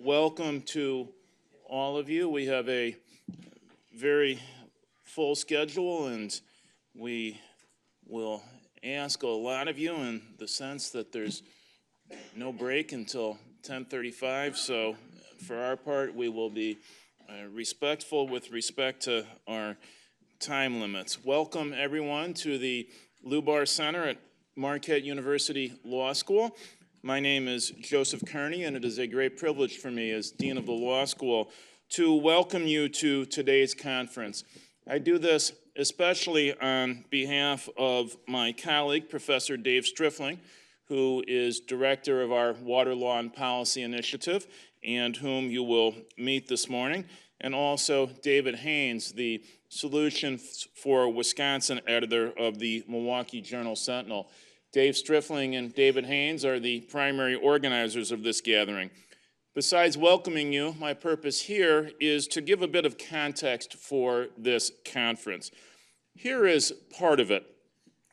welcome to all of you. We have a very full schedule, and we will ask a lot of you in the sense that there's no break until 10:35. So for our part, we will be respectful with respect to our time limits. Welcome, everyone, to the Lubar Center at Marquette University Law School. My name is Joseph Kearney, and it is a great privilege for me as Dean of the Law School to welcome you to today's conference. I do this especially on behalf of my colleague, Professor Dave Strifling, who is director of our Water Law and Policy Initiative, and whom you will meet this morning, and also David Haynes, the Solutions for Wisconsin editor of the Milwaukee Journal-Sentinel. Dave Strifling and David Haynes are the primary organizers of this gathering. Besides welcoming you, my purpose here is to give a bit of context for this conference. Here is part of it.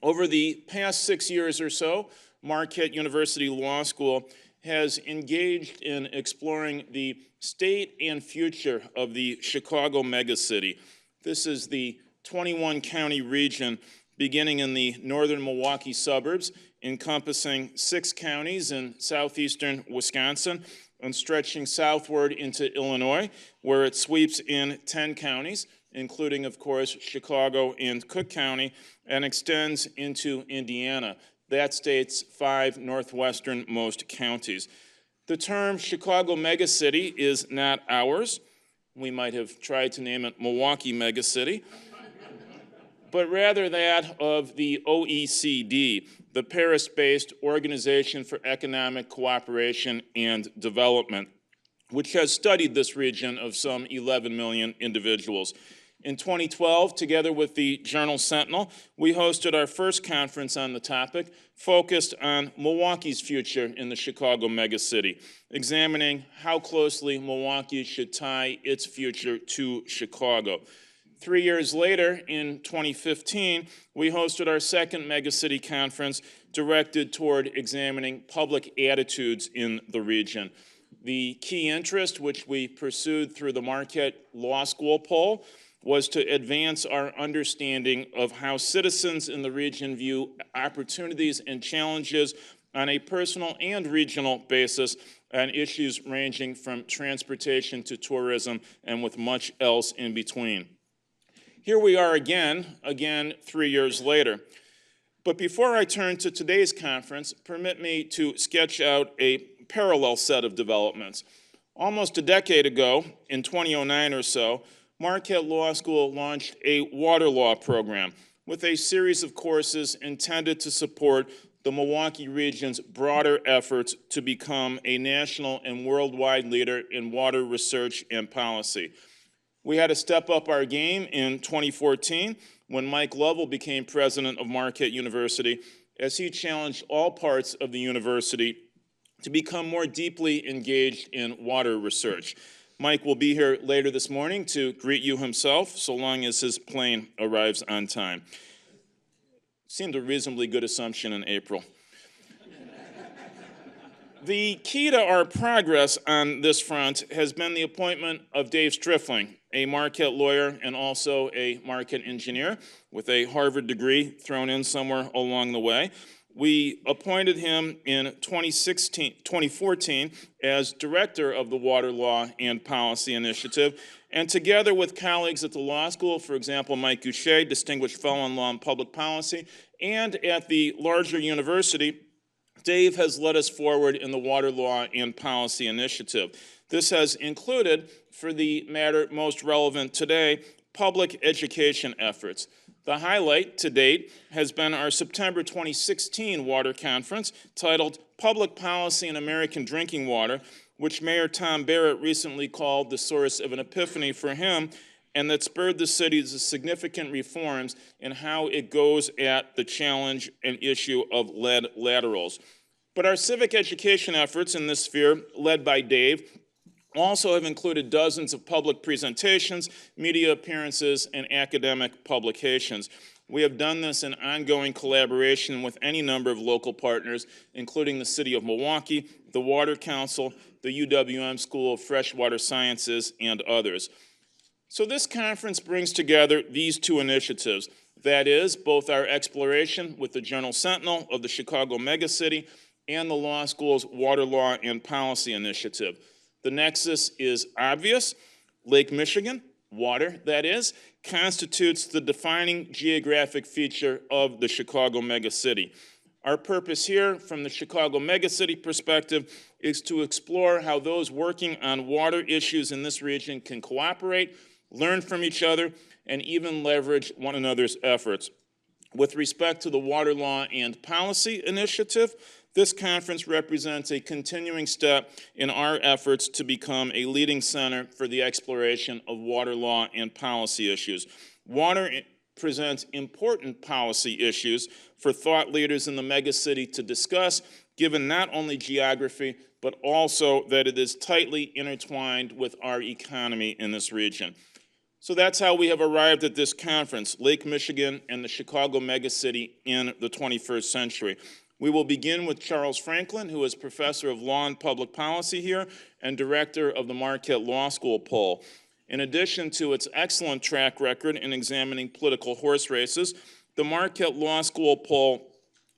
Over the past 6 years or so, Marquette University Law School has engaged in exploring the state and future of the Chicago megacity. This is the 21-county region beginning in the northern Milwaukee suburbs, encompassing 6 counties in southeastern Wisconsin and stretching southward into Illinois, where it sweeps in 10 counties, including, of course, Chicago and Cook County, and extends into Indiana, that state's 5 northwesternmost counties. The term Chicago megacity is not ours. We might have tried to name it Milwaukee megacity, but rather that of the OECD, the Paris-based Organization for Economic Cooperation and Development, which has studied this region of some 11 million individuals. In 2012, together with the Journal-Sentinel, we hosted our first conference on the topic, focused on Milwaukee's future in the Chicago megacity, examining how closely Milwaukee should tie its future to Chicago. 3 years later, in 2015, we hosted our second megacity conference directed toward examining public attitudes in the region. The key interest, which we pursued through the Marquette Law School poll, was to advance our understanding of how citizens in the region view opportunities and challenges on a personal and regional basis on issues ranging from transportation to tourism and with much else in between. Here we are again 3 years later. But before I turn to today's conference, permit me to sketch out a parallel set of developments. Almost a decade ago, in 2009 or so, Marquette Law School launched a water law program with a series of courses intended to support the Milwaukee region's broader efforts to become a national and worldwide leader in water research and policy. We had to step up our game in 2014 when Mike Lovell became president of Marquette University, as he challenged all parts of the university to become more deeply engaged in water research. Mike will be here later this morning to greet you himself, so long as his plane arrives on time. Seemed a reasonably good assumption in April. The key to our progress on this front has been the appointment of Dave Strifling, a Marquette lawyer and also a Marquette engineer with a Harvard degree thrown in somewhere along the way. We appointed him in 2014 as director of the Water Law and Policy Initiative, and together with colleagues at the law school, for example, Mike Goucher, distinguished fellow in law and public policy, and at the larger university, Dave has led us forward in the Water Law and Policy Initiative. This has included, for the matter most relevant today, public education efforts. The highlight to date has been our September 2016 water conference titled Public Policy in American Drinking Water, which Mayor Tom Barrett recently called the source of an epiphany for him, and that spurred the city's significant reforms in how it goes at the challenge and issue of lead laterals. But our civic education efforts in this sphere, led by Dave, also have included dozens of public presentations, media appearances, and academic publications. We have done this in ongoing collaboration with any number of local partners, including the City of Milwaukee, the Water Council, the UWM School of Freshwater Sciences, and others. So this conference brings together these two initiatives. That is, both our exploration with the Journal-Sentinel of the Chicago Megacity and the law school's Water Law and Policy Initiative. The nexus is obvious. Lake Michigan, water that is, constitutes the defining geographic feature of the Chicago megacity. Our purpose here, from the Chicago megacity perspective, is to explore how those working on water issues in this region can cooperate, learn from each other, and even leverage one another's efforts. With respect to the Water Law and Policy Initiative, this conference represents a continuing step in our efforts to become a leading center for the exploration of water law and policy issues. Water presents important policy issues for thought leaders in the megacity to discuss, given not only geography, but also that it is tightly intertwined with our economy in this region. So that's how we have arrived at this conference, Lake Michigan and the Chicago megacity in the 21st century. We will begin with Charles Franklin, who is Professor of Law and Public Policy here and Director of the Marquette Law School poll. In addition to its excellent track record in examining political horse races, the Marquette Law School poll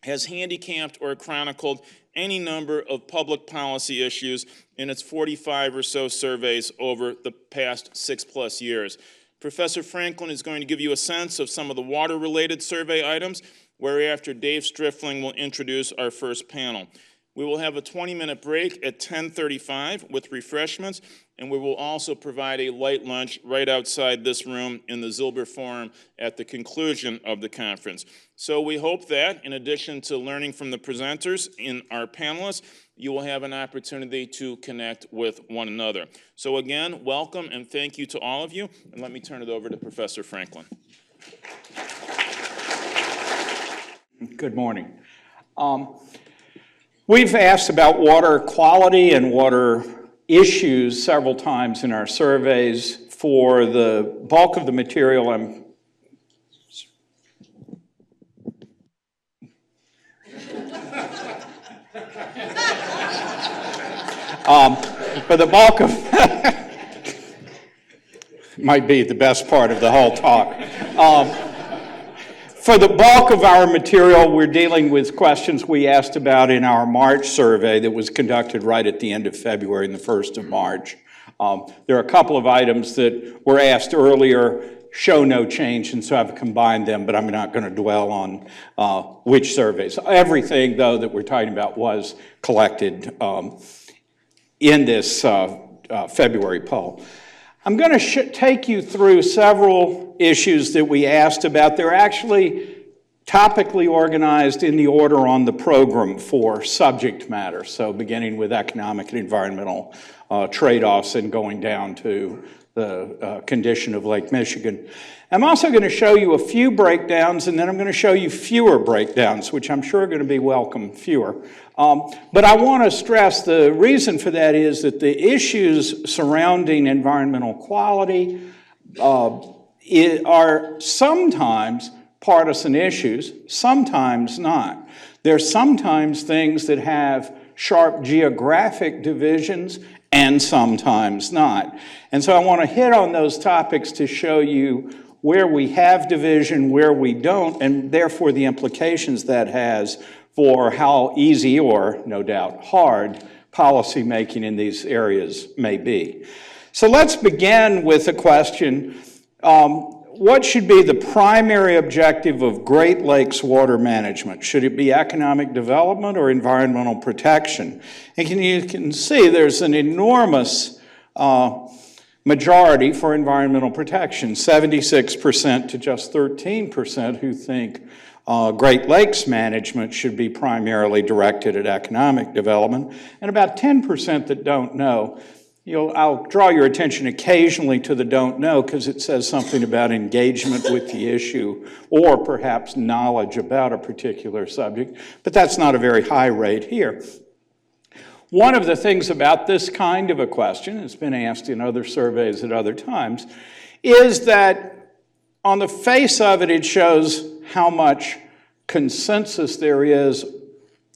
has handicapped or chronicled any number of public policy issues in its 45 or so surveys over the past 6+ years. Professor Franklin is going to give you a sense of some of the water-related survey items, whereafter Dave Striffling will introduce our first panel. We will have a 20-minute break at 10:35 with refreshments, and we will also provide a light lunch right outside this room in the Zilber Forum at the conclusion of the conference. So we hope that, in addition to learning from the presenters and our panelists, you will have an opportunity to connect with one another. So again, welcome and thank you to all of you, and let me turn it over to Professor Franklin. Good morning. We've asked about water quality and water issues several times in our surveys. For the bulk of the material, for the bulk of might be the best part of the whole talk. For the bulk of our material, we're dealing with questions we asked about in our March survey that was conducted right at the end of February and the 1st of March. There are a couple of items that were asked earlier, show no change, and so I've combined them, but I'm not going to dwell on which surveys. Everything, though, that we're talking about was collected in this February poll. I'm going to take you through several issues that we asked about. They're actually topically organized in the order on the program for subject matter, so beginning with economic and environmental trade-offs and going down to the condition of Lake Michigan. I'm also going to show you a few breakdowns, and then I'm going to show you fewer breakdowns, which I'm sure are going to be welcome, fewer. But I want to stress the reason for that is that the issues surrounding environmental quality are sometimes partisan issues, sometimes not. There's sometimes things that have sharp geographic divisions and sometimes not. And so I want to hit on those topics to show you where we have division, where we don't, and therefore the implications that has for how easy or, no doubt, hard policy making in these areas may be. So let's begin with the question, what should be the primary objective of Great Lakes water management? Should it be economic development or environmental protection? And you can see there's an enormous majority for environmental protection, 76% to just 13% who think Great Lakes management should be primarily directed at economic development, and about 10% that don't know. I'll draw your attention occasionally to the don't know because it says something about engagement with the issue or perhaps knowledge about a particular subject, but that's not a very high rate here. One of the things about this kind of a question, it's been asked in other surveys at other times, is that on the face of it, it shows how much consensus there is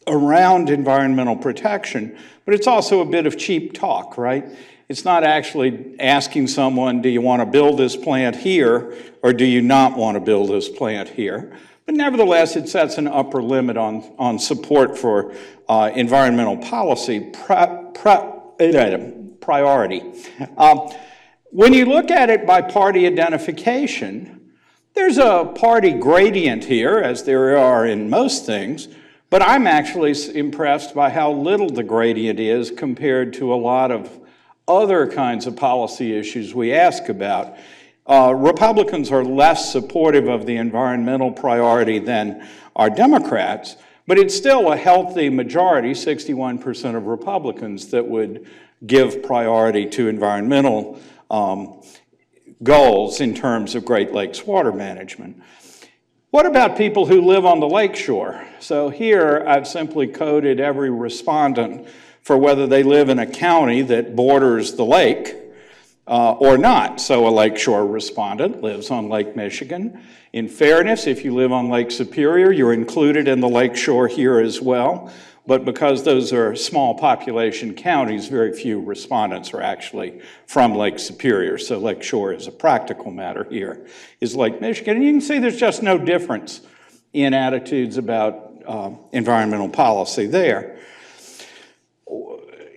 around environmental protection, but it's also a bit of cheap talk, right? It's not actually asking someone, do you want to build this plant here, or do you not want to build this plant here? But nevertheless, it sets an upper limit on support for environmental policy priority. When you look at it by party identification, there's a party gradient here, as there are in most things, but I'm actually impressed by how little the gradient is compared to a lot of other kinds of policy issues we ask about. Republicans are less supportive of the environmental priority than are Democrats, but it's still a healthy majority, 61% of Republicans, that would give priority to environmental goals in terms of Great Lakes water management. What about people who live on the lakeshore? So here I've simply coded every respondent for whether they live in a county that borders the lake or not. So a lakeshore respondent lives on Lake Michigan. In fairness, if you live on Lake Superior, you're included in the lakeshore here as well. But because those are small population counties, very few respondents are actually from Lake Superior. So lakeshore is a practical matter here, is Lake Michigan. And you can see there's just no difference in attitudes about environmental policy there.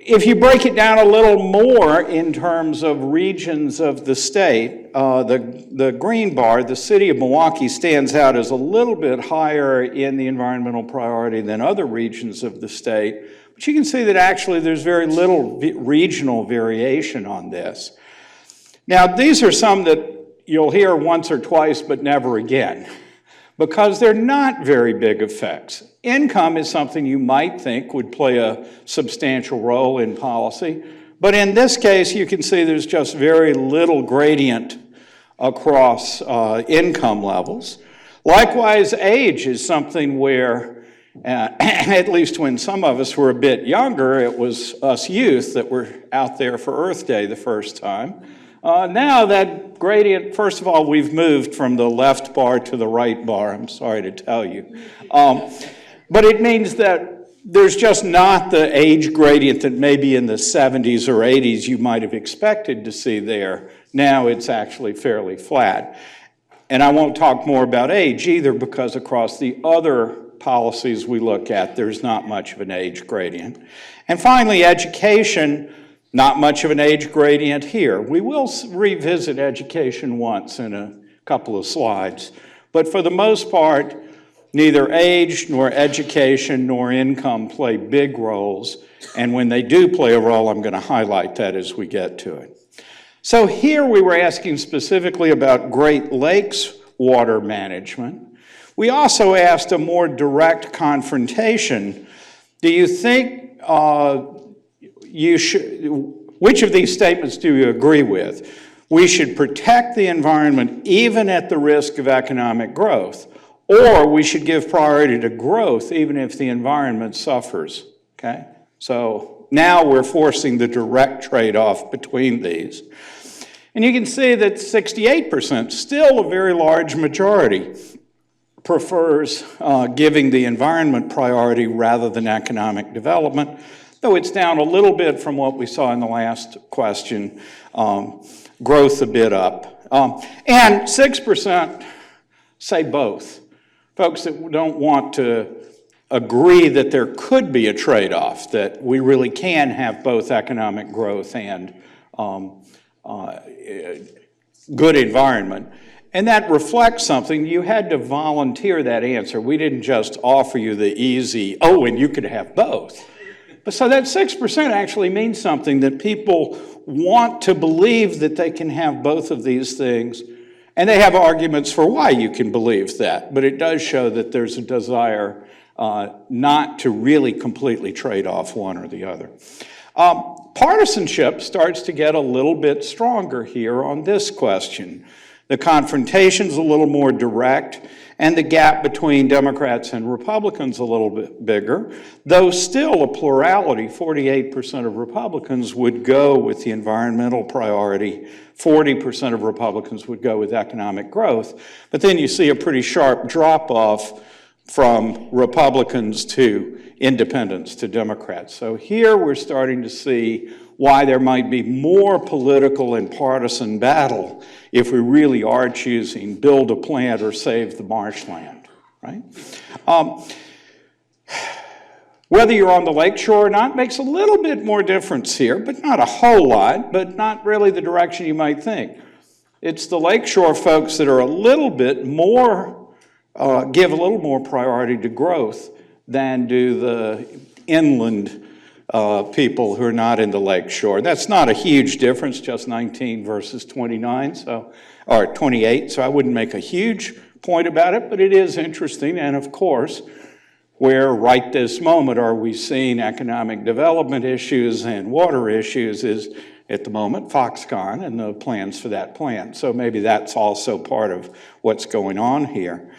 If you break it down a little more in terms of regions of the state, the green bar, the city of Milwaukee, stands out as a little bit higher in the environmental priority than other regions of the state. But you can see that actually there's very little regional variation on this. Now, these are some that you'll hear once or twice, but never again, because they're not very big effects. Income is something you might think would play a substantial role in policy, but in this case, you can see there's just very little gradient across income levels. Likewise, age is something where, at least when some of us were a bit younger, it was us youth that were out there for Earth Day the first time. Now that gradient, first of all, we've moved from the left bar to the right bar, I'm sorry to tell you. But it means that there's just not the age gradient that maybe in the 70s or 80s you might have expected to see there. Now it's actually fairly flat. And I won't talk more about age either, because across the other policies we look at, there's not much of an age gradient. And finally, education, not much of an age gradient here. We will revisit education once in a couple of slides, but for the most part, neither age nor education nor income play big roles, and when they do play a role, I'm going to highlight that as we get to it. So here we were asking specifically about Great Lakes water management. We also asked a more direct confrontation. Do you think which of these statements do you agree with? We should protect the environment even at the risk of economic growth, or we should give priority to growth even if the environment suffers, okay? So now we're forcing the direct trade-off between these. And you can see that 68%, still a very large majority, prefers giving the environment priority rather than economic development, though it's down a little bit from what we saw in the last question, growth a bit up. And 6% say both. Folks that don't want to agree that there could be a trade-off, that we really can have both economic growth and good environment. And that reflects something. You had to volunteer that answer. We didn't just offer you the easy, oh, and you could have both. But so that 6% actually means something, that people want to believe that they can have both of these things. And they have arguments for why you can believe that, but it does show that there's a desire not to really completely trade off one or the other. Partisanship starts to get a little bit stronger here on this question. The confrontation's a little more direct, and the gap between Democrats and Republicans a little bit bigger, though still a plurality. 48% of Republicans would go with the environmental priority, 40% of Republicans would go with economic growth, but then you see a pretty sharp drop-off from Republicans to independents to Democrats. So here we're starting to see why there might be more political and partisan battle if we really are choosing build a plant or save the marshland, right? Whether you're on the lakeshore or not makes a little bit more difference here, but not a whole lot, but not really the direction you might think. It's the lakeshore folks that are a little bit more, give a little more priority to growth than do the inland people who are not in the lakeshore. That's not a huge difference, just 19 versus 29, or 28, so I wouldn't make a huge point about it, but it is interesting, and of course, where right this moment are we seeing economic development issues and water issues is at the moment Foxconn and the plans for that plant. So maybe that's also part of what's going on here.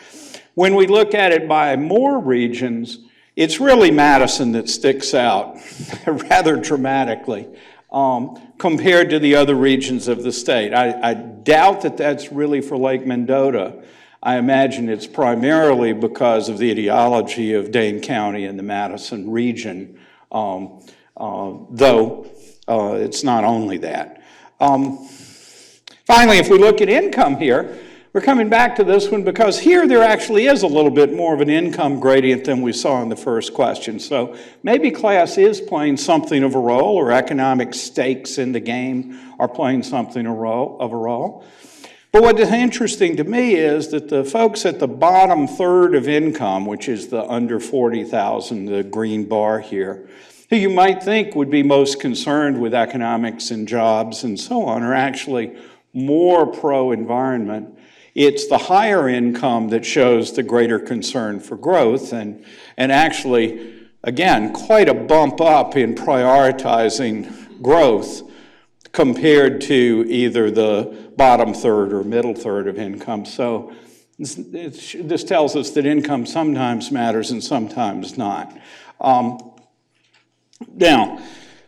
When we look at it by more regions, it's really Madison that sticks out rather dramatically compared to the other regions of the state. I doubt that that's really for Lake Mendota. I imagine it's primarily because of the ideology of Dane County and the Madison region, though it's not only that. Finally, if we look at income here, we're coming back to this one because here there actually is a little bit more of an income gradient than we saw in the first question. So maybe class is playing something of a role, or economic stakes in the game are playing something of a role. But what is interesting to me is that the folks at the bottom third of income, which is the under 40,000, the green bar here, who you might think would be most concerned with economics and jobs and so on, are actually more pro-environment. It's the higher income that shows the greater concern for growth, and actually, again, quite a bump up in prioritizing growth compared to either the bottom third or middle third of income. So this tells us that income sometimes matters and sometimes not. Now,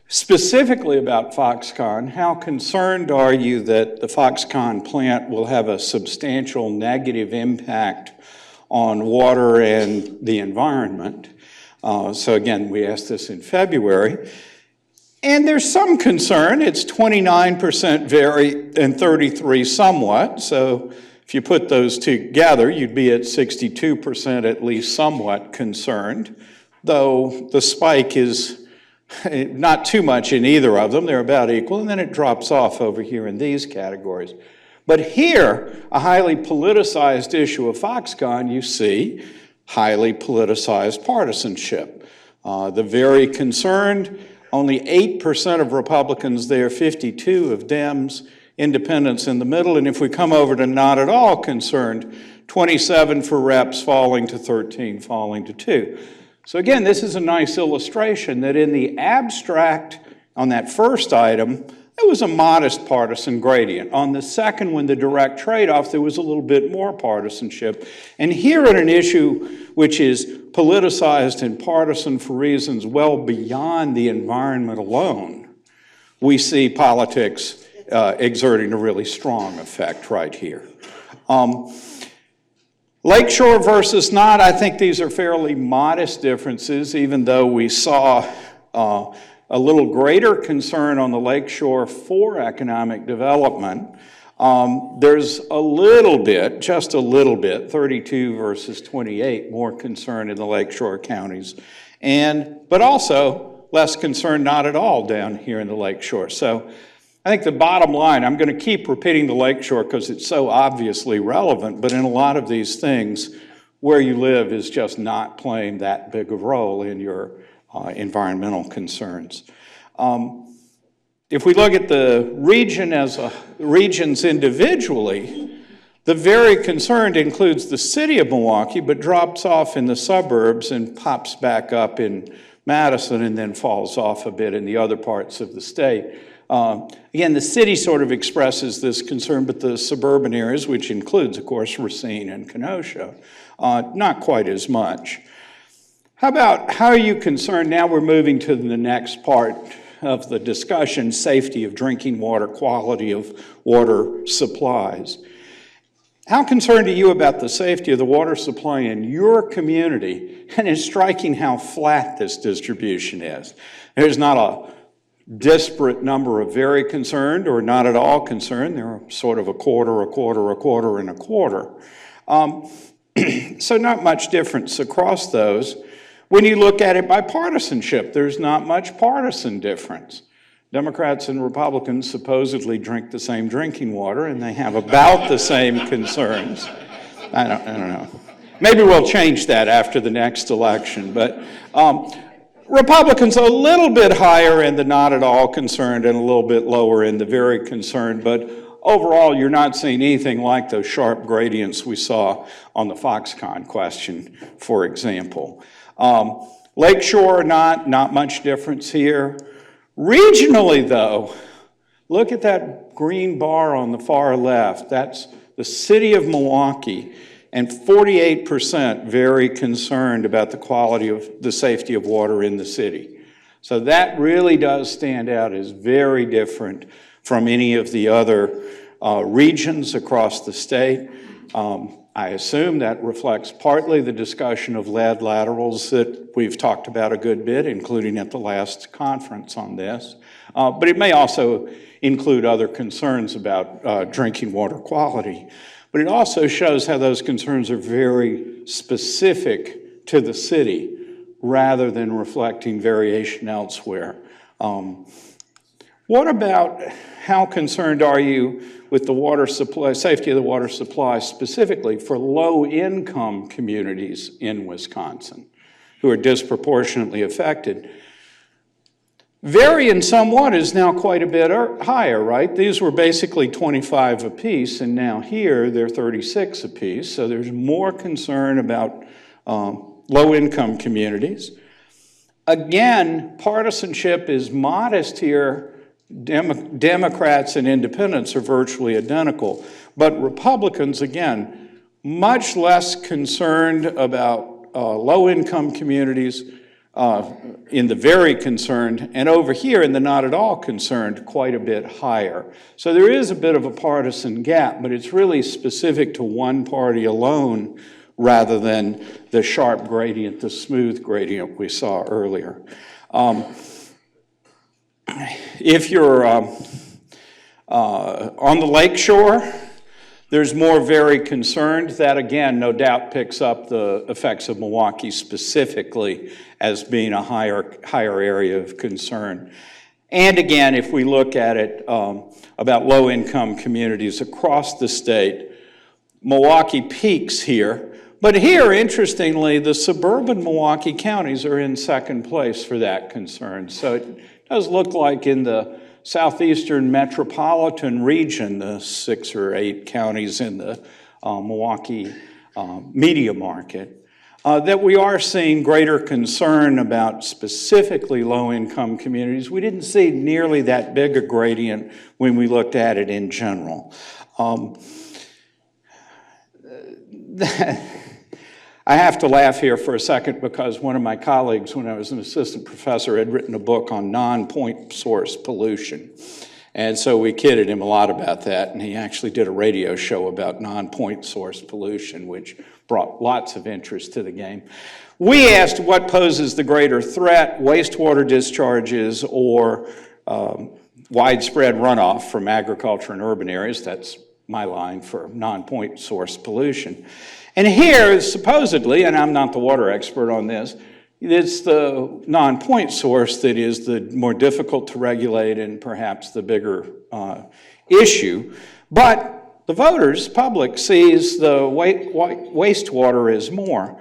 specifically about Foxconn, how concerned are you that the Foxconn plant will have a substantial negative impact on water and the environment? So again, we asked this in February. And there's some concern. It's 29% very and 33% somewhat. So if you put those together, you'd be at 62% at least somewhat concerned, though the spike is not too much in either of them. They're about equal, and then it drops off over here in these categories. But here, a highly politicized issue of Foxconn, you see highly politicized partisanship. The very concerned, only 8% of Republicans there, 52% of Dems, independents in the middle, and if we come over to not at all concerned, 27% for reps falling to 13%, falling to 2%. So again, this is a nice illustration that in the abstract, on that first item, there was a modest partisan gradient. On the second one, the direct trade-off, there was a little bit more partisanship. And here at an issue which is politicized and partisan for reasons well beyond the environment alone, we see politics exerting a really strong effect right here. Lakeshore versus not, I think these are fairly modest differences, even though we saw a little greater concern on the lakeshore for economic development. There's a little bit, just a little bit, 32 versus 28, more concern in the lakeshore counties. But also less concern not at all down here in the lakeshore. So I think the bottom line, I'm going to keep repeating the lakeshore because it's so obviously relevant, but in a lot of these things, where you live is just not playing that big of a role in your environmental concerns. If we look at the region as regions individually, the very concerned includes the city of Milwaukee, but drops off in the suburbs and pops back up in Madison and then falls off a bit in the other parts of the state. Again, the city sort of expresses this concern, but the suburban areas, which includes, of course, Racine and Kenosha, not quite as much. How are you concerned? Now we're moving to the next part of the discussion, safety of drinking water, quality of water supplies. How concerned are you about the safety of the water supply in your community? And it's striking how flat this distribution is. There's not a disparate number of very concerned or not at all concerned. They're sort of a quarter, a quarter, a quarter, and a quarter. So not much difference across those. When you look at it by partisanship, there's not much partisan difference. Democrats and Republicans supposedly drink the same drinking water, and they have about the same concerns. I don't know. Maybe we'll change that after the next election. But Republicans a little bit higher in the not at all concerned and a little bit lower in the very concerned. But overall, you're not seeing anything like those sharp gradients we saw on the Foxconn question, for example. Lakeshore, not much difference here. Regionally, though, look at that green bar on the far left. That's the city of Milwaukee, and 48% very concerned about the quality of the safety of water in the city. So that really does stand out as very different from any of the other regions across the state. I assume that reflects partly the discussion of lead laterals that we've talked about a good bit, including at the last conference on this. But it may also include other concerns about drinking water quality. But it also shows how those concerns are very specific to the city rather than reflecting variation elsewhere. What about how concerned are you with the water supply, safety of the water supply, specifically for low-income communities in Wisconsin who are disproportionately affected? Varying somewhat is now quite a bit higher, right? These were basically 25 apiece, and now here they're 36 apiece, so there's more concern about low-income communities. Again, partisanship is modest here. Democrats and independents are virtually identical, but Republicans, again, much less concerned about low-income communities in the very concerned, and over here in the not at all concerned, quite a bit higher. So there is a bit of a partisan gap, but it's really specific to one party alone rather than the sharp gradient, the smooth gradient we saw earlier. If you're on the lakeshore, there's more very concerned. That, again, no doubt picks up the effects of Milwaukee specifically as being a higher area of concern. And again, if we look at it about low-income communities across the state, Milwaukee peaks here. But here, interestingly, the suburban Milwaukee counties are in second place for that concern. So it does look like in the southeastern metropolitan region, the 6 or 8 counties in the Milwaukee media market, that we are seeing greater concern about specifically low-income communities. We didn't see nearly that big a gradient when we looked at it in general. I have to laugh here for a second because one of my colleagues, when I was an assistant professor, had written a book on non-point source pollution. And so we kidded him a lot about that, and he actually did a radio show about non-point source pollution, which brought lots of interest to the game. We asked what poses the greater threat, wastewater discharges or widespread runoff from agriculture and urban areas. That's my line for non-point source pollution. And here, supposedly, and I'm not the water expert on this, it's the non-point source that is the more difficult to regulate and perhaps the bigger issue. But the voters, public, sees the wastewater as more.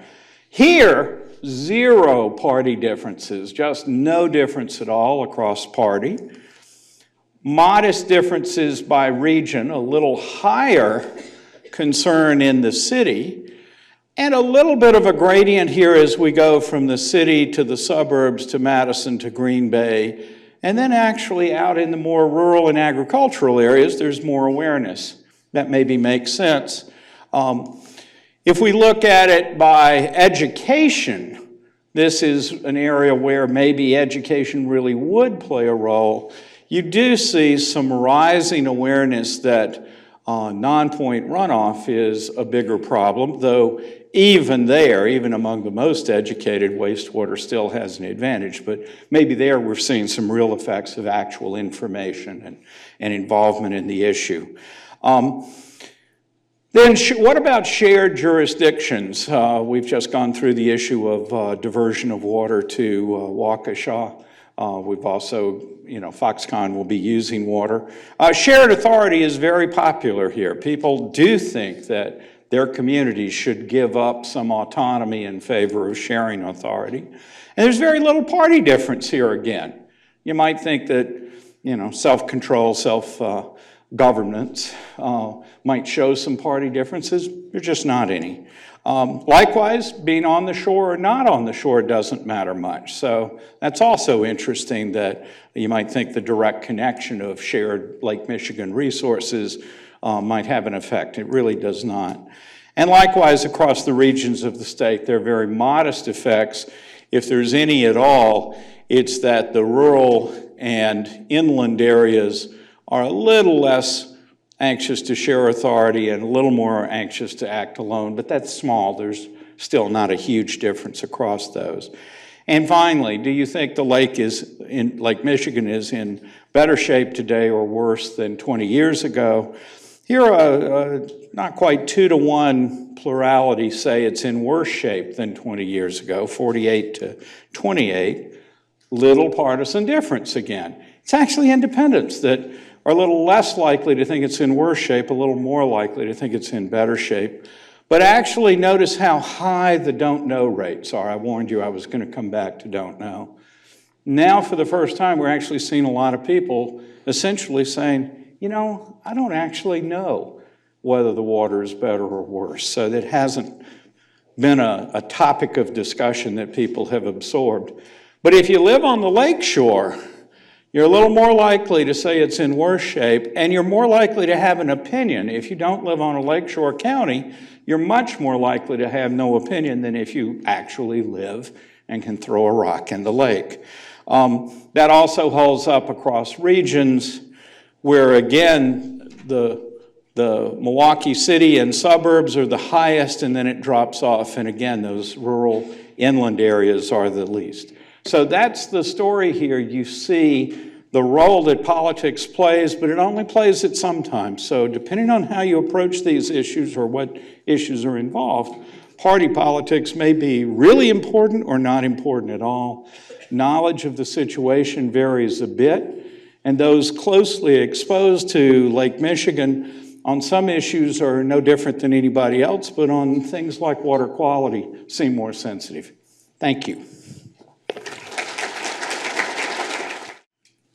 Here, zero party differences, just no difference at all across party. Modest differences by region, a little higher concern in the city, and a little bit of a gradient here as we go from the city to the suburbs to Madison to Green Bay, and then actually out in the more rural and agricultural areas, there's more awareness. That maybe makes sense. If we look at it by education, this is an area where maybe education really would play a role. You do see some rising awareness that Non-point runoff is a bigger problem, though even there, even among the most educated, wastewater still has an advantage. But maybe there we're seeing some real effects of actual information and involvement in the issue. Then what about shared jurisdictions? We've just gone through the issue of diversion of water to Waukesha. We've also, Foxconn will be using water. Shared authority is very popular here. People do think that their communities should give up some autonomy in favor of sharing authority. And there's very little party difference here again. You might think that, self-control, self-governance might show some party differences. There's just not any. Likewise, being on the shore or not on the shore doesn't matter much. So that's also interesting that you might think the direct connection of shared Lake Michigan resources might have an effect. It really does not. And likewise, across the regions of the state, there are very modest effects. If there's any at all, it's that the rural and inland areas are a little less anxious to share authority and a little more anxious to act alone, but that's small. There's still not a huge difference across those. And finally, do you think the Lake Michigan is in better shape today or worse than 20 years ago? Here, not quite 2-to-1 plurality say it's in worse shape than 20 years ago, 48 to 28. Little partisan difference again. It's actually independents that are a little less likely to think it's in worse shape, a little more likely to think it's in better shape. But actually notice how high the don't know rates are. I warned you I was going to come back to don't know. Now, for the first time, we're actually seeing a lot of people essentially saying, I don't actually know whether the water is better or worse. So that hasn't been a topic of discussion that people have absorbed. But if you live on the lake shore, you're a little more likely to say it's in worse shape, and you're more likely to have an opinion. If you don't live on a lakeshore county, you're much more likely to have no opinion than if you actually live and can throw a rock in the lake. That also holds up across regions where, again, the Milwaukee city and suburbs are the highest, and then it drops off, and again, those rural inland areas are the least. So that's the story here. You see the role that politics plays, but it only plays it sometimes. So depending on how you approach these issues or what issues are involved, party politics may be really important or not important at all. Knowledge of the situation varies a bit, and those closely exposed to Lake Michigan on some issues are no different than anybody else, but on things like water quality seem more sensitive. Thank you.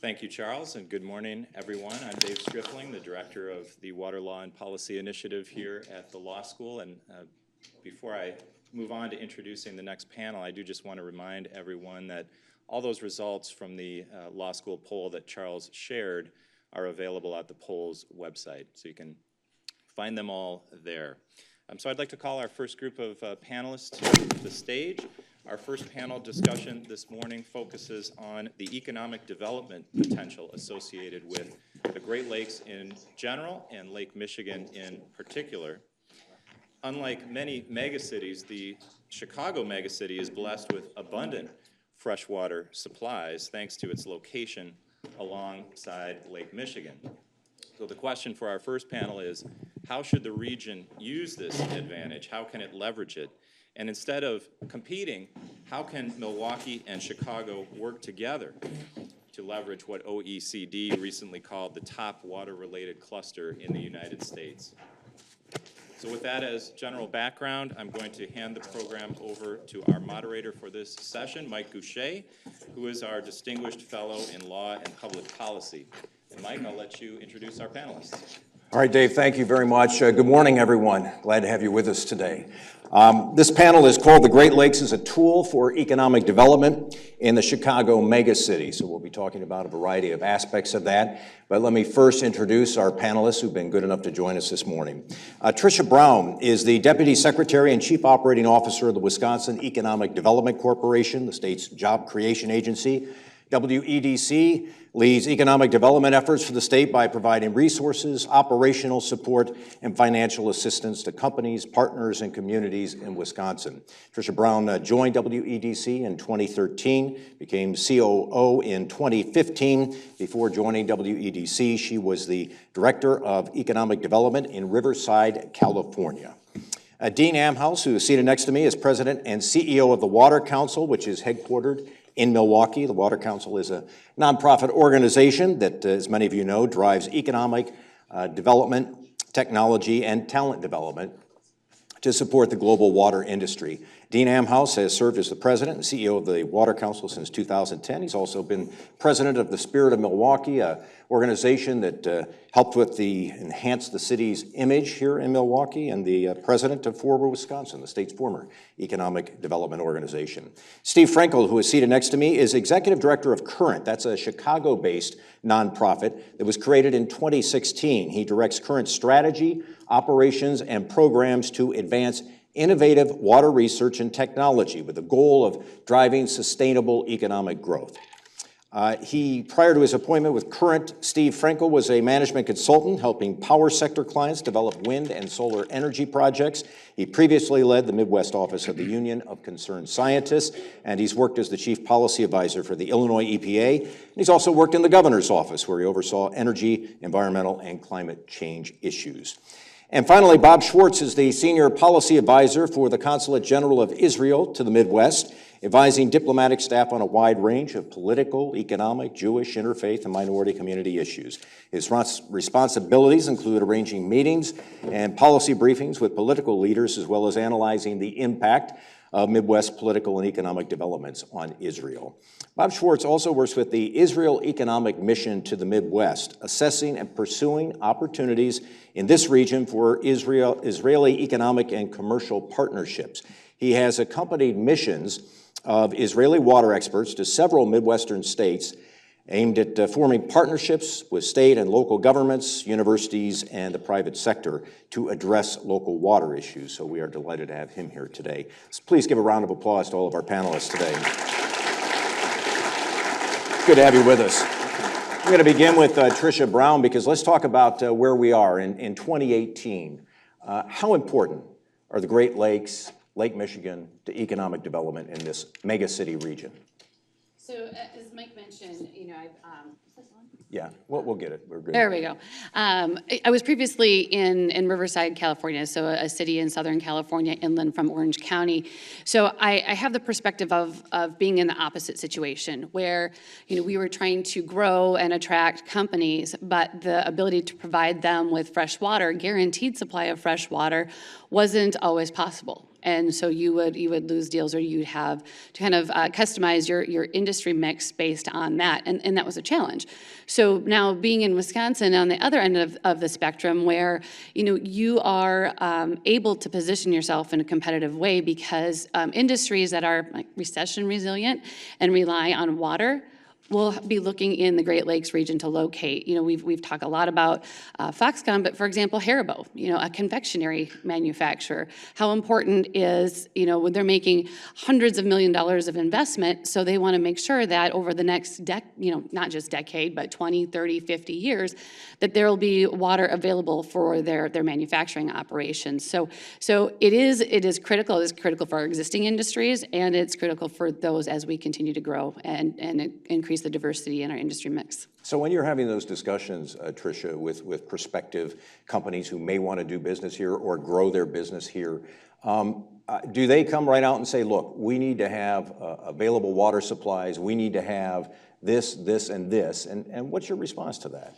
Thank you, Charles, and good morning, everyone. I'm Dave Stripling, the Director of the Water Law and Policy Initiative here at the Law School. And before I move on to introducing the next panel, I do just want to remind everyone that all those results from the Law School poll that Charles shared are available at the poll's website, so you can find them all there. So I'd like to call our first group of panelists to the stage. Our first panel discussion this morning focuses on the economic development potential associated with the Great Lakes in general and Lake Michigan in particular. Unlike many megacities, the Chicago megacity is blessed with abundant freshwater supplies thanks to its location alongside Lake Michigan. So the question for our first panel is, how should the region use this advantage? How can it leverage it? And instead of competing, how can Milwaukee and Chicago work together to leverage what OECD recently called the top water-related cluster in the United States? So with that as general background, I'm going to hand the program over to our moderator for this session, Mike Goucher, who is our Distinguished Fellow in Law and Public Policy. And Mike, I'll let you introduce our panelists. All right, Dave, thank you very much. Good morning, everyone. Glad to have you with us today. This panel is called The Great Lakes as a Tool for Economic Development in the Chicago Megacity. So we'll be talking about a variety of aspects of that. But let me first introduce our panelists who've been good enough to join us this morning. Tricia Brown is the Deputy Secretary and Chief Operating Officer of the Wisconsin Economic Development Corporation, the state's job creation agency. WEDC leads economic development efforts for the state by providing resources, operational support, and financial assistance to companies, partners, and communities in Wisconsin. Tricia Brown joined WEDC in 2013, became COO in 2015. Before joining WEDC, she was the Director of Economic Development in Riverside, California. Dean Amhouse, who is seated next to me, is President and CEO of the Water Council, which is headquartered in Milwaukee. The Water Council is a nonprofit organization that, as many of you know, drives economic development, technology, and talent development to support the global water industry. Dean Amhouse has served as the president and CEO of the Water Council since 2010. He's also been president of the Spirit of Milwaukee, an organization that helped with enhance the city's image here in Milwaukee, and the president of Forward Wisconsin, the state's former economic development organization. Steve Frankel, who is seated next to me, is executive director of Current. That's a Chicago-based nonprofit that was created in 2016. He directs Current's strategy, operations, and programs to advance innovative water research and technology with the goal of driving sustainable economic growth. Prior to his appointment with Current, Steve Frankel was a management consultant helping power sector clients develop wind and solar energy projects. He previously led the Midwest office of the Union of Concerned Scientists, and he's worked as the chief policy advisor for the Illinois EPA. And he's also worked in the governor's office, where he oversaw energy, environmental, and climate change issues. And finally, Bob Schwartz is the senior policy advisor for the Consulate General of Israel to the Midwest, advising diplomatic staff on a wide range of political, economic, Jewish, interfaith, and minority community issues. His responsibilities include arranging meetings and policy briefings with political leaders, as well as analyzing the impact of Midwest political and economic developments on Israel. Bob Schwartz also works with the Israel Economic Mission to the Midwest, assessing and pursuing opportunities in this region for Israeli economic and commercial partnerships. He has accompanied missions of Israeli water experts to several Midwestern states aimed at forming partnerships with state and local governments, universities, and the private sector to address local water issues. So we are delighted to have him here today. So please give a round of applause to all of our panelists today. It's good to have you with us. I'm going to begin with Tricia Brown, because let's talk about where we are in 2018. How important are the Great Lakes, Lake Michigan, to economic development in this megacity region? So as Mike mentioned, I've, is this on? Yeah, we'll get it. We're good. There we go. I was previously in Riverside, California, so a city in Southern California, inland from Orange County. So I have the perspective of being in the opposite situation, where we were trying to grow and attract companies, but the ability to provide them with fresh water, guaranteed supply of fresh water, wasn't always possible. And so you would lose deals, or you'd have to kind of customize your industry mix based on that, and that was a challenge. So now being in Wisconsin on the other end of the spectrum, where you are able to position yourself in a competitive way, because industries that are recession resilient and rely on water will be looking in the Great Lakes region to locate. We've talked a lot about Foxconn, but for example, Haribo, a confectionery manufacturer. How important is, when they're making hundreds of $millions of investment, so they want to make sure that over the next not just decade, but 20, 30, 50 years, that there will be water available for their manufacturing operations. So it is critical. It is critical for our existing industries, and it's critical for those as we continue to grow and increase the diversity in our industry mix. So when you're having those discussions, Tricia, with prospective companies who may want to do business here or grow their business here, do they come right out and say, look, we need to have available water supplies, we need to have this, and this, and what's your response to that?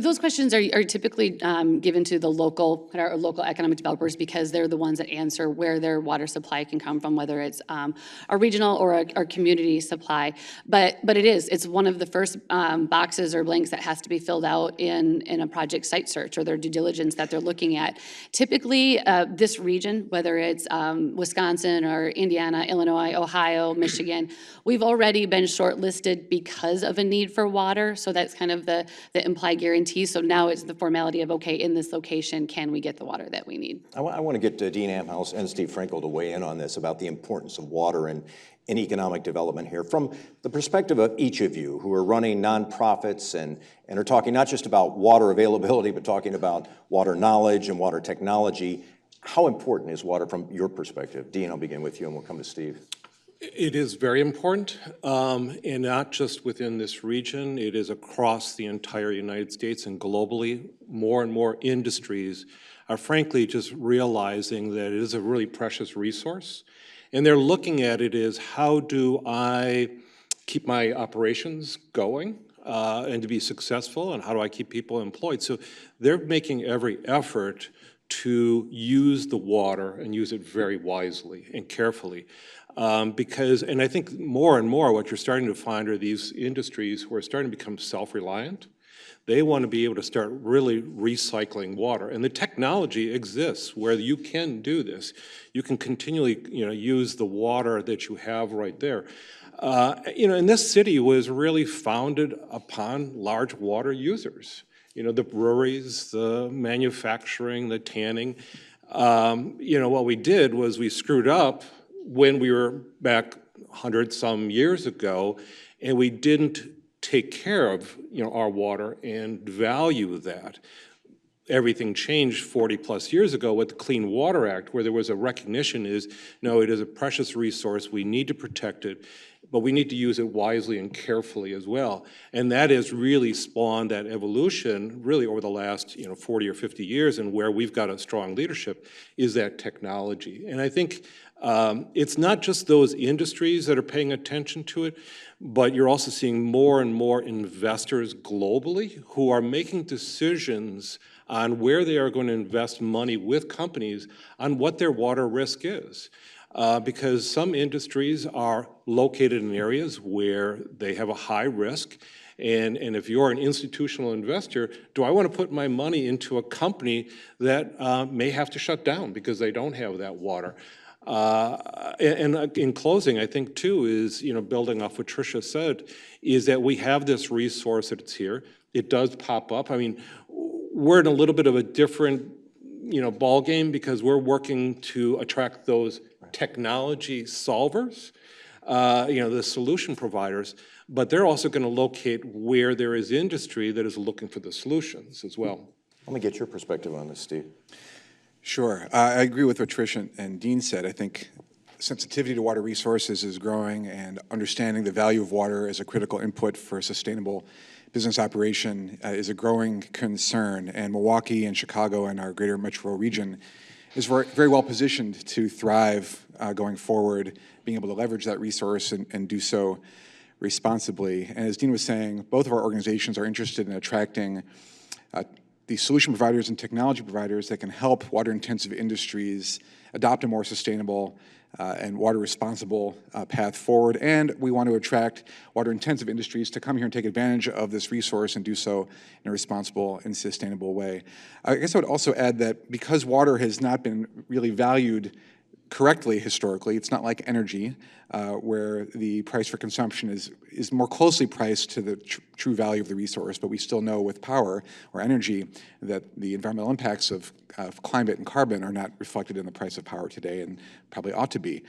Those questions are typically given to the local economic developers, because they're the ones that answer where their water supply can come from, whether it's a regional or a community supply. But it's one of the first boxes or blanks that has to be filled out in a project site search or their due diligence that they're looking at. Typically, this region, whether it's Wisconsin or Indiana, Illinois, Ohio, Michigan, we've already been shortlisted because of a need for water. So that's kind of the implied guarantee. So now it's the formality of, okay, in this location, can we get the water that we need? I want to get Dean Amhouse and Steve Frankel to weigh in on this about the importance of water in economic development here. From the perspective of each of you who are running nonprofits and are talking not just about water availability, but talking about water knowledge and water technology, how important is water from your perspective? Dean, I'll begin with you and we'll come to Steve. It is very important, and not just within this region. It is across the entire United States and globally. More and more industries are frankly just realizing that it is a really precious resource. And they're looking at it as, how do I keep my operations going and to be successful, and how do I keep people employed? So they're making every effort to use the water and use it very wisely and carefully. Because, and I think more and more what you're starting to find are these industries who are starting to become self-reliant. They want to be able to start really recycling water. And the technology exists where you can do this. You can continually, use the water that you have right there. And this city was really founded upon large water users. The breweries, the manufacturing, the tanning. What we did was we screwed up when we were back 100-some years ago, and we didn't take care of our water and value that. Everything changed 40-plus years ago with the Clean Water Act, where there was a recognition it is a precious resource, we need to protect it, but we need to use it wisely and carefully as well. And that has really spawned that evolution really over the last 40 or 50 years, and where we've got a strong leadership is that technology. And I think it's not just those industries that are paying attention to it, but you're also seeing more and more investors globally who are making decisions on where they are going to invest money with companies on what their water risk is. Because some industries are located in areas where they have a high risk. And if you're an institutional investor, do I want to put my money into a company that may have to shut down because they don't have that water? And in closing, I think too is, building off what Tricia said, is that we have this resource that's here. It does pop up. I mean, we're in a little bit of a different, ball game because we're working to attract those technology solvers, the solution providers, but they're also going to locate where there is industry that is looking for the solutions as well. Let me get your perspective on this, Steve. Sure. I agree with what Trish and Dean said. I think sensitivity to water resources is growing, and understanding the value of water as a critical input for sustainable business operation is a growing concern. And Milwaukee and Chicago and our greater metro region is very well positioned to thrive going forward, being able to leverage that resource and do so responsibly. And as Dean was saying, both of our organizations are interested in attracting the solution providers and technology providers that can help water-intensive industries adopt a more sustainable and water-responsible path forward. And we want to attract water-intensive industries to come here and take advantage of this resource and do so in a responsible and sustainable way. I guess I would also add that because water has not been really valued correctly historically, it's not like energy, where the price for consumption is more closely priced to the true value of the resource, but we still know with power or energy that the environmental impacts of climate and carbon are not reflected in the price of power today, and probably ought to be.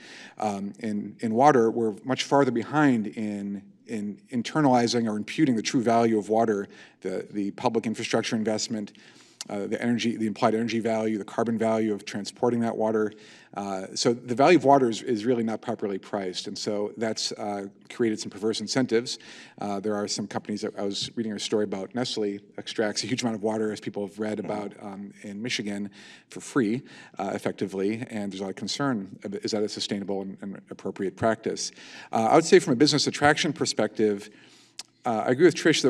In water, we're much farther behind in internalizing or imputing the true value of water, the public infrastructure investment, the implied energy value, the carbon value of transporting that water. So the value of water is really not properly priced, and so that's created some perverse incentives. There are some companies that I was reading a story about. Nestle extracts a huge amount of water, as people have read about in Michigan, for free, effectively, and there's a lot of concern. Is that a sustainable and appropriate practice? I would say from a business attraction perspective, I agree with Tricia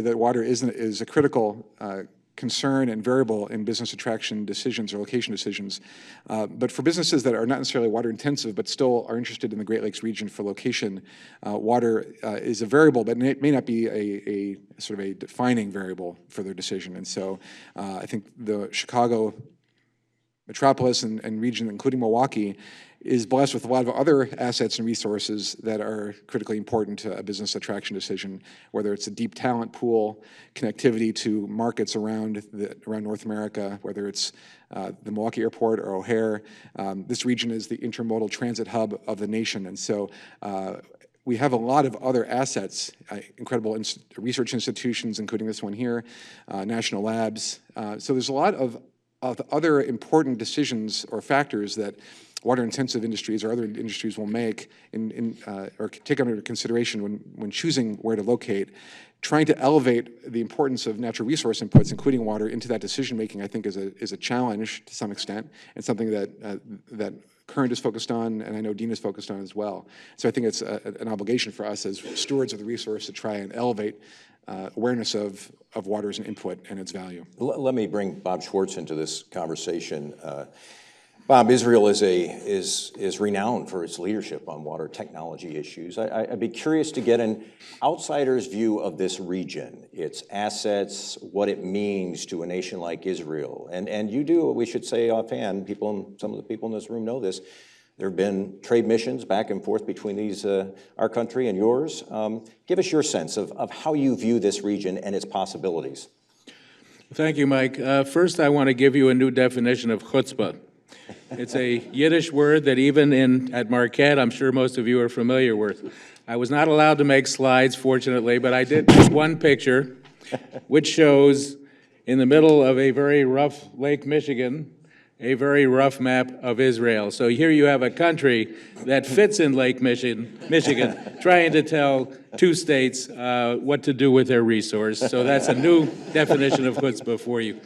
that water is a critical concern and variable in business attraction decisions or location decisions. But for businesses that are not necessarily water intensive but still are interested in the Great Lakes region for location, water is a variable, but it may not be a sort of a defining variable for their decision. And so I think the Chicago metropolis and region, including Milwaukee, is blessed with a lot of other assets and resources that are critically important to a business attraction decision, whether it's a deep talent pool, connectivity to markets around North America, whether it's the Milwaukee Airport or O'Hare. This region is the intermodal transit hub of the nation, and so we have a lot of other assets, incredible research institutions, including this one here, national labs. So there's a lot of other important decisions or factors that water-intensive industries or other industries will make or take under consideration when choosing where to locate. Trying to elevate the importance of natural resource inputs, including water, into that decision-making, I think, is a challenge to some extent, and something that Current is focused on, and I know Dean is focused on as well. So I think it's an obligation for us as stewards of the resource to try and elevate awareness of water as an input and its value. Let me bring Bob Schwartz into this conversation. Bob, Israel is renowned for its leadership on water technology issues. I'd be curious to get an outsider's view of this region, its assets, what it means to a nation like Israel. And you do, we should say offhand, some of the people in this room know this, there have been trade missions back and forth between our country and yours. Give us your sense of how you view this region and its possibilities. Thank you, Mike. First, I want to give you a new definition of chutzpah. It's a Yiddish word that even at Marquette, I'm sure most of you are familiar with. I was not allowed to make slides, fortunately, but I did make one picture, which shows in the middle of a very rough Lake Michigan, a very rough map of Israel. So here you have a country that fits in Lake Michigan, trying to tell two states what to do with their resource. So that's a new definition of chutzpah for you.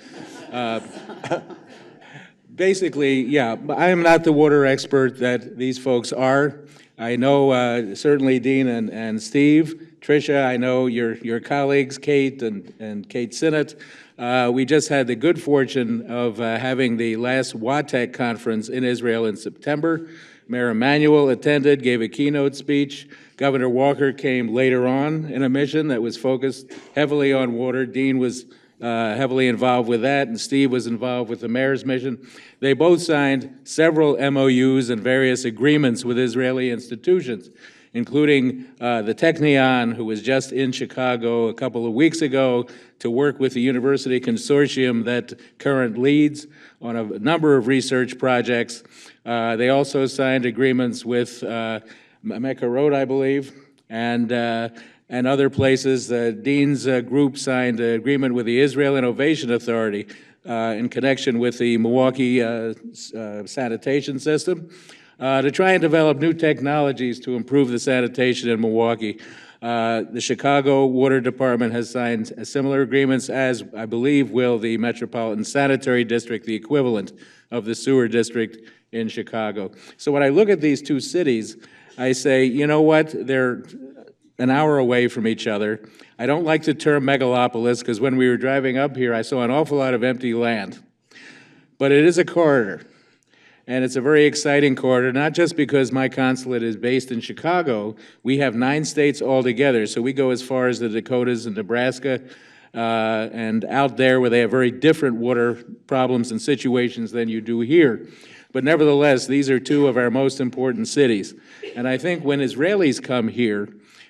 Basically, yeah, I am not the water expert that these folks are. I know certainly Dean and Steve, Tricia, I know your colleagues, Kate and Kate Sinnott. We just had the good fortune of having the last WATEC conference in Israel in September. Mayor Emanuel attended, gave a keynote speech. Governor Walker came later on in a mission that was focused heavily on water. Dean was heavily involved with that, and Steve was involved with the mayor's mission. They both signed several MOUs and various agreements with Israeli institutions, including the Technion, who was just in Chicago a couple of weeks ago to work with the university consortium that Current leads on a number of research projects. They also signed agreements with Megacity, I believe, and other places. Dean's group signed an agreement with the Israel Innovation Authority in connection with the Milwaukee sanitation system to try and develop new technologies to improve the sanitation in Milwaukee. The Chicago Water Department has signed similar agreements, as I believe will the Metropolitan Sanitary District, the equivalent of the sewer district in Chicago. So when I look at these two cities, I say, you know what, they're an hour away from each other. I don't like the term megalopolis because when we were driving up here, I saw an awful lot of empty land. But it is a corridor, and it's a very exciting corridor, not just because my consulate is based in Chicago. We have 9 states altogether, so we go as far as the Dakotas and Nebraska, and out there where they have very different water problems and situations than you do here. But nevertheless, these are 2 of our most important cities. And I think when Israelis come here,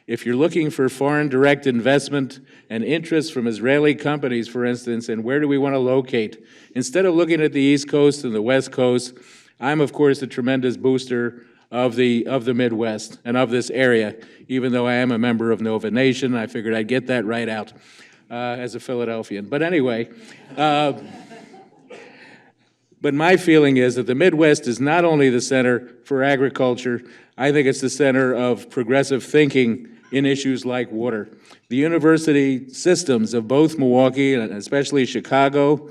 if you're looking for foreign direct investment and interest from Israeli companies, for instance, and where do we want to locate, instead of looking at the East Coast and the West Coast, I'm, of course, a tremendous booster of the Midwest and of this area, even though I am a member of Nova Nation. I figured I'd get that right out as a Philadelphian. But anyway, but my feeling is that the Midwest is not only the center for agriculture, I think it's the center of progressive thinking in issues like water. The university systems of both Milwaukee and especially Chicago,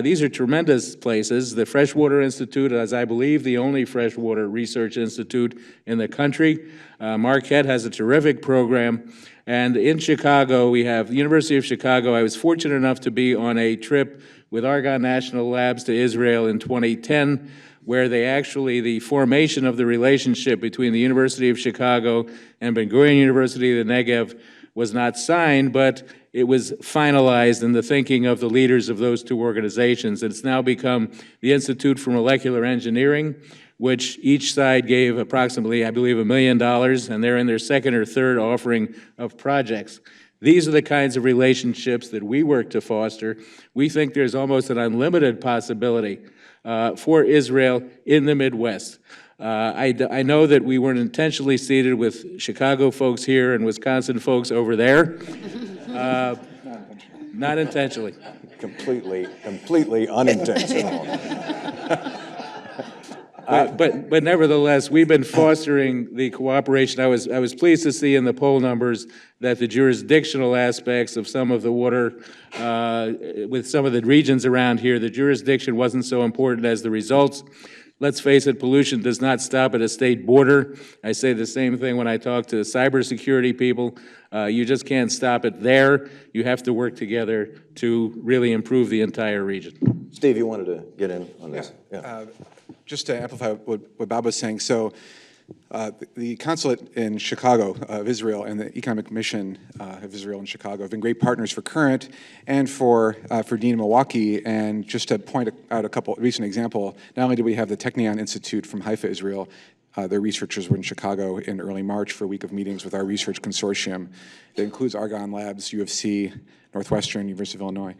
these are tremendous places. The Freshwater Institute, as I believe the only freshwater research institute in the country. Marquette has a terrific program. And in Chicago, we have the University of Chicago. I was fortunate enough to be on a trip with Argonne National Labs to Israel in 2010, where the formation of the relationship between the University of Chicago and Ben Gurion University of the Negev was not signed, but it was finalized in the thinking of the leaders of those two organizations. It's now become the Institute for Molecular Engineering, which each side gave approximately, I believe, $1 million, and they're in their second or third offering of projects. These are the kinds of relationships that we work to foster. We think there's almost an unlimited possibility for Israel in the Midwest. I know that we weren't intentionally seated with Chicago folks here and Wisconsin folks over there. Not intentionally. Completely unintentional. But nevertheless, we've been fostering the cooperation. I was pleased to see in the poll numbers that the jurisdictional aspects of some of the water, with some of the regions around here, the jurisdiction wasn't so important as the results. Let's face it, pollution does not stop at a state border. I say the same thing when I talk to cybersecurity people. You just can't stop it there. You have to work together to really improve the entire region. Steve, you wanted to get in on this? Yeah. Just to amplify what Bob was saying, so the consulate in Chicago of Israel and the Economic Mission of Israel in Chicago have been great partners for Current and for Dean in Milwaukee. And just to point out a recent example, not only did we have the Technion Institute from Haifa, Israel, their researchers were in Chicago in early March for a week of meetings with our research consortium that includes Argonne Labs, U of C, Northwestern, University of Illinois.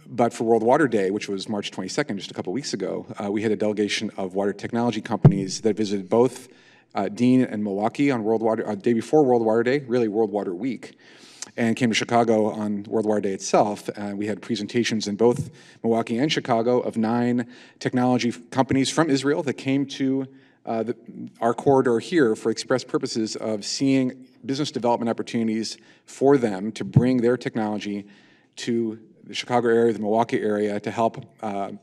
But for World Water Day, which was March 22nd, just a couple weeks ago, we had a delegation of water technology companies that visited both Dean and Milwaukee on day before World Water Day, really World Water Week, and came to Chicago on World Water Day itself. We had presentations in both Milwaukee and Chicago of 9 technology companies from Israel that came to our corridor here for express purposes of seeing business development opportunities for them to bring their technology to the Chicago area, the Milwaukee area, to help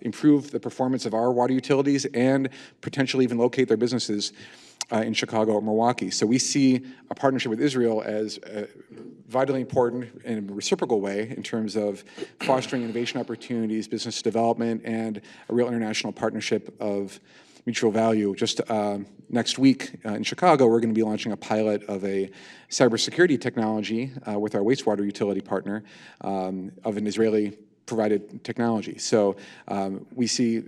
improve the performance of our water utilities and potentially even locate their businesses in Chicago or Milwaukee. So we see a partnership with Israel as vitally important in a reciprocal way in terms of fostering innovation opportunities, business development, and a real international partnership of mutual value. Just next week in Chicago, we're going to be launching a pilot of a cybersecurity technology with our wastewater utility partner of an Israeli-provided technology. So we see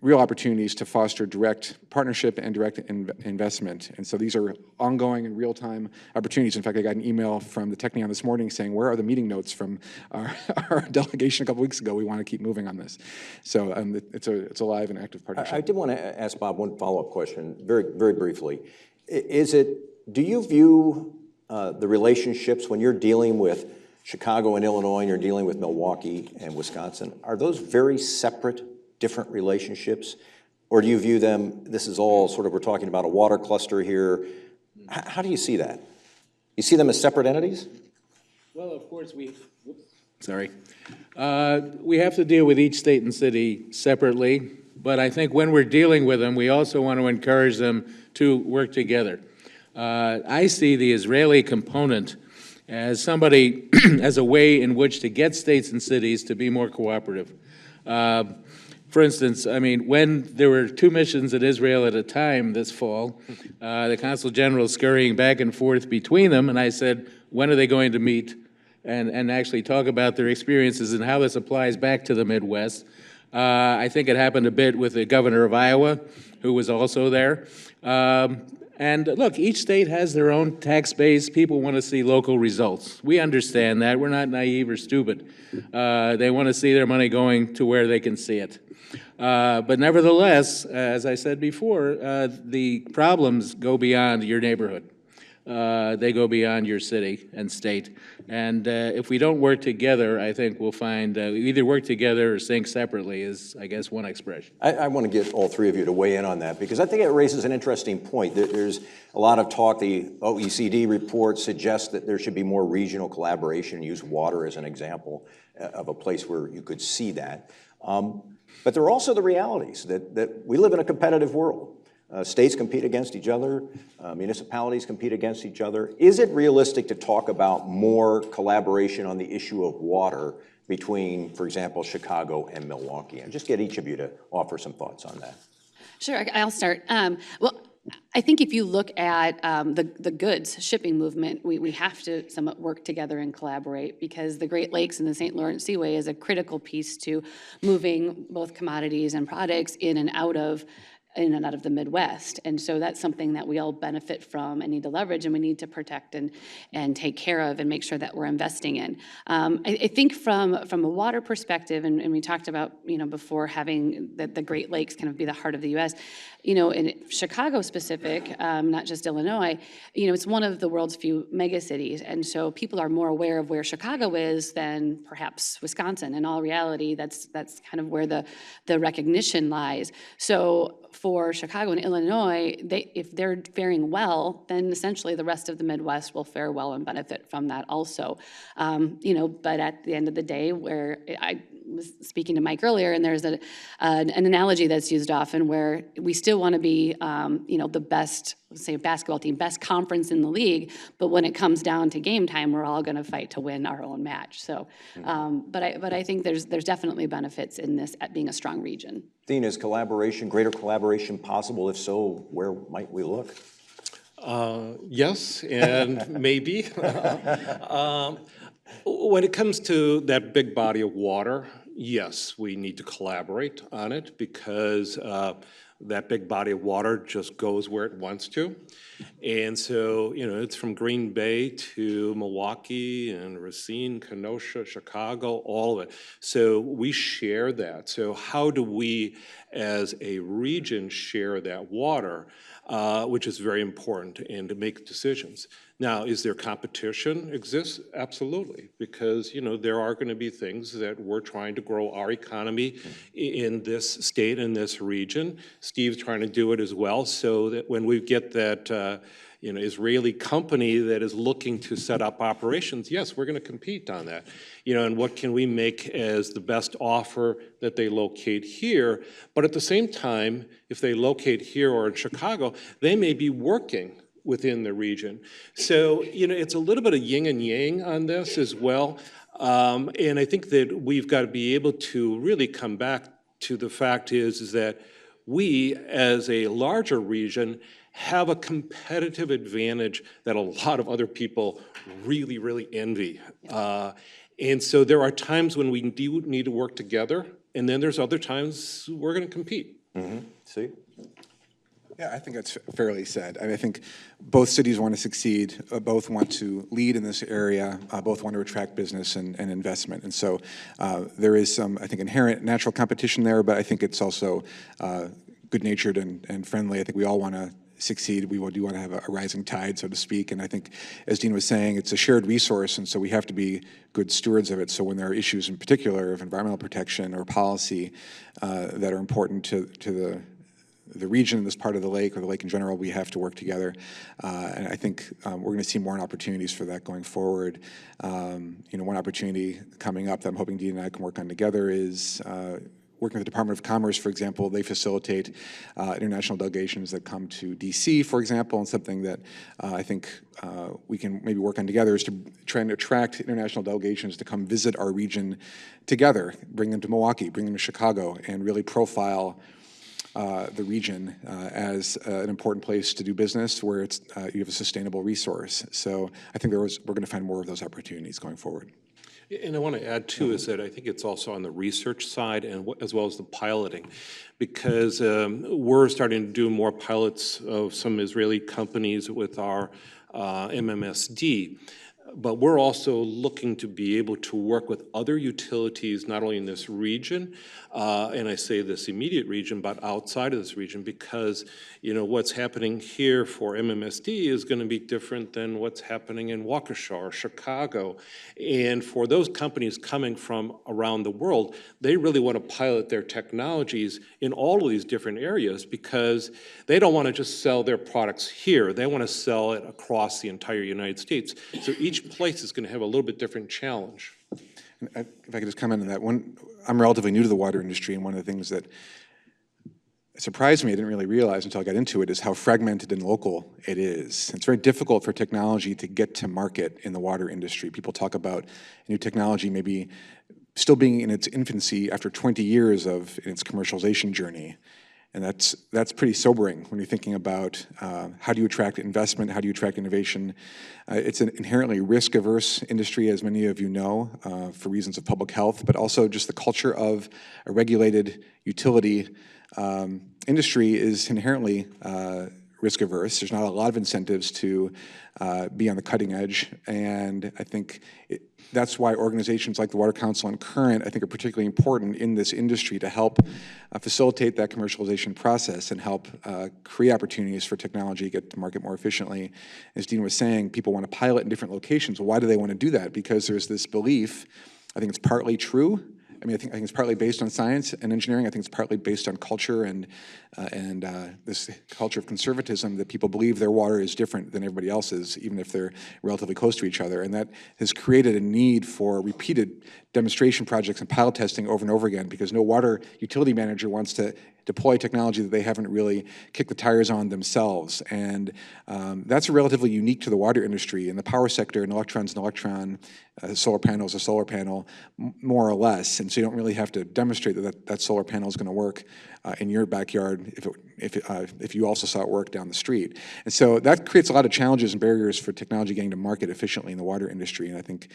real opportunities to foster direct partnership and direct investment. And so these are ongoing and real-time opportunities. In fact, I got an email from the Technion this morning saying, where are the meeting notes from our delegation a couple weeks ago? We want to keep moving on this. So it's a live and active partnership. I did want to ask Bob one follow-up question, very briefly. Do you view the relationships when you're dealing with Chicago and Illinois and you're dealing with Milwaukee and Wisconsin, are those very separate, different relationships? Or do you view them, this is all sort of, we're talking about a water cluster here. How do you see that? You see them as separate entities? Well, of course, we have to deal with each state and city separately, but I think when we're dealing with them, we also want to encourage them to work together. I see the Israeli component as as a way in which to get states and cities to be more cooperative. For instance, I mean, when there were 2 missions in Israel at a time this fall, the Consul General scurrying back and forth between them, and I said, when are they going to meet and actually talk about their experiences and how this applies back to the Midwest? I think it happened a bit with the governor of Iowa, who was also there. And look, each state has their own tax base. People want to see local results. We understand that. We're not naive or stupid. They want to see their money going to where they can see it. But nevertheless, as I said before, the problems go beyond your neighborhood. They go beyond your city and state. And if we don't work together, I think we'll find we either work together or sink separately is, I guess, one expression. I want to get all 3 of you to weigh in on that because I think it raises an interesting point. There's a lot of talk, the OECD report suggests that there should be more regional collaboration, use water as an example of a place where you could see that. But there are also the realities that we live in a competitive world. States compete against each other, municipalities compete against each other. Is it realistic to talk about more collaboration on the issue of water between, for example, Chicago and Milwaukee? And just get each of you to offer some thoughts on that. Sure, I'll start. Well, I think if you look at the goods shipping movement, we have to somewhat work together and collaborate, because the Great Lakes and the St. Lawrence Seaway is a critical piece to moving both commodities and products in and out of the Midwest. And so that's something that we all benefit from and need to leverage, and we need to protect and take care of and make sure that we're investing in. I think from a water perspective, and we talked about, before having the Great Lakes kind of be the heart of the U.S., in Chicago specific, not just Illinois, it's one of the world's few megacities. And so people are more aware of where Chicago is than perhaps Wisconsin. In all reality, that's kind of where the recognition lies. So for Chicago and Illinois, if they're faring well, then essentially the rest of the Midwest will fare well and benefit from that also. But at the end of the day, where I was speaking to Mike earlier, and there's an analogy that's used often where we still want to be, the best, say, basketball team, best conference in the league, but when it comes down to game time, we're all going to fight to win our own match. So, but I think there's definitely benefits in this at being a strong region. Dean, is greater collaboration possible? If so, where might we look? Yes, and maybe. When it comes to that big body of water, yes, we need to collaborate on it, because that big body of water just goes where it wants to. And so, it's from Green Bay to Milwaukee and Racine, Kenosha, Chicago, all of it. So we share that. So how do we, as a region, share that water, which is very important, and to make decisions. Now, is there competition exists? Absolutely, because, there are going to be things that we're trying to grow our economy in this state, in this region. Steve's trying to do it as well, so that when we get that, Israeli company that is looking to set up operations, yes, we're going to compete on that. And what can we make as the best offer that they locate here? But at the same time, if they locate here or in Chicago, they may be working within the region. So, it's a little bit of yin and yang on this as well. And I think that we've got to be able to really come back to the fact is that we, as a larger region, have a competitive advantage that a lot of other people really, really envy. And so there are times when we do need to work together, and then there's other times we're going to compete. See? Yeah, I think that's fairly said. I think both cities want to succeed, both want to lead in this area, both want to attract business and investment. And so there is some, I think, inherent natural competition there, but I think it's also good-natured and friendly. I think we all want to succeed. We do want to have a rising tide, so to speak. And I think, as Dean was saying, it's a shared resource, and so we have to be good stewards of it. So when there are issues in particular of environmental protection or policy that are important to the region in this part of the lake, or the lake in general, we have to work together. And I think we're going to see more opportunities for that going forward. One opportunity coming up that I'm hoping Dean and I can work on together is working with the Department of Commerce, for example. They facilitate international delegations that come to DC, for example, and something that I think we can maybe work on together is to try and attract international delegations to come visit our region together, bring them to Milwaukee, bring them to Chicago, and really profile the region as an important place to do business where it's you have a sustainable resource. So I think we're going to find more of those opportunities going forward. And I want to add, too, is that I think it's also on the research side and as well as the piloting, because we're starting to do more pilots of some Israeli companies with our MMSD. But we're also looking to be able to work with other utilities, not only in this region, and I say this immediate region, but outside of this region, because what's happening here for MMSD is going to be different than what's happening in Waukesha or Chicago. And for those companies coming from around the world, they really want to pilot their technologies in all of these different areas, because they don't want to just sell their products here. They want to sell it across the entire United States. So each place is going to have a little bit different challenge. If I could just comment on that. I'm relatively new to the water industry, and one of the things that surprised me, I didn't really realize until I got into it, is how fragmented and local it is. It's very difficult for technology to get to market in the water industry. People talk about new technology maybe still being in its infancy after 20 years of its commercialization journey. And that's pretty sobering when you're thinking about how do you attract investment, how do you attract innovation. It's an inherently risk-averse industry, as many of you know, for reasons of public health, but also just the culture of a regulated utility industry is inherently risk-averse. There's not a lot of incentives to be on the cutting edge, and I think that's why organizations like the Water Council and Current, I think, are particularly important in this industry to help facilitate that commercialization process and help create opportunities for technology to get to market more efficiently. As Dean was saying, people want to pilot in different locations. Well, why do they want to do that? Because there's this belief, I think it's partly true. I mean, I think it's partly based on science and engineering. I think it's partly based on culture and this culture of conservatism that people believe their water is different than everybody else's, even if they're relatively close to each other. And that has created a need for repeated demonstration projects and pilot testing over and over again, because no water utility manager wants to deploy technology that they haven't really kicked the tires on themselves. And that's relatively unique to the water industry. In the power sector, an electron's an electron, a solar panel is a solar panel, more or less. And so you don't really have to demonstrate that solar panel is going to work in your backyard if you also saw it work down the street. And so that creates a lot of challenges and barriers for technology getting to market efficiently in the water industry. And I think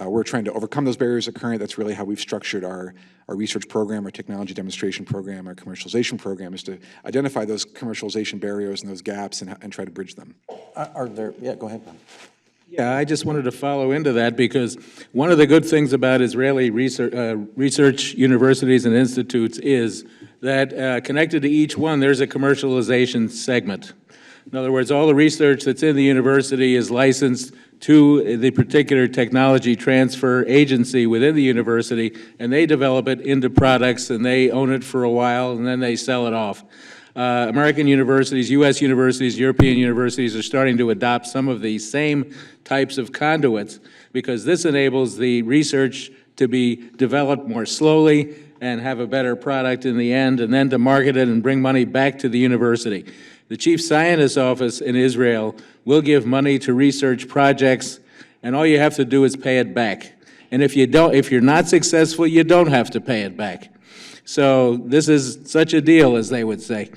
we're trying to overcome those barriers at Current. That's really how we've structured our research program, our technology demonstration program, our commercialization program, is to identify those commercialization barriers and those gaps and try to bridge them. Yeah, go ahead, Bob. Yeah, I just wanted to follow into that because one of the good things about Israeli research universities and institutes is that connected to each one, there's a commercialization segment. In other words, all the research that's in the university is licensed to the particular technology transfer agency within the university, and they develop it into products, and they own it for a while, and then they sell it off. American universities, U.S. universities, European universities are starting to adopt some of the same types of conduits because this enables the research to be developed more slowly and have a better product in the end, and then to market it and bring money back to the university. The Chief Scientist's Office in Israel will give money to research projects, and all you have to do is pay it back. And if you're not successful, you don't have to pay it back. So this is such a deal, as they would say.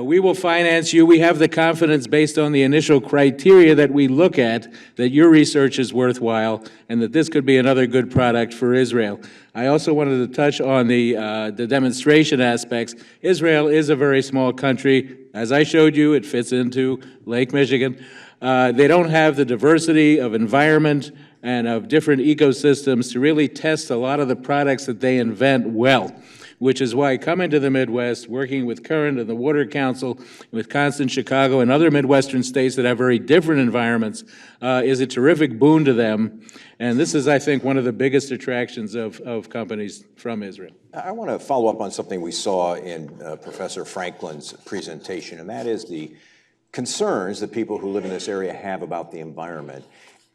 We will finance you. We have the confidence based on the initial criteria that we look at that your research is worthwhile and that this could be another good product for Israel. I also wanted to touch on the demonstration aspects. Israel is a very small country. As I showed you, it fits into Lake Michigan. They don't have the diversity of environment and of different ecosystems to really test a lot of the products that they invent well, which is why coming to the Midwest, working with Current and the Water Council, Wisconsin, Chicago, and other Midwestern states that have very different environments is a terrific boon to them. And this is, I think, one of the biggest attractions of companies from Israel. I want to follow up on something we saw in Professor Franklin's presentation, and that is the concerns that people who live in this area have about the environment.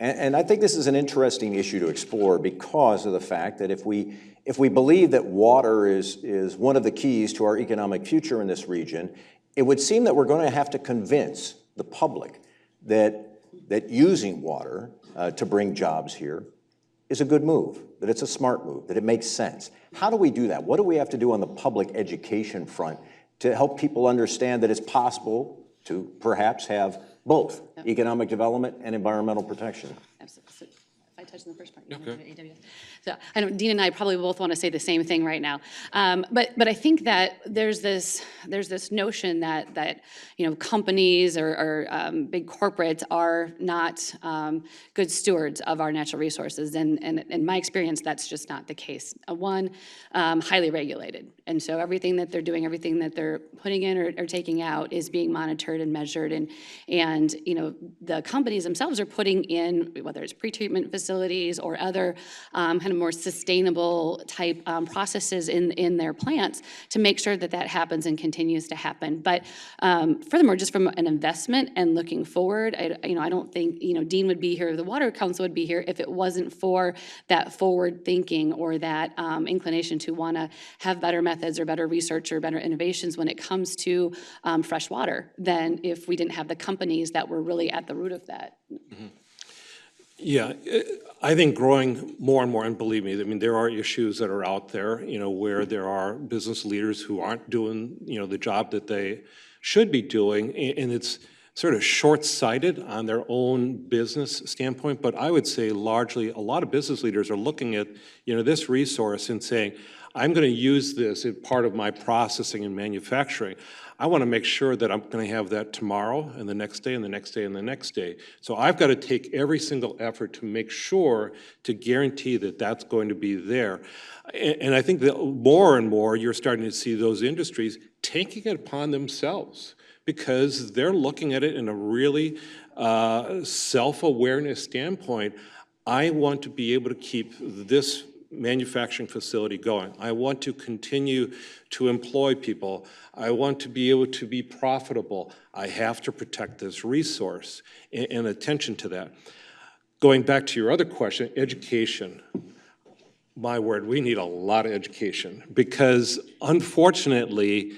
And I think this is an interesting issue to explore because of the fact that if we believe that water is one of the keys to our economic future in this region, it would seem that we're going to have to convince the public that using water to bring jobs here is a good move, that it's a smart move, that it makes sense. How do we do that? What do we have to do on the public education front to help people understand that it's possible to perhaps have both economic development and environmental protection? Absolutely. If I touch on the first part, you want to do AWS. So I know Dean and I probably both want to say the same thing right now, but I think that there's this notion that companies or big corporates are not good stewards of our natural resources, and in my experience, that's just not the case. One, highly regulated, and so everything that they're doing, everything that they're putting in or taking out is being monitored and measured, and the companies themselves are putting in, whether it's pretreatment facilities or other kind of more sustainable type processes in their plants to make sure that happens and continues to happen. But furthermore, just from an investment and looking forward, I don't think Dean would be here, the Water Council would be here if it wasn't for that forward thinking or that inclination to want to have better methods or better research or better innovations when it comes to fresh water than if we didn't have the companies that were really at the root of that. Mm-hmm. Yeah, I think growing more and more, and believe me, I mean, there are issues that are out there, where there are business leaders who aren't doing, the job that they should be doing, and it's sort of short-sighted on their own business standpoint, but I would say largely, a lot of business leaders are looking at, this resource and saying, I'm going to use this as part of my processing and manufacturing. I want to make sure that I'm going to have that tomorrow and the next day and the next day and the next day. So I've got to take every single effort to make sure to guarantee that that's going to be there. And I think that more and more you're starting to see those industries taking it upon themselves because they're looking at it in a really self-awareness standpoint. I want to be able to keep this manufacturing facility going. I want to continue to employ people. I want to be able to be profitable. I have to protect this resource and attention to that. Going back to your other question, education. My word, we need a lot of education because unfortunately,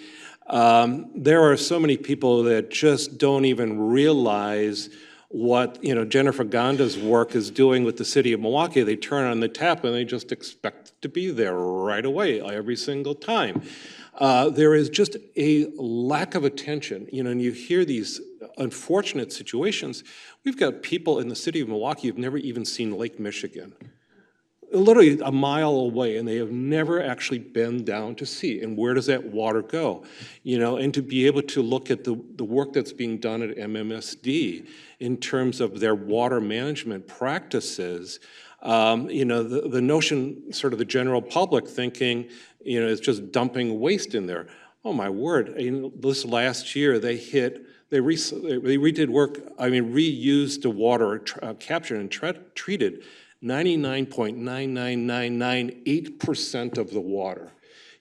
there are so many people that just don't even realize what Jennifer Gonda's work is doing with the city of Milwaukee. They turn on the tap and they just expect it to be there right away every single time. There is just a lack of attention, and you hear these unfortunate situations. We've got people in the city of Milwaukee who've never even seen Lake Michigan, literally a mile away, and they have never actually been down to see. And where does that water go? And to be able to look at the work that's being done at MMSD in terms of their water management practices, the notion, sort of the general public thinking, it's just dumping waste in there. Oh my word! This last year they redid work. Reused the water, captured and treated 99.99998% of the water.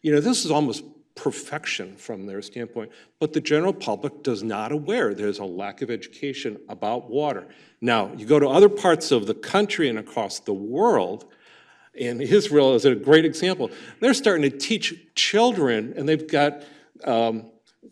This is almost perfection from their standpoint, but the general public does not aware there's a lack of education about water. Now, you go to other parts of the country and across the world, and Israel is a great example. They're starting to teach children, and they've got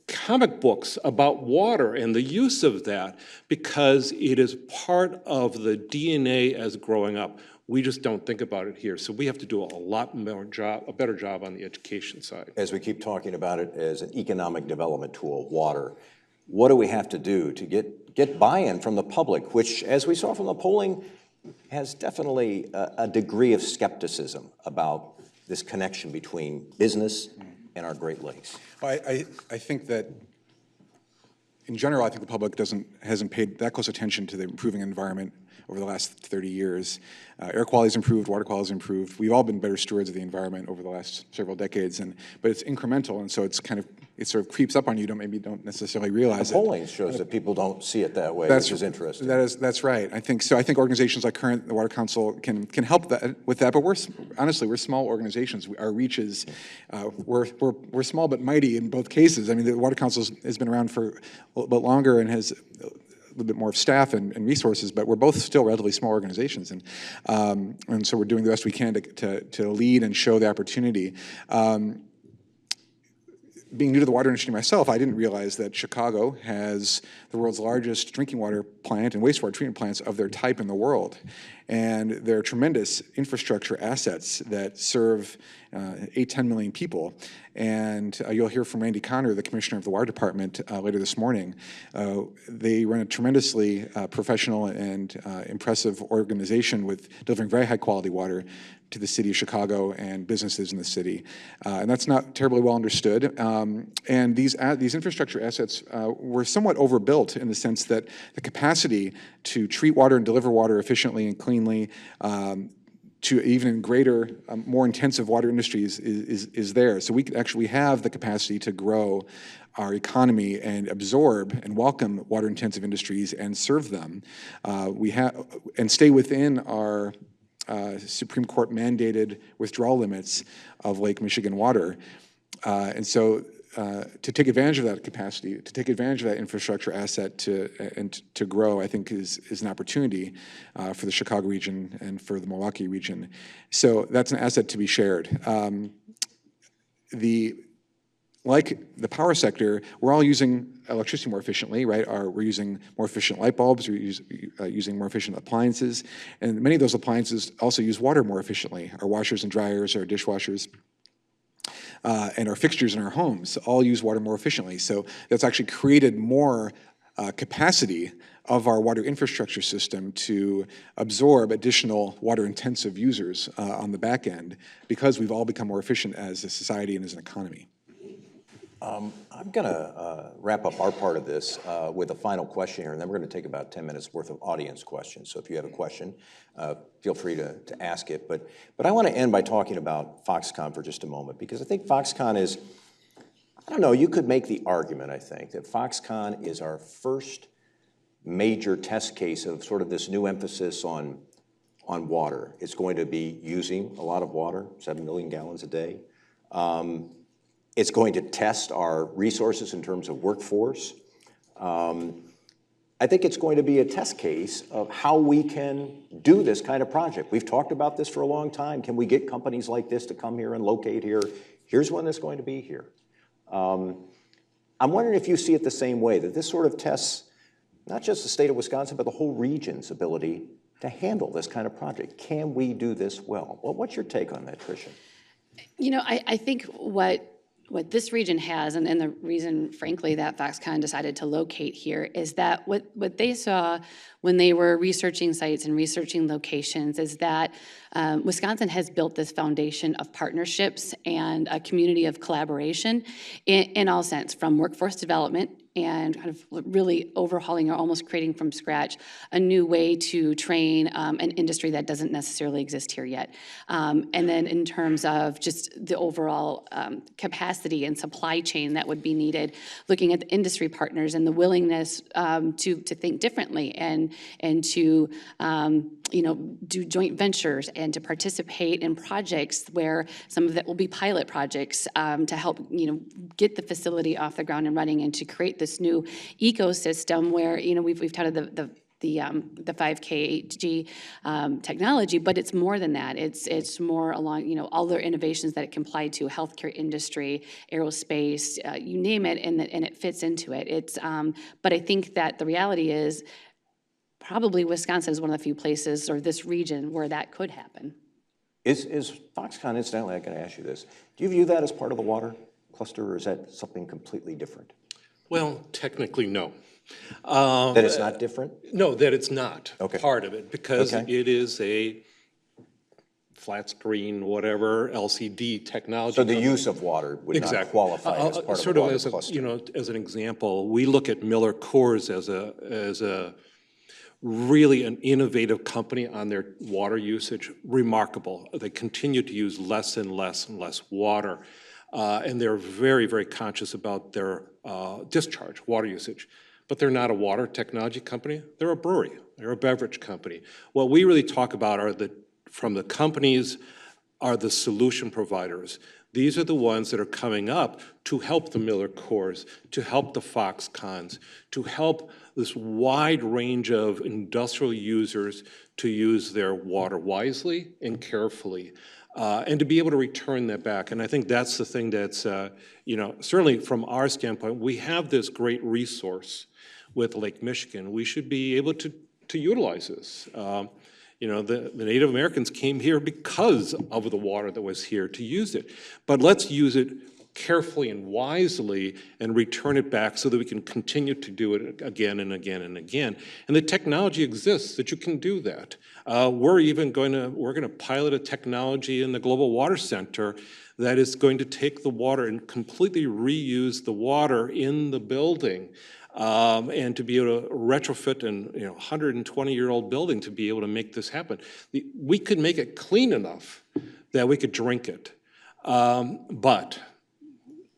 comic books about water and the use of that because it is part of the DNA as growing up. We just don't think about it here. So we have to do a better job on the education side. As we keep talking about it as an economic development tool, water, what do we have to do to get buy-in from the public, which, as we saw from the polling, has definitely a degree of skepticism about this connection between business and our Great Lakes? I think that, in general, I think the public hasn't paid that close attention to the improving environment over the last 30 years. Air quality's improved, water quality's improved. We've all been better stewards of the environment over the last several decades, but it's incremental, and so it sort of creeps up on you. Maybe don't necessarily realize it. The polling shows that people don't see it that way, which is interesting. That's right. I think organizations like the Water Council can help with that. But we're small organizations. Our reach is we're small but mighty in both cases. I mean, the Water Council has been around for a little bit longer and has a little bit more staff and resources, but we're both still relatively small organizations, and so we're doing the best we can to lead and show the opportunity. Being new to the water industry myself, I didn't realize that Chicago has the world's largest drinking water plant and wastewater treatment plants of their type in the world. And they're tremendous infrastructure assets that serve 8-10 million people. And you'll hear from Randy Conner, the Commissioner of the Water Department, later this morning. They run a tremendously professional and impressive organization with delivering very high-quality water to the city of Chicago and businesses in the city. And that's not terribly well understood. And these infrastructure assets were somewhat overbuilt in the sense that the capacity to treat water and deliver water efficiently and cleanly to even greater, more intensive water industries is there. So we have the capacity to grow our economy and absorb and welcome water-intensive industries and serve them. And stay within our Supreme Court mandated withdrawal limits of Lake Michigan water. And so to take advantage of that capacity, to take advantage of that infrastructure asset to grow, I think is an opportunity for the Chicago region and for the Milwaukee region. So that's an asset to be shared. like the power sector, we're all using electricity more efficiently, right? We're using more efficient light bulbs, we're using more efficient appliances, and many of those appliances also use water more efficiently. Our washers and dryers, our dishwashers, and our fixtures in our homes all use water more efficiently. So that's actually created more capacity of our water infrastructure system to absorb additional water-intensive users on the back end, because we've all become more efficient as a society and as an economy. I'm going to wrap up our part of this with a final question here, and then we're going to take about 10 minutes worth of audience questions. So if you have a question, feel free to ask it. But I want to end by talking about Foxconn for just a moment, because I think Foxconn is, I don't know, you could make the argument, I think, that Foxconn is our first major test case of sort of this new emphasis on water. It's going to be using a lot of water, 7 million gallons a day. It's going to test our resources in terms of workforce. I think it's going to be a test case of how we can do this kind of project. We've talked about this for a long time. Can we get companies like this to come here and locate here? Here's one that's going to be here. I'm wondering if you see it the same way, that this sort of tests not just the state of Wisconsin, but the whole region's ability to handle this kind of project. Can we do this well? Well, what's your take on that, Tricia? You know, I think what this region has, and the reason, frankly, that Foxconn decided to locate here is that what they saw when they were researching sites and researching locations is that Wisconsin has built this foundation of partnerships and a community of collaboration in all sense, from workforce development and kind of really overhauling or almost creating from scratch a new way to train an industry that doesn't necessarily exist here yet. And then in terms of just the overall capacity and supply chain that would be needed, looking at the industry partners and the willingness to think differently and to do joint ventures and to participate in projects where some of that will be pilot projects to help get the facility off the ground and running, and to create this new ecosystem where we've touted the 5K technology, but it's more than that. It's more along all their innovations that it can apply to healthcare industry, aerospace, you name it, and it fits into it. But I think that the reality is probably Wisconsin is one of the few places, or this region, where that could happen. Is Foxconn, incidentally, I can ask you this, do you view that as part of the water cluster, or is that something completely different? Well, technically, no. That it's not different? No, that it's not Okay. part of it, because Okay. it is a flat screen, whatever, LCD technology. So the use of water would not qualify as part of the Sort of water as cluster? as an example, we look at Miller Coors as a really an innovative company on their water usage. Remarkable. They continue to use less and less and less water. And they're very, very conscious about their discharge, water usage. But they're not a water technology company. They're a brewery. They're a beverage company. What we really talk about from the companies are the solution providers. These are the ones that are coming up to help the Miller Coors, to help the Foxconns, to help this wide range of industrial users to use their water wisely and carefully, and to be able to return that back. And I think that's the thing that's, certainly from our standpoint, we have this great resource with Lake Michigan. We should be able to utilize this. The Native Americans came here because of the water that was here to use it. But let's use it carefully and wisely and return it back so that we can continue to do it again and again and again. And the technology exists that you can do that. We're going to pilot a technology in the Global Water Center that is going to take the water and completely reuse the water in the building. And to be able to retrofit an 120-year-old building to be able to make this happen. We could make it clean enough that we could drink it. But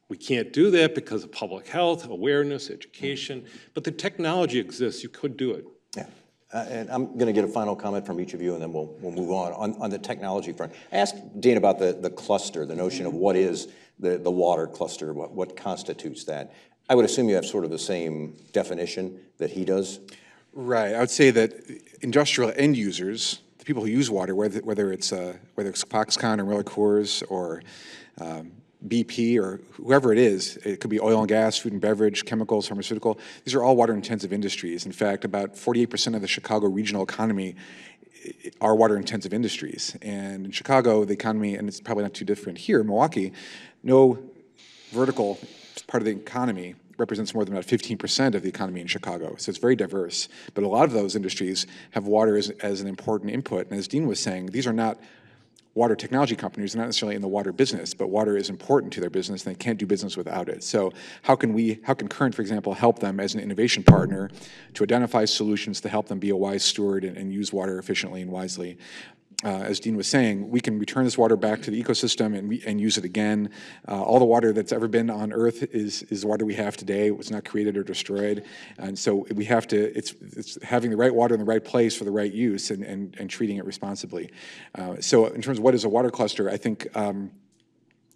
we can't do that because of public health, awareness, education. But the technology exists. You could do it. Yeah. And I'm going to get a final comment from each of you, and then we'll move on the technology front. I asked Dean about the cluster, the notion of what is the water cluster, what constitutes that. I would assume you have sort of the same definition that he does. Right. I would say that industrial end users, the people who use water, whether it's Foxconn or Miller Coors or BP or whoever it is, it could be oil and gas, food and beverage, chemicals, pharmaceutical, these are all water-intensive industries. In fact, about 48% of the Chicago regional economy are water-intensive industries. And in Chicago, the economy, and it's probably not too different here in Milwaukee, no vertical part of the economy represents more than about 15% of the economy in Chicago. So it's very diverse. But a lot of those industries have water as an important input. And as Dean was saying, these are not water technology companies. They're not necessarily in the water business, but water is important to their business, and they can't do business without it. So how can Current, for example, help them as an innovation partner to identify solutions to help them be a wise steward and use water efficiently and wisely? As Dean was saying, we can return this water back to the ecosystem and use it again. All the water that's ever been on Earth is the water we have today. It was not created or destroyed. And so we have to, it's having the right water in the right place for the right use and treating it responsibly. So in terms of what is a water cluster, I think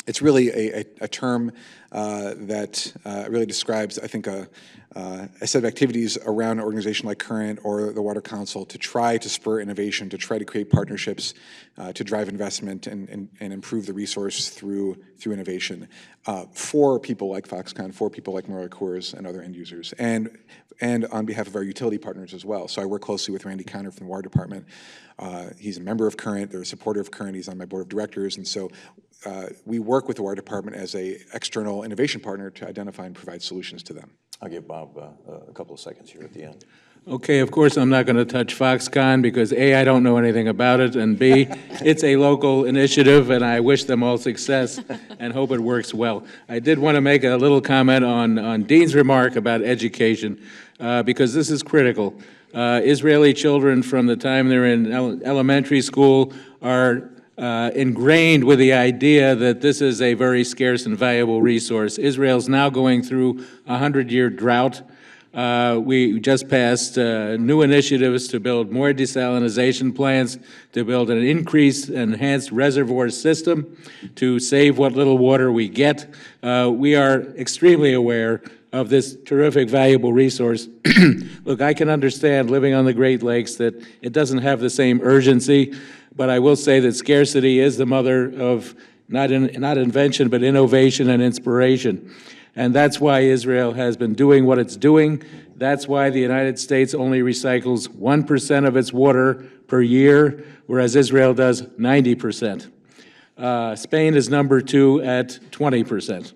it's really a term that really describes, I think, a set of activities around an organization like Current or the Water Council to try to spur innovation, to try to create partnerships, to drive investment and improve the resource through innovation for people like Foxconn, for people like Murray Coors and other end users, and on behalf of our utility partners as well. So I work closely with Randy Conner from the Water Department. He's a member of Current, they're a supporter of Current, he's on my board of directors, and so we work with the Water Department as an external innovation partner to identify and provide solutions to them. I'll give Bob a couple of seconds here at the end. Okay, of course, I'm not going to touch Foxconn because A, I don't know anything about it, and B, it's a local initiative, and I wish them all success and hope it works well. I did want to make a little comment on Dean's remark about education, because this is critical. Israeli children, from the time they're in elementary school, are ingrained with the idea that this is a very scarce and valuable resource. Israel's now going through a 100-year drought. We just passed new initiatives to build more desalination plants, to build an increased, enhanced reservoir system to save what little water we get. We are extremely aware of this terrific, valuable resource. Look, I can understand living on the Great Lakes that it doesn't have the same urgency, but I will say that scarcity is the mother of not invention, but innovation and inspiration. And that's why Israel has been doing what it's doing. That's why the United States only recycles 1% of its water per year, whereas Israel does 90%. Spain is number 2 at 20%.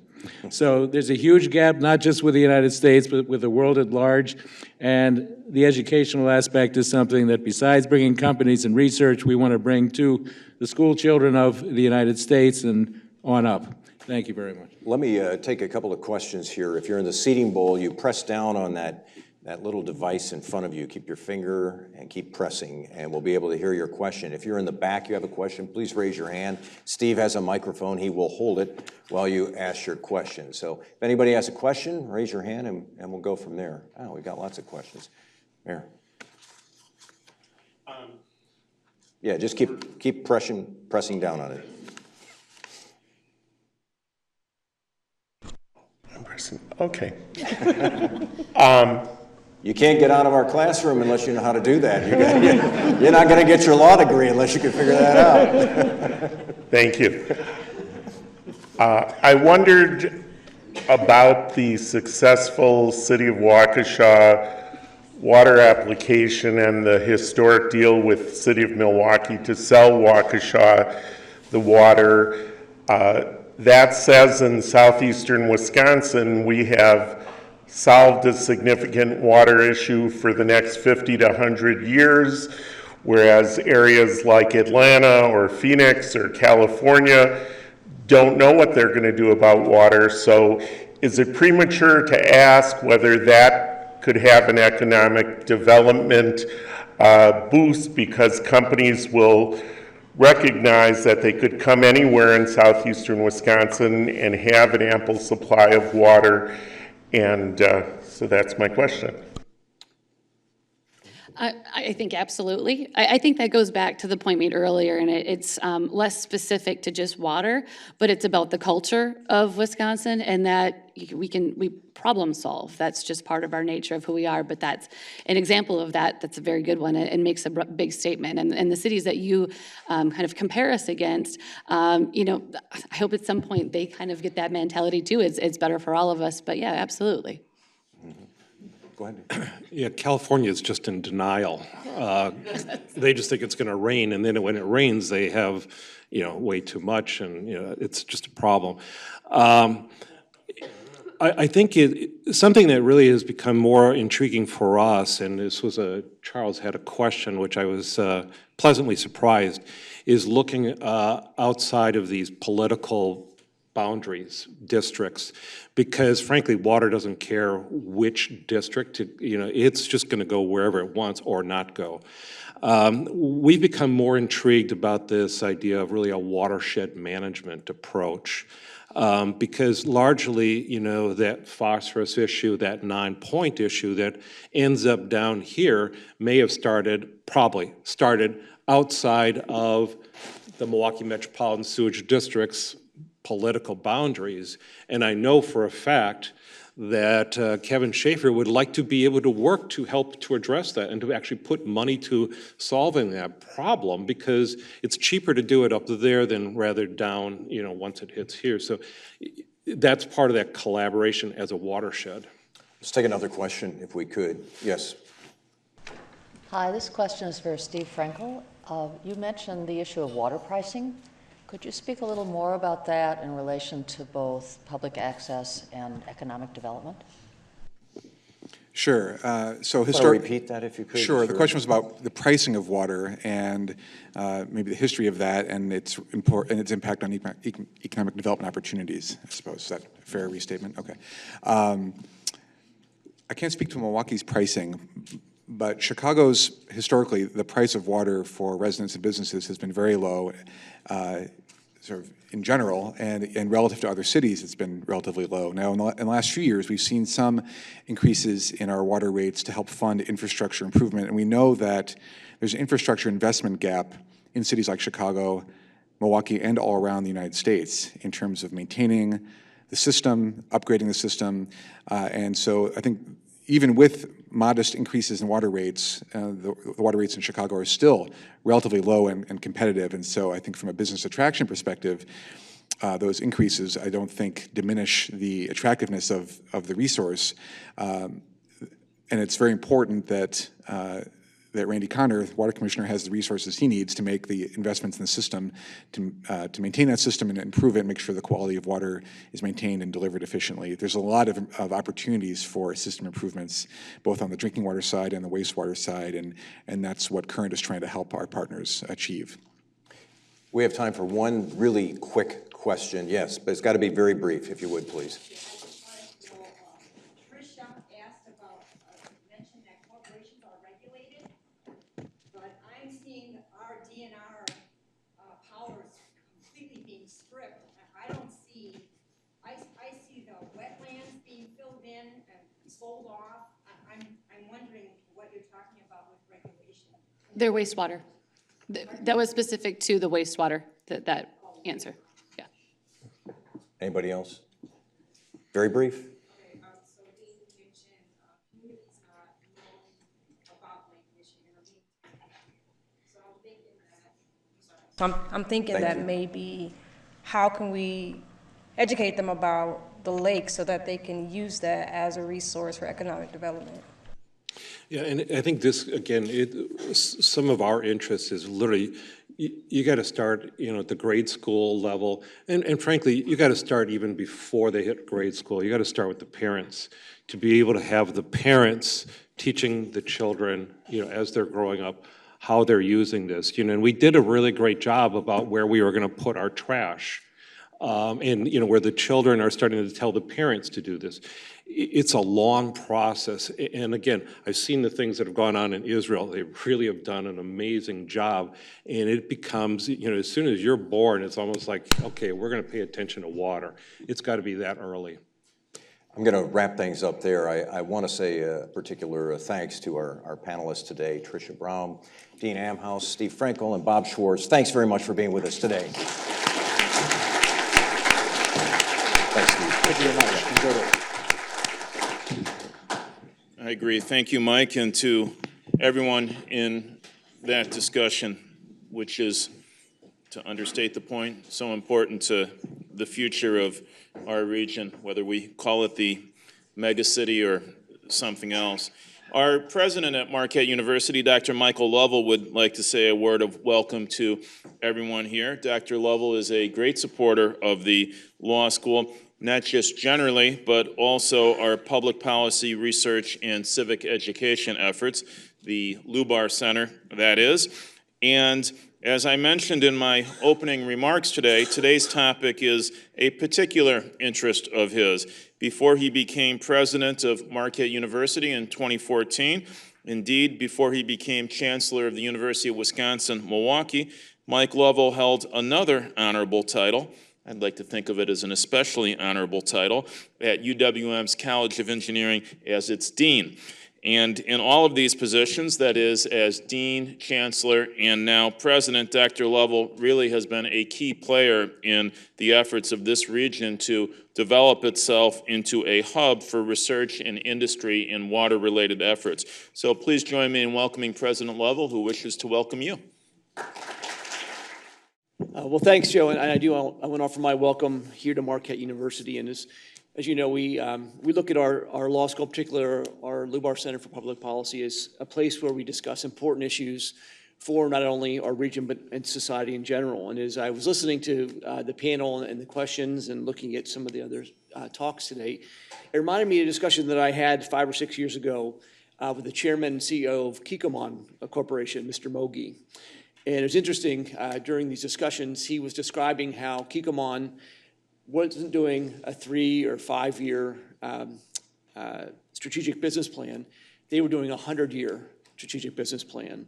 So there's a huge gap, not just with the United States, but with the world at large. And the educational aspect is something that, besides bringing companies and research, we want to bring to the school children of the United States and on up. Thank you very much. Let me take a couple of questions here. If you're in the seating bowl, you press down on that little device in front of you. Keep your finger and keep pressing, and we'll be able to hear your question. If you're in the back, you have a question, please raise your hand. Steve has a microphone. He will hold it while you ask your question. So if anybody has a question, raise your hand, and we'll go from there. Oh, we've got lots of questions. Mayor. Yeah, just keep pressing down on it. Okay. You can't get out of our classroom unless you know how to do that. You're not going to get your law degree unless you can figure that out. Thank you. I wondered about the successful City of Waukesha water application and the historic deal with City of Milwaukee to sell Waukesha the water. That says in southeastern Wisconsin, we have solved a significant water issue for the next 50 to 100 years, whereas areas like Atlanta or Phoenix or California don't know what they're going to do about water. So is it premature to ask whether that could have an economic development boost, because companies will recognize that they could come anywhere in southeastern Wisconsin and have an ample supply of water? And so that's my question. I think absolutely. I think that goes back to the point made earlier, and it's less specific to just water, but it's about the culture of Wisconsin, and that we problem solve. That's just part of our nature of who we are, but that's an example of that. That's a very good one and makes a big statement. And the cities that you kind of compare us against, you know, I hope at some point they kind of get that mentality too. It's better for all of us, but yeah, absolutely. Go ahead. Yeah, California is just in denial. They just think it's going to rain, and then when it rains, they have, you know, way too much, and, you know, it's just a problem. I think something that really has become more intriguing for us, and this was Charles had a question, which I was pleasantly surprised, is looking outside of these political boundaries, districts, because frankly, water doesn't care which district, you know, it's just going to go wherever it wants or not go. We've become more intrigued about this idea of really a watershed management approach. Because largely, you know, that phosphorus issue, that 9-point issue that ends up down here may have probably started outside of the Milwaukee Metropolitan Sewage District's political boundaries. And I know for a fact that Kevin Schaefer would like to be able to work to help to address that and to actually put money to solving that problem, because it's cheaper to do it up there than rather down, you know, once it hits here. So that's part of that collaboration as a watershed. Let's take another question if we could. Yes. Hi, this question is for Steve Frankel. You mentioned the issue of water pricing. Could you speak a little more about that in relation to both public access and economic development? Sure. So repeat that if you could. Sure. The question was about the pricing of water and maybe the history of that and its impact on economic development opportunities, I suppose. Is that a fair restatement? Okay. I can't speak to Milwaukee's pricing, but Chicago's, historically, the price of water for residents and businesses has been very low, sort of in general, and relative to other cities, it's been relatively low. Now, in the last few years, we've seen some increases in our water rates to help fund infrastructure improvement, and we know that there's an infrastructure investment gap in cities like Chicago, Milwaukee, and all around the United States in terms of maintaining the system, upgrading the system, and so I think even with modest increases in water rates, the water rates in Chicago are still relatively low and competitive. And so I think from a business attraction perspective, those increases, I don't think, diminish the attractiveness of the resource. And it's very important that that Randy Conner, the Water Commissioner, has the resources he needs to make the investments in the system to maintain that system and improve it and make sure the quality of water is maintained and delivered efficiently. There's a lot of opportunities for system improvements, both on the drinking water side and the wastewater side, and that's what Current is trying to help our partners achieve. We have time for one really quick question. Yes, but it's got to be very brief, if you would, please. Sold off. I'm wondering what you're talking about with regulation. Their wastewater. That was specific to the wastewater, that answer. Yeah. Anybody else? Very brief. Okay, so Dean mentioned communities not knowing about Lake Michigan or being, so I'm thinking that maybe how can we educate them about the lake so that they can use that as a resource for economic development. Yeah, and I think this, again, some of our interest is literally, you got to start, you know, at the grade school level, and frankly, you got to start even before they hit grade school. You got to start with the parents, to be able to have the parents teaching the children, you know, as they're growing up, how they're using this. You know, and we did a really great job about where we were going to put our trash. And, you know, where the children are starting to tell the parents to do this. It's a long process. And again, I've seen the things that have gone on in Israel. They really have done an amazing job. And it becomes, you know, as soon as you're born, it's almost like, okay, we're going to pay attention to water. It's got to be that early. I'm going to wrap things up there. I want to say a particular thanks to our panelists today, Tricia Brown, Dean Amhouse, Steve Frankel, and Bob Schwartz. Thanks very much for being with us today. Thanks, Steve. Thank you very much. Enjoyed it. I agree. Thank you, Mike, and to everyone in that discussion, which is, to understate the point, so important to the future of our region, whether we call it the megacity or something else. Our president at Marquette University, Dr. Michael Lovell, would like to say a word of welcome to everyone here. Dr. Lovell is a great supporter of the law school, not just generally, but also our public policy, research, and civic education efforts, the Lubar Center, that is. And as I mentioned in my opening remarks today, today's topic is a particular interest of his. Before he became president of Marquette University in 2014, indeed, before he became chancellor of the University of Wisconsin-Milwaukee, Mike Lovell held another honorable title. I'd like to think of it as an especially honorable title at UWM's College of Engineering as its dean. And in all of these positions, that is, as dean, chancellor, and now president, Dr. Lovell really has been a key player in the efforts of this region to develop itself into a hub for research and industry in water-related efforts. So please join me in welcoming President Lovell, who wishes to welcome you. Well, thanks, Joe, and I want to offer my welcome here to Marquette University. And as you know, we look at our law school, in particular our Lubar Center for Public Policy, as a place where we discuss important issues for not only our region but and society in general. And as I was listening to the panel and the questions and looking at some of the other talks today, it reminded me of a discussion that I had 5 or 6 years ago with the chairman and CEO of Kikkoman Corporation, Mr. Mogi. And it was interesting, during these discussions, he was describing how Kikkoman wasn't doing a 3 or 5 year strategic business plan. They were doing a 100-year strategic business plan.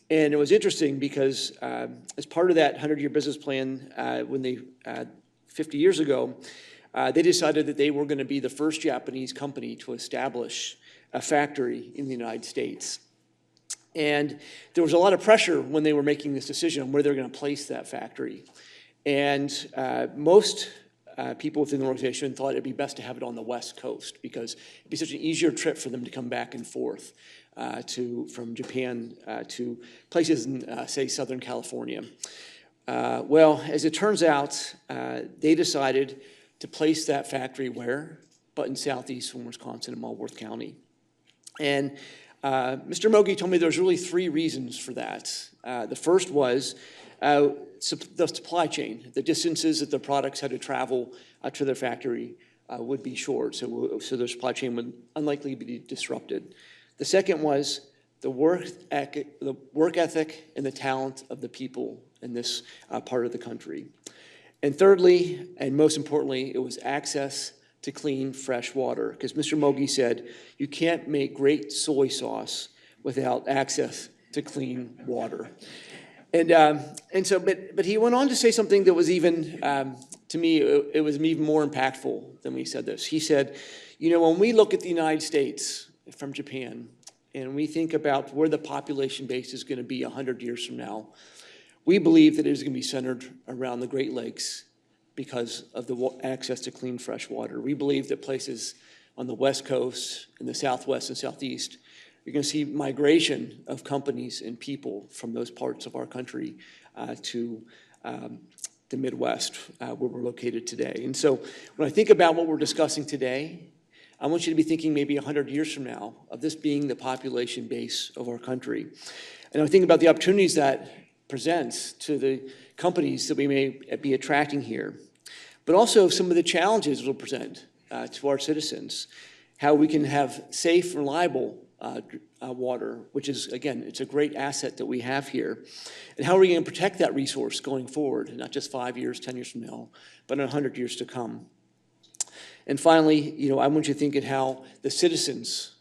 And it was interesting because as part of that 100-year business plan, when they, 50 years ago, they decided that they were going to be the first Japanese company to establish a factory in the United States. And there was a lot of pressure when they were making this decision on where they're going to place that factory. And most people within the organization thought it'd be best to have it on the West Coast because it'd be such an easier trip for them to come back and forth from Japan to places in, say, Southern California. Well, as it turns out, they decided to place that factory where? But in southeastern Wisconsin in Walworth County. And Mr. Mogi told me there's really 3 reasons for that. The first was the supply chain. The distances that the products had to travel to their factory would be short, so their supply chain would unlikely be disrupted. The second was the work ethic and the talent of the people in this part of the country. And thirdly, and most importantly, it was access to clean, fresh water. Because Mr. Mogi said, you can't make great soy sauce without access to clean water. And so, but he went on to say something that was even, to me, it was even more impactful than when he said this. He said, you know, when we look at the United States from Japan, and we think about where the population base is going to be 100 years from now, we believe that it is going to be centered around the Great Lakes because of the access to clean, fresh water. We believe that places on the West Coast, in the Southwest and Southeast, you're going to see migration of companies and people from those parts of our country to the Midwest, where we're located today. And so when I think about what we're discussing today, I want you to be thinking maybe 100 years from now of this being the population base of our country. And I think about the opportunities that presents to the companies that we may be attracting here, but also some of the challenges it will present to our citizens, how we can have safe, reliable water, which is, again, it's a great asset that we have here, and how are we going to protect that resource going forward, not just 5 years, 10 years from now, but in 100 years to come. And finally, you know, I want you to think at how the citizens,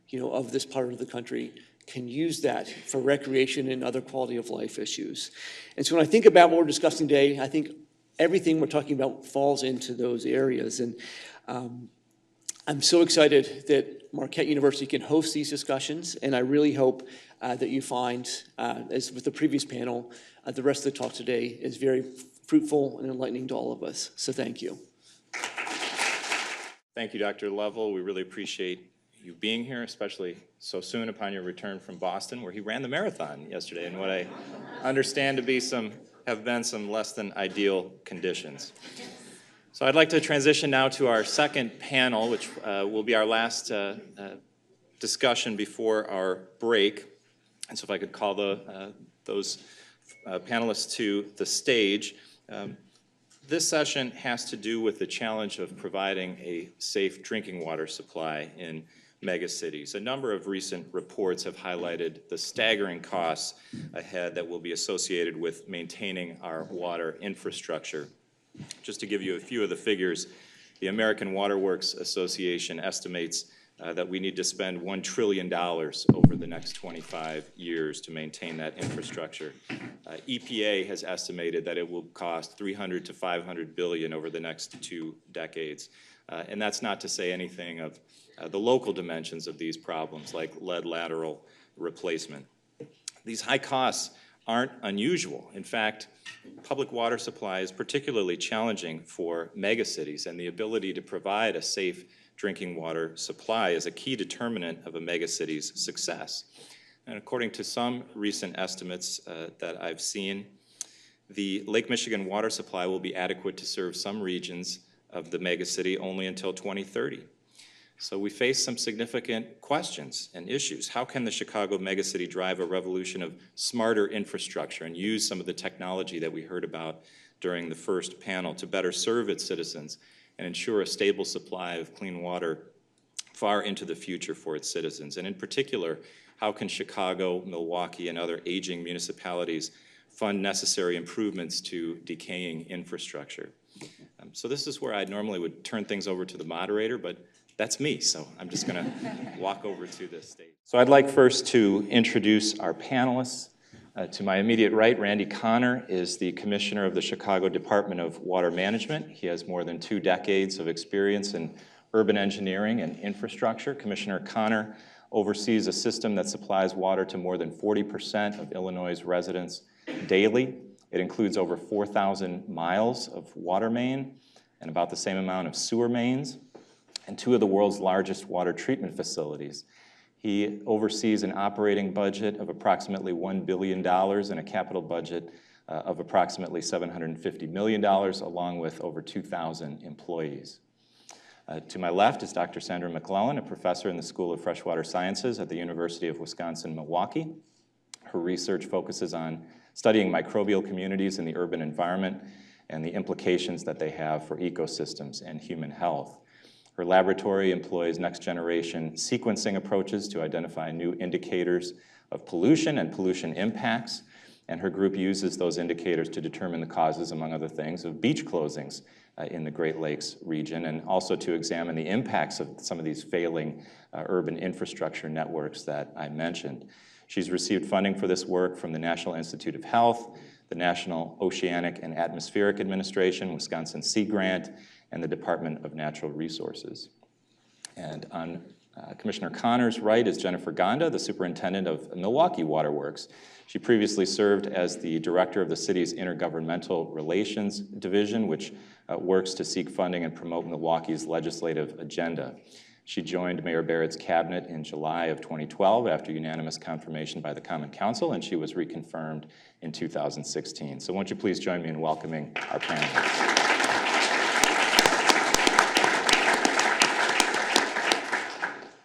you know, of this part of the country can use that for recreation and other quality of life issues. And so when I think about what we're discussing today, I think everything we're talking about falls into those areas. And I'm so excited that Marquette University can host these discussions, and I really hope that you find, as with the previous panel, the rest of the talk today is very fruitful and enlightening to all of us. So thank you. Thank you, Dr. Lovell. We really appreciate you being here, especially so soon upon your return from Boston, where he ran the marathon yesterday in what I understand to be have been some less than ideal conditions. So I'd like to transition now to our second panel, which will be our last discussion before our break. And so if I could call those panelists to the stage. This session has to do with the challenge of providing a safe drinking water supply in megacities. A number of recent reports have highlighted the staggering costs ahead that will be associated with maintaining our water infrastructure. Just to give you a few of the figures, the American Water Works Association estimates that we need to spend $1 trillion over the next 25 years to maintain that infrastructure. EPA has estimated that it will cost $300 to $500 billion over the next 2 decades. And that's not to say anything of the local dimensions of these problems, like lead lateral replacement. These high costs aren't unusual. In fact, public water supply is particularly challenging for megacities, and the ability to provide a safe drinking water supply is a key determinant of a megacity's success. And according to some recent estimates that I've seen, the Lake Michigan water supply will be adequate to serve some regions of the megacity only until 2030. So we face some significant questions and issues. How can the Chicago megacity drive a revolution of smarter infrastructure and use some of the technology that we heard about during the first panel to better serve its citizens and ensure a stable supply of clean water far into the future for its citizens? And in particular, how can Chicago, Milwaukee, and other aging municipalities fund necessary improvements to decaying infrastructure? So this is where I normally would turn things over to the moderator, but that's me, so I'm just going to walk over to this stage. So I'd like first to introduce our panelists. To my immediate right, Randy Connor is the Commissioner of the Chicago Department of Water Management. He has more than 2 decades of experience in urban engineering and infrastructure. Commissioner Connor oversees a system that supplies water to more than 40% of Illinois' residents daily. It includes over 4,000 miles of water main and about the same amount of sewer mains, and 2 of the world's largest water treatment facilities. He oversees an operating budget of approximately $1 billion and a capital budget of approximately $750 million, along with over 2,000 employees. To my left is Dr. Sandra McClellan, a professor in the School of Freshwater Sciences at the University of Wisconsin-Milwaukee. Her research focuses on studying microbial communities in the urban environment and the implications that they have for ecosystems and human health. Her laboratory employs next-generation sequencing approaches to identify new indicators of pollution and pollution impacts, and her group uses those indicators to determine the causes, among other things, of beach closings in the Great Lakes region, and also to examine the impacts of some of these failing urban infrastructure networks that I mentioned. She's received funding for this work from the National Institute of Health, the National Oceanic and Atmospheric Administration, Wisconsin Sea Grant, and the Department of Natural Resources. And on Commissioner Connor's right is Jennifer Gonda, the superintendent of Milwaukee Water Works. She previously served as the director of the city's Intergovernmental Relations Division, which works to seek funding and promote Milwaukee's legislative agenda. She joined Mayor Barrett's cabinet in July of 2012 after unanimous confirmation by the Common Council, and she was reconfirmed in 2016. So won't you please join me in welcoming our panelists.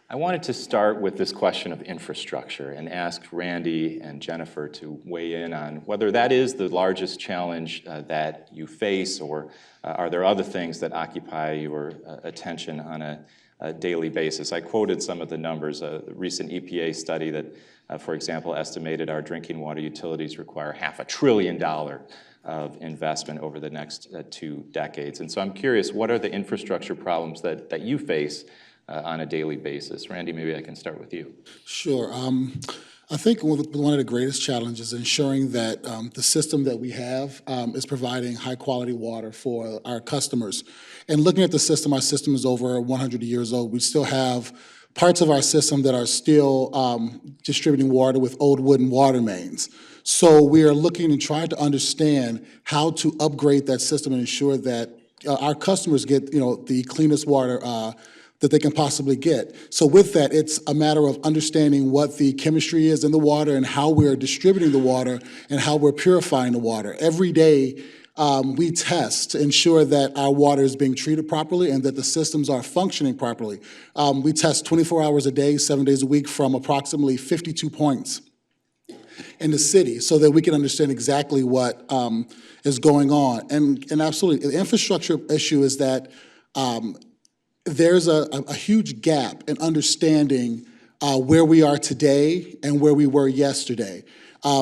I wanted to start with this question of infrastructure and ask Randy and Jennifer to weigh in on whether that is the largest challenge that you face, or are there other things that occupy your attention on a daily basis. I quoted some of the numbers. A recent EPA study that, for example, estimated our drinking water utilities require $500 billion of investment over the next 2 decades. And so I'm curious, what are the infrastructure problems that you face on a daily basis? Randy, maybe I can start with you. Sure. I think one of the greatest challenges is ensuring that the system that we have is providing high-quality water for our customers. And looking at the system, our system is over 100 years old. We still have parts of our system that are still distributing water with old wooden water mains. So we are looking and trying to understand how to upgrade that system and ensure that our customers get, the cleanest water that they can possibly get. So with that, it's a matter of understanding what the chemistry is in the water and how we're distributing the water and how we're purifying the water. Every day, we test to ensure that our water is being treated properly and that the systems are functioning properly. We test 24 hours a day, 7 days a week from approximately 52 points in the city so that we can understand exactly what is going on. And absolutely, the infrastructure issue is that there's a huge gap in understanding where we are today and where we were yesterday.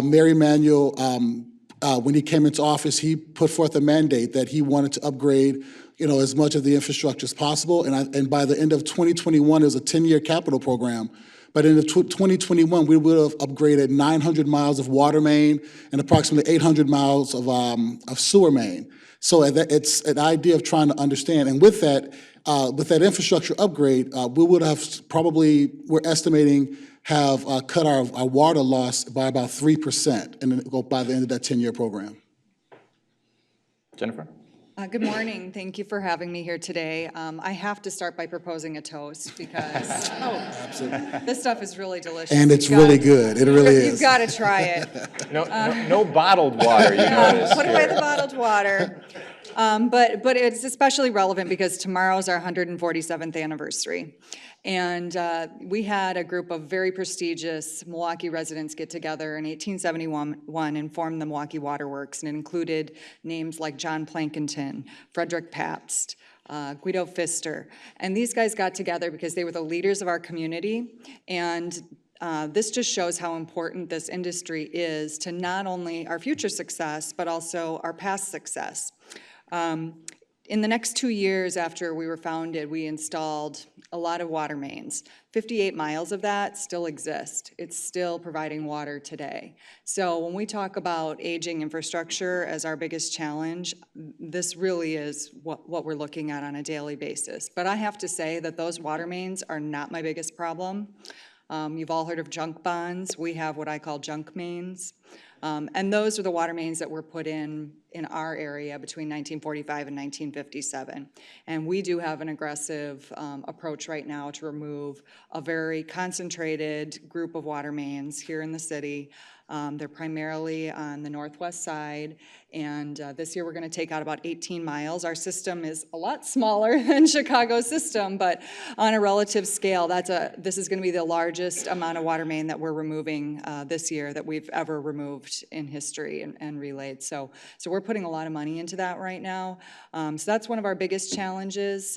Mayor Emanuel, when he came into office, he put forth a mandate that he wanted to upgrade, as much of the infrastructure as possible. And by the end of 2021, it was a 10-year capital program. But in 2021, we would have upgraded 900 miles of water main and approximately 800 miles of sewer main. So it's an idea of trying to understand. And with that infrastructure upgrade, we would have probably, we're estimating, have cut our water loss by about 3% by the end of that 10-year program. Jennifer? Good morning. Thank you for having me here today. I have to start by proposing a toast because this stuff is really delicious. And it's really good. It really is. You've got to try it. No bottled water, you notice. Put away the bottled water. But it's especially relevant because tomorrow's our 147th anniversary. And we had a group of very prestigious Milwaukee residents get together in 1871 and form the Milwaukee Water Works. And it included names like John Plankinton, Frederick Pabst, Guido Pfister. And these guys got together because they were the leaders of our community. And this just shows how important this industry is to not only our future success, but also our past success. In the next 2 years after we were founded, we installed a lot of water mains. 58 miles of that still exist. It's still providing water today. So when we talk about aging infrastructure as our biggest challenge, this really is what we're looking at on a daily basis. But I have to say that those water mains are not my biggest problem. You've all heard of junk bonds. We have what I call junk mains. And those are the water mains that were put in our area between 1945 and 1957. And we do have an aggressive approach right now to remove a very concentrated group of water mains here in the city. They're primarily on the northwest side, and this year we're going to take out about 18 miles. Our system is a lot smaller than Chicago's system, but on a relative scale, this is going to be the largest amount of water main that we're removing this year that we've ever removed in history and relayed. So we're putting a lot of money into that right now. So that's one of our biggest challenges.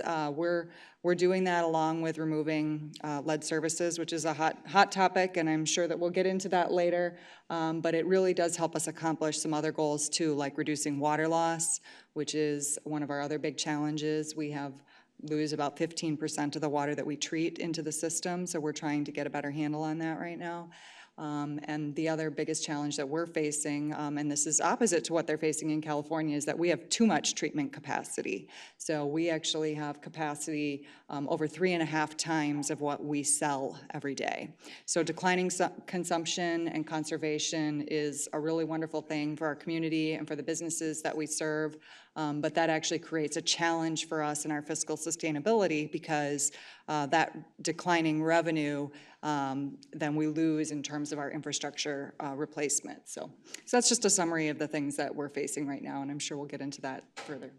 We're doing that along with removing lead services, which is a hot topic, and I'm sure that we'll get into that later. But it really does help us accomplish some other goals too, like reducing water loss, which is one of our other big challenges. We lose about 15% of the water that we treat into the system, so we're trying to get a better handle on that right now. And the other biggest challenge that we're facing, and this is opposite to what they're facing in California, is that we have too much treatment capacity. So we actually have capacity over 3.5 times of what we sell every day. So declining consumption and conservation is a really wonderful thing for our community and for the businesses that we serve. But that actually creates a challenge for us in our fiscal sustainability because that declining revenue then we lose in terms of our infrastructure replacement. So that's just a summary of the things that we're facing right now, and I'm sure we'll get into that further.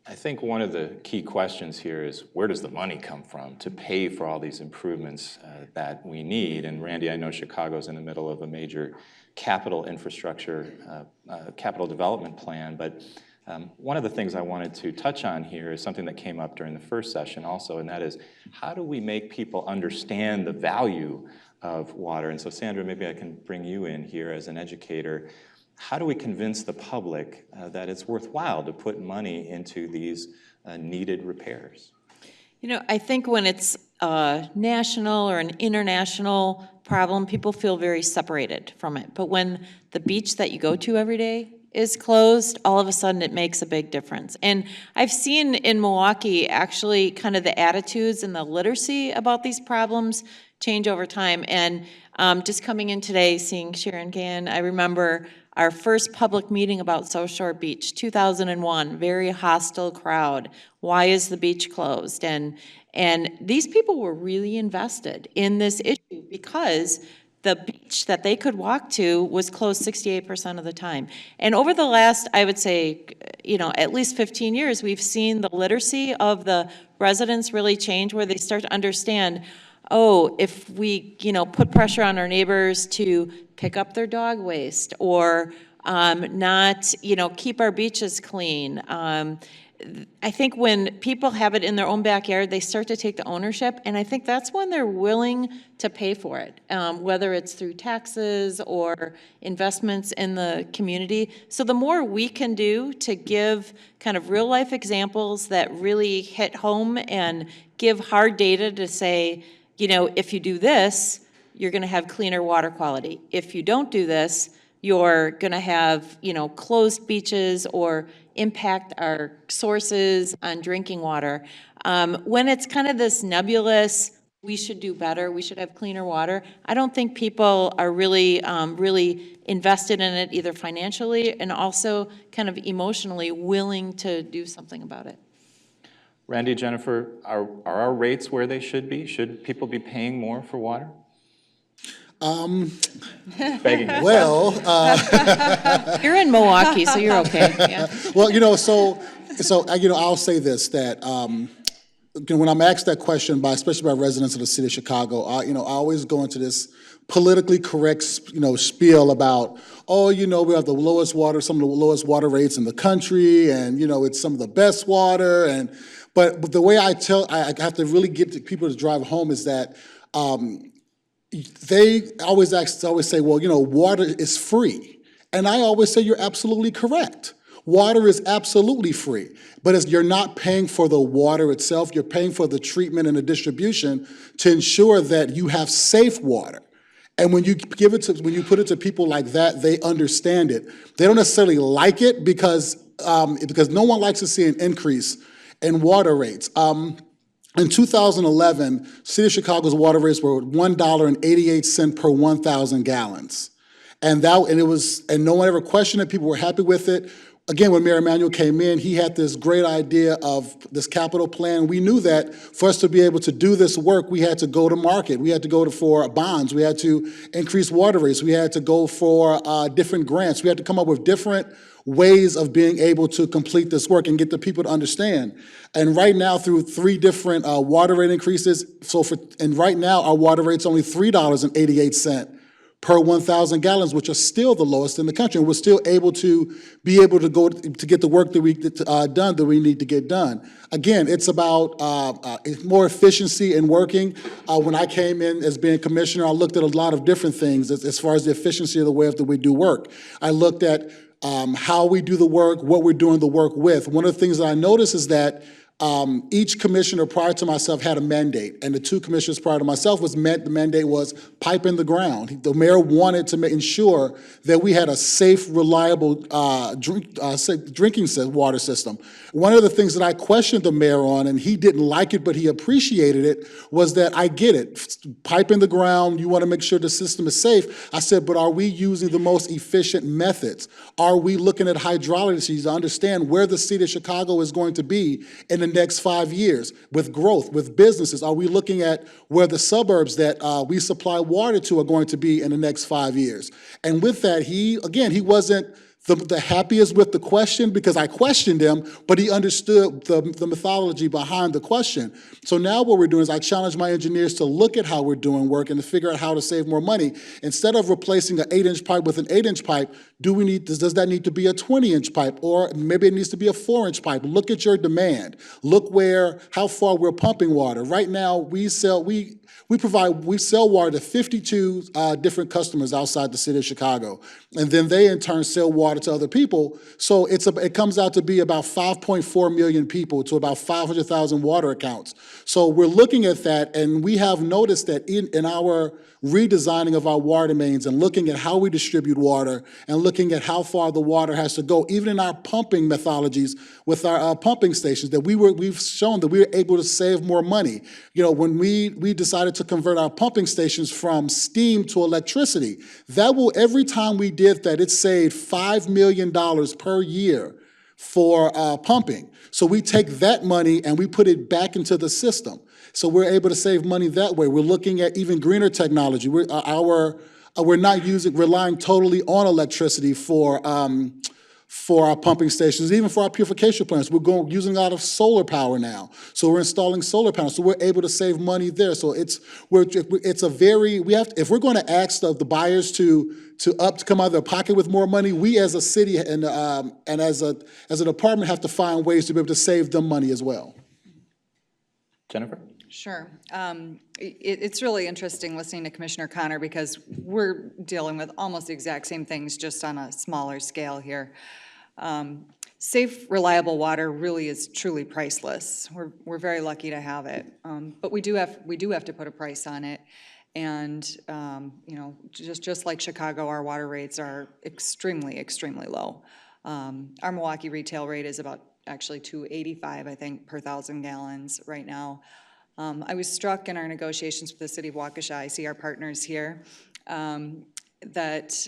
I think one of the key questions here is where does the money come from to pay for all these improvements that we need? And Randy, I know Chicago's in the middle of a major capital infrastructure, capital development plan, but one of the things I wanted to touch on here is something that came up during the first session also, and that is how do we make people understand the value of water? And so Sandra, maybe I can bring you in here as an educator. How do we convince the public that it's worthwhile to put money into these needed repairs? You know, I think when it's a national or an international problem, people feel very separated from it. But when the beach that you go to every day is closed, all of a sudden it makes a big difference. And I've seen in Milwaukee, actually, kind of the attitudes and the literacy about these problems change over time. And just coming in today, seeing Sharon Gann, I remember our first public meeting about South Shore Beach, 2001, very hostile crowd. Why is the beach closed? And these people were really invested in this issue because the beach that they could walk to was closed 68% of the time. And over the last, I would say, you know, at least 15 years, we've seen the literacy of the residents really change, where they start to understand, oh, if we, you know, put pressure on our neighbors to pick up their dog waste or not, you know, keep our beaches clean. I think when people have it in their own backyard, they start to take the ownership, and I think that's when they're willing to pay for it, whether it's through taxes or investments in the community. So the more we can do to give kind of real-life examples that really hit home and give hard data to say, you know, if you do this, you're going to have cleaner water quality. If you don't do this, you're going to have, you know, closed beaches or impact our sources on drinking water. When it's kind of this nebulous, we should do better, we should have cleaner water, I don't think people are really, really invested in it, either financially and also kind of emotionally willing to do something about it. Randy, Jennifer, are our rates where they should be? Should people be paying more for water? Begging yourself. Well, You're in Milwaukee, so you're okay. Yeah. well, you know, so you know, I'll say this, that you know, when I'm asked that question by, especially by residents of the city of Chicago, you know, I always go into this politically correct, you know, spiel about, oh, you know, we have the lowest water, some of the lowest water rates in the country, and you know, it's some of the best water, but the way I have to really get people to drive home is that. They always say, well, you know, water is free. And I always say, you're absolutely correct. Water is absolutely free. But you're not paying for the water itself, you're paying for the treatment and the distribution to ensure that you have safe water. And when you put it to people like that, they understand it. They don't necessarily like it because no one likes to see an increase in water rates. In 2011, City of Chicago's water rates were $1.88 per 1,000 gallons. And no one ever questioned it, people were happy with it. Again, when Mayor Emanuel came in, he had this great idea of this capital plan. We knew that for us to be able to do this work, we had to go to market. We had to go for bonds. We had to increase water rates. We had to go for different grants. We had to come up with different ways of being able to complete this work and get the people to understand. And right now, through 3 different water rate increases, and right now our water rate's only $3.88 per 1,000 gallons, which are still the lowest in the country. And we're still able to get the work that we done that we need to get done. Again, it's about more efficiency in working. When I came in as being commissioner, I looked at a lot of different things as far as the efficiency of the way that we do work. I looked at how we do the work, what we're doing the work with. One of the things that I noticed is that each commissioner prior to myself had a mandate, and the 2 commissioners prior to myself the mandate was pipe in the ground. The mayor wanted to ensure that we had a safe, reliable drinking water system. One of the things that I questioned the mayor on, and he didn't like it, but he appreciated it, was that I get it. Pipe in the ground, you want to make sure the system is safe. I said, but are we using the most efficient methods? Are we looking at hydrology to understand where the city of Chicago is going to be in the next 5 years with growth, with businesses? Are we looking at where the suburbs that we supply water to are going to be in the next 5 years? And with that, he wasn't the happiest with the question because I questioned him, but he understood the methodology behind the question. So now what we're doing is I challenge my engineers to look at how we're doing work and to figure out how to save more money. Instead of replacing an 8-inch pipe with an 8-inch pipe, Does that need to be a 20-inch pipe, or maybe it needs to be a 4-inch pipe? Look at your demand. Look how far we're pumping water. Right now, we sell water to 52 different customers outside the city of Chicago, and then they in turn sell water to other people. So it comes out to be about 5.4 million people to about 500,000 water accounts. So we're looking at that, and we have noticed that in our redesigning of our water mains and looking at how we distribute water and looking at how far the water has to go, even in our pumping methodologies with our pumping stations, that we've shown that we were able to save more money. You know, when we decided to convert our pumping stations from steam to electricity, every time we did that, it saved $5 million per year for pumping. So we take that money and we put it back into the system. So we're able to save money that way. We're looking at even greener technology. We're not relying totally on electricity for our pumping stations, even for our purification plants. We're using a lot of solar power now. So we're installing solar panels. So we're able to save money there. So if we're going to ask the buyers to come out of their pocket with more money, we as a city and as a department have to find ways to be able to save them money as well. Jennifer? Sure. It's really interesting listening to Commissioner Connor because we're dealing with almost the exact same things, just on a smaller scale here. Safe, reliable water really is truly priceless. We're very lucky to have it, but we do have to put a price on it. And you know, just like Chicago, our water rates are extremely, extremely low. Our Milwaukee retail rate is about actually $2.85, I think, per 1,000 gallons right now. I was struck in our negotiations with the city of Waukesha, I see our partners here, that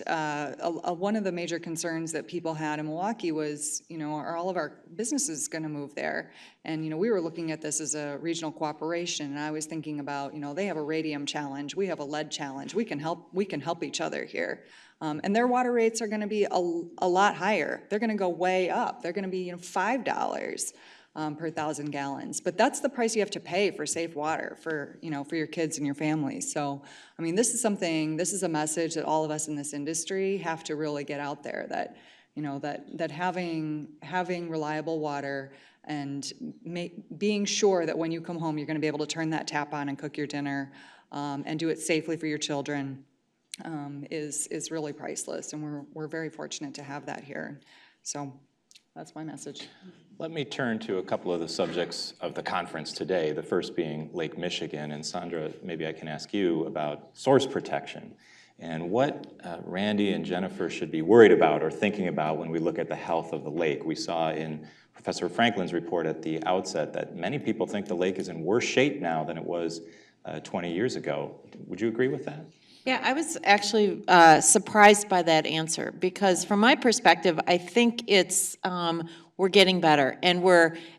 one of the major concerns that people had in Milwaukee was, you know, are all of our businesses going to move there? And, you know, we were looking at this as a regional cooperation, and I was thinking about, you know, they have a radium challenge, we have a lead challenge, we can help each other here. And their water rates are going to be a lot higher. They're going to go way up. They're going to be, you know, $5. Per 1,000 gallons. But that's the price you have to pay for safe water for your kids and your families. So, I mean, this is a message that all of us in this industry have to really get out there, that, you know, that having reliable water and being sure that when you come home, you're going to be able to turn that tap on and cook your dinner and do it safely for your children is really priceless. And we're very fortunate to have that here. So that's my message. Let me turn to a couple of the subjects of the conference today, the first being Lake Michigan. And Sandra, maybe I can ask you about source protection and what Randy and Jennifer should be worried about or thinking about when we look at the health of the lake. We saw in Professor Franklin's report at the outset that many people think the lake is in worse shape now than it was 20 years ago. Would you agree with that? Yeah, I was actually surprised by that answer because from my perspective, I think it's we're getting better, and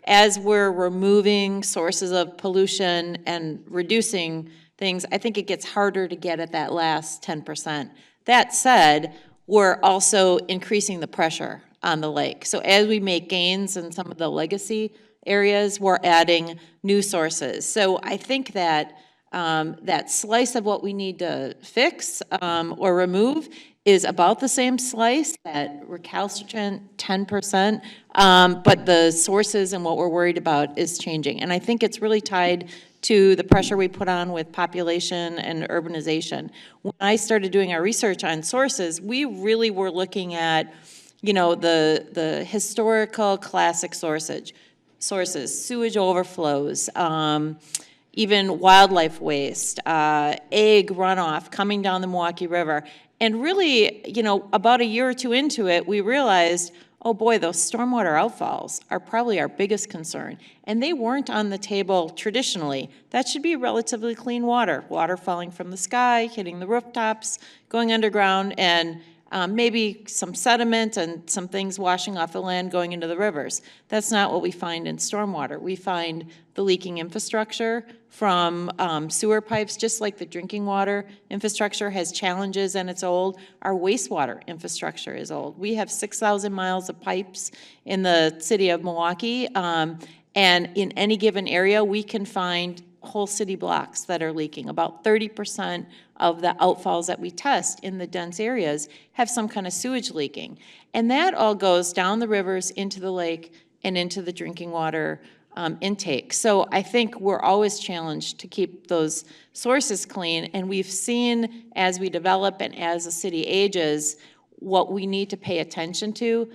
as we're removing sources of pollution and reducing things, I think it gets harder to get at that last 10%. That said, we're also increasing the pressure on the lake. So as we make gains in some of the legacy areas, we're adding new sources. So I think that that slice of what we need to fix or remove is about the same slice, that recalcitrant 10%, but the sources and what we're worried about is changing. And I think it's really tied to the pressure we put on with population and urbanization. When I started doing our research on sources, we really were looking at, you know, the historical classic sources, sewage overflows, even wildlife waste, egg runoff coming down the Milwaukee River. And really, you know, about a year or two into it, we realized, oh boy, those stormwater outfalls are probably our biggest concern. And they weren't on the table traditionally. That should be relatively clean water falling from the sky, hitting the rooftops, going underground, and maybe some sediment and some things washing off the land going into the rivers. That's not what we find in stormwater. We find the leaking infrastructure from sewer pipes, just like the drinking water infrastructure has challenges and it's old. Our wastewater infrastructure is old. We have 6,000 miles of pipes in the city of Milwaukee, and in any given area, we can find whole city blocks that are leaking. About 30% of the outfalls that we test in the dense areas have some kind of sewage leaking. And that all goes down the rivers, into the lake, and into the drinking water intake. So I think we're always challenged to keep those sources clean, and we've seen as we develop and as the city ages, what we need to pay attention to.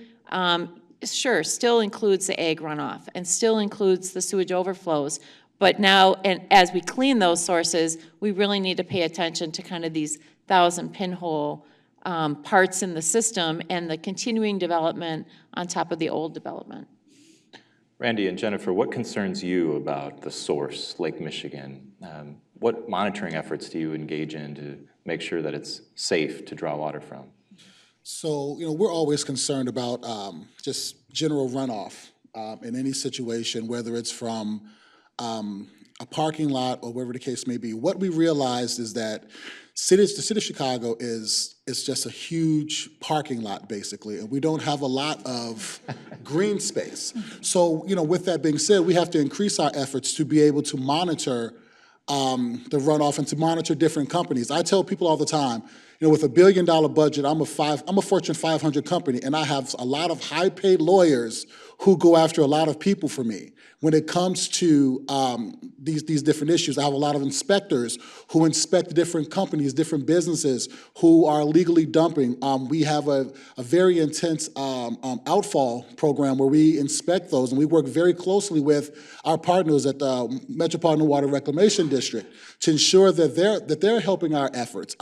Sure, still includes the ag runoff and still includes the sewage overflows, but now, and as we clean those sources, we really need to pay attention to kind of these 1,000 pinhole parts in the system and the continuing development on top of the old development. Randy and Jennifer, what concerns you about the source, Lake Michigan? What monitoring efforts do you engage in to make sure that it's safe to draw water from? So, we're always concerned about just general runoff in any situation, whether it's from a parking lot or wherever the case may be. What we realized is that the city of Chicago is just a huge parking lot, basically, and we don't have a lot of green space. So, with that being said, we have to increase our efforts to be able to monitor the runoff and to monitor different companies. I tell people all the time, with $1 billion budget, I'm a Fortune 500 company, and I have a lot of high-paid lawyers who go after a lot of people for me. When it comes to these different issues, I have a lot of inspectors who inspect different companies, different businesses who are illegally dumping. We have a very intense outfall program where we inspect those, and we work very closely with our partners at the Metropolitan Water Reclamation District to ensure that they're helping our efforts.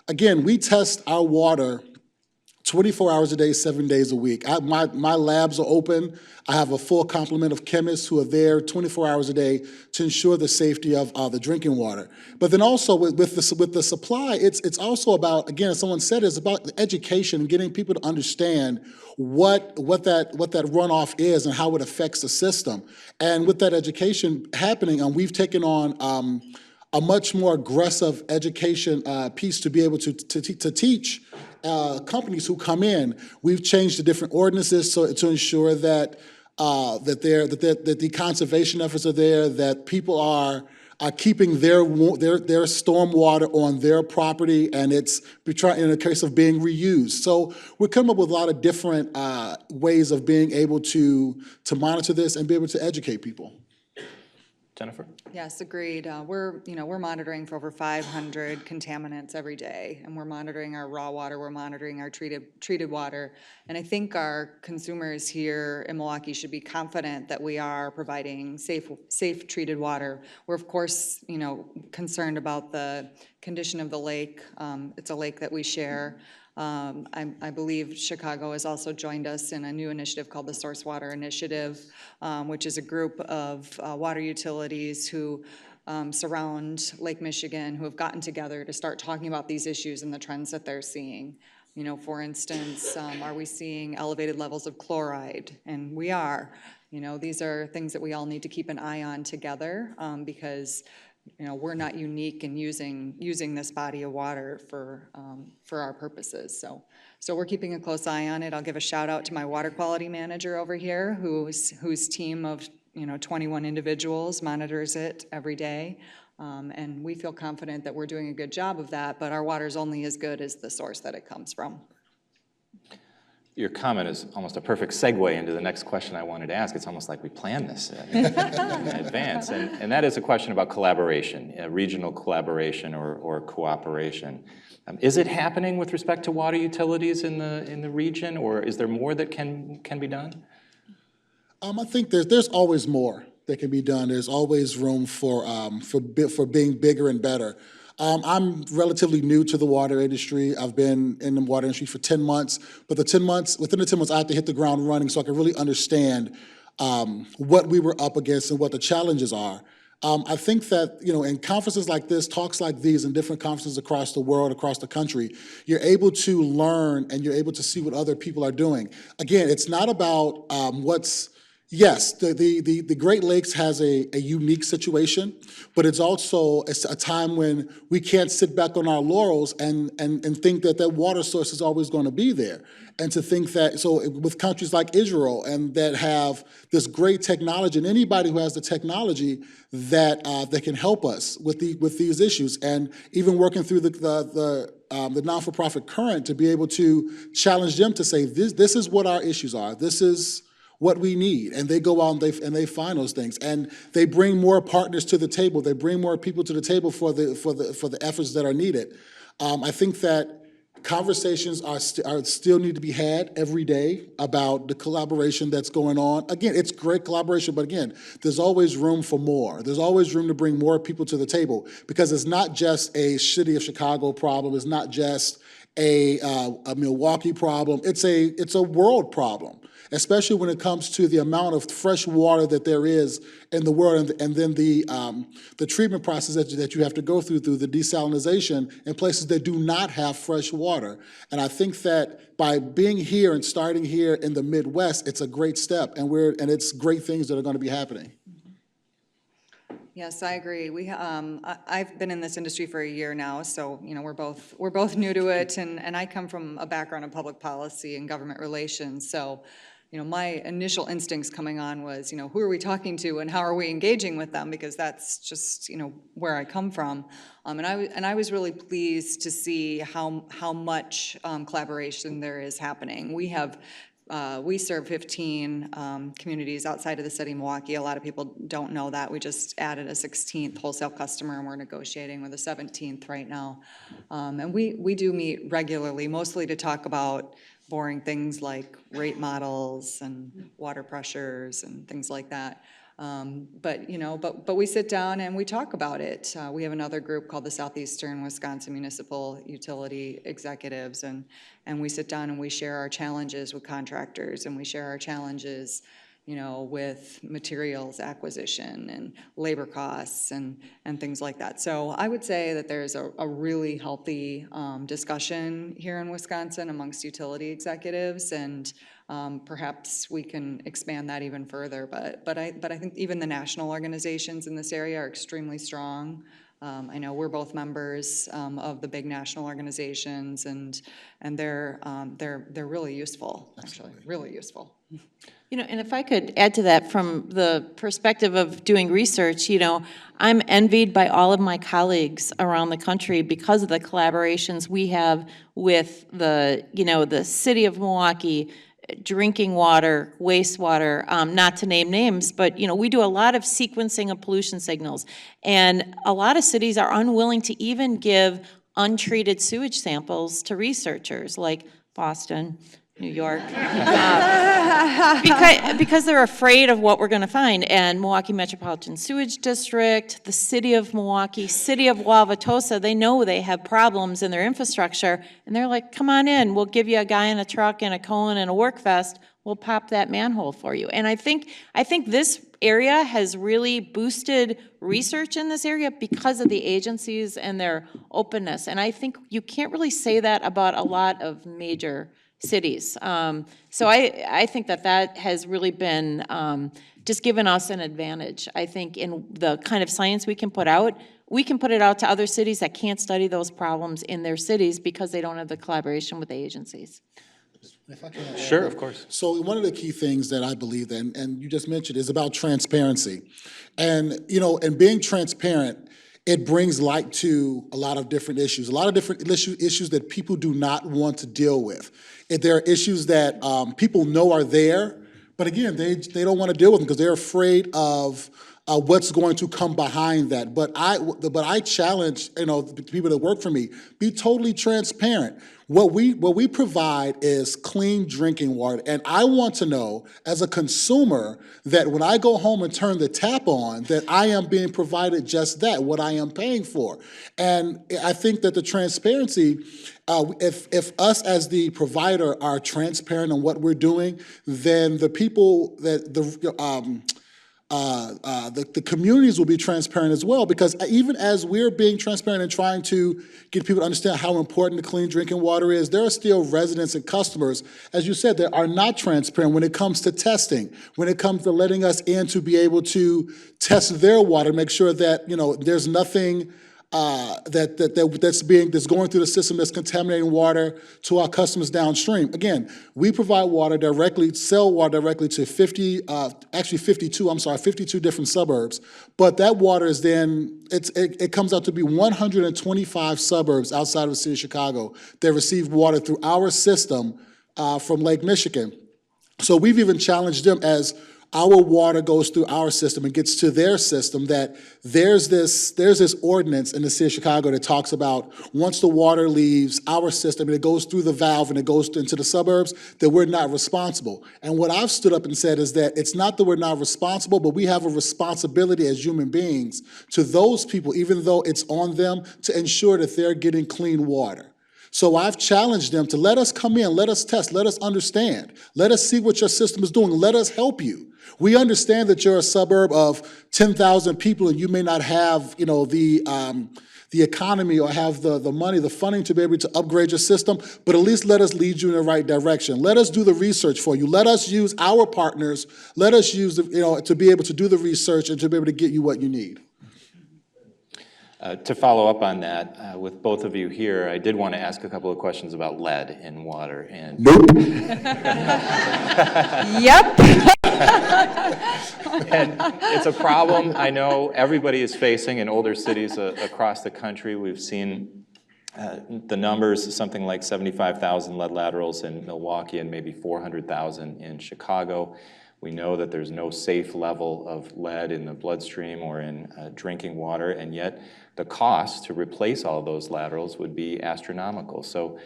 Again, we test our water 24 hours a day, 7 days a week. My labs are open. I have a full complement of chemists who are there 24 hours a day to ensure the safety of the drinking water. But then also with the supply, it's also about, again, as someone said, it's about the education and getting people to understand what that runoff is and how it affects the system. And with that education happening, we've taken on a much more aggressive education piece to be able to teach companies who come in. We've changed the different ordinances to ensure that the conservation efforts are there, that people are keeping their storm water on their property, and it's in a case of being reused. So we're coming up with a lot of different ways of being able to monitor this and be able to educate people. Jennifer? Yes, agreed. We're monitoring for over 500 contaminants every day, and we're monitoring our raw water, we're monitoring our treated water, and I think our consumers here in Milwaukee should be confident that we are providing safe treated water. We're of course, concerned about the condition of the lake. It's a lake that we share. I believe Chicago has also joined us in a new initiative called the Source Water Initiative, which is a group of water utilities who surround Lake Michigan, who have gotten together to start talking about these issues and the trends that they're seeing. For instance, are we seeing elevated levels of chloride? And we are. These are things that we all need to keep an eye on together because we're not unique in using this body of water for our purposes. So we're keeping a close eye on it. I'll give a shout out to my water quality manager over here, whose team of 21 individuals monitors it every day. And we feel confident that we're doing a good job of that, but our water's only as good as the source that it comes from. Your comment is almost a perfect segue into the next question I wanted to ask. It's almost like we planned this in advance. And that is a question about collaboration, regional collaboration or cooperation. Is it happening with respect to water utilities in the region, or is there more that can be done? I think there's always more that can be done. There's always room for being bigger and better. I'm relatively new to the water industry. I've been in the water industry for 10 months, but within the 10 months, I had to hit the ground running so I could really understand what we were up against and what the challenges are. I think that, in conferences like this, talks like these, and different conferences across the world, across the country, you're able to learn and you're able to see what other people are doing. Again, it's not about what's Yes, the Great Lakes has a unique situation, but it's also a time when we can't sit back on our laurels and think that that water source is always going to be there. And to think that, so with countries like Israel and that have this great technology, and anybody who has the technology that can help us with these issues, and even working through the non-for-profit current to be able to challenge them to say, this is what our issues are. This is what we need, and they go out and they find those things, and they bring more partners to the table. They bring more people to the table for the efforts that are needed. I think that conversations are still need to be had every day about the collaboration that's going on. Again, it's great collaboration, but again, there's always room for more. There's always room to bring more people to the table, because it's not just a City of Chicago problem. It's not just a Milwaukee problem. It's a world problem, especially when it comes to the amount of fresh water that there is in the world, and then the treatment process that you have to go through the desalination in places that do not have fresh water. And I think that by being here and starting here in the Midwest, it's a great step, and it's great things that are going to be happening. Yes, I agree. I've been in this industry for a year now, so we're both new to it, and I come from a background in public policy and government relations. So, my initial instincts coming on was, who are we talking to and how are we engaging with them? Because that's just where I come from, and I was really pleased to see how much collaboration there is happening. We serve 15 communities outside of the city of Milwaukee. A lot of people don't know that. We just added a 16th wholesale customer, and we're negotiating with a 17th right now. And we do meet regularly, mostly to talk about boring things like rate models and water pressures and things like that. But we sit down and we talk about it. We have another group called the Southeastern Wisconsin Municipal Utility Executives, and we sit down and we share our challenges with contractors, and we share our challenges, with materials acquisition and labor costs and things like that. So I would say that there's a really healthy discussion here in Wisconsin amongst utility executives, and perhaps we can expand that even further. But I think even the national organizations in this area are extremely strong. I know we're both members of the big national organizations, and they're really useful, actually, really useful. And if I could add to that from the perspective of doing research, I'm envied by all of my colleagues around the country because of the collaborations we have with the city of Milwaukee, drinking water, wastewater, not to name names, but we do a lot of sequencing of pollution signals. And a lot of cities are unwilling to even give untreated sewage samples to researchers, like Boston, New York, because they're afraid of what we're going to find. And Milwaukee Metropolitan Sewage District, the city of Milwaukee, city of Wauwatosa, they know they have problems in their infrastructure, and they're like, come on in, we'll give you a guy in a truck and a cone and a work vest, we'll pop that manhole for you. And I think this area has really boosted research in this area because of the agencies and their openness. And I think you can't really say that about a lot of major cities. So I think that has really been just given us an advantage. I think in the kind of science we can put it out to other cities that can't study those problems in their cities because they don't have the collaboration with the agencies. If I can add Sure, that. of course. So one of the key things that I believe in, and you just mentioned, is about transparency. And, and being transparent, it brings light to a lot of different issues issues that people do not want to deal with. If there are issues that people know are there, but again, they don't want to deal with them because they're afraid of what's going to come behind that. But I challenge the people that work for me, be totally transparent. What we provide is clean drinking water, and I want to know as a consumer that when I go home and turn the tap on, that I am being provided just that, what I am paying for. And I think that the transparency, if us as the provider are transparent on what we're doing, then the people that the communities will be transparent as well, because even as we're being transparent and trying to get people to understand how important the clean drinking water is, there are still residents and customers, as you said, that are not transparent when it comes to testing, when it comes to letting us in to be able to test their water, make sure that, there's nothing that's going through the system that's contaminating water to our customers downstream. Again, we provide water directly, sell water directly to 52 different suburbs. But that water is then, it comes out to be 125 suburbs outside of the city of Chicago that receive water through our system from Lake Michigan. So we've even challenged them, as our water goes through our system and gets to their system, that there's this ordinance in the city of Chicago that talks about once the water leaves our system and it goes through the valve and it goes into the suburbs, that we're not responsible. And what I've stood up and said is that it's not that we're not responsible, but we have a responsibility as human beings to those people, even though it's on them, to ensure that they're getting clean water. So I've challenged them to let us come in, let us test, let us understand, let us see what your system is doing, let us help you. We understand that you're a suburb of 10,000 people and you may not have, the economy or have the money, the funding to be able to upgrade your system, but at least let us lead you in the right direction. Let us do the research for you. Let us use our partners. Let us use, to be able to do the research and to be able to get you what you need. To follow up on that, with both of you here, I did want to ask a couple of questions about lead in water. And nope. Yep. And it's a problem I know everybody is facing in older cities across the country. We've seen the numbers, something like 75,000 lead laterals in Milwaukee and maybe 400,000 in Chicago. We know that there's no safe level of lead in the bloodstream or in drinking water, and yet the cost to replace all of those laterals would be astronomical. So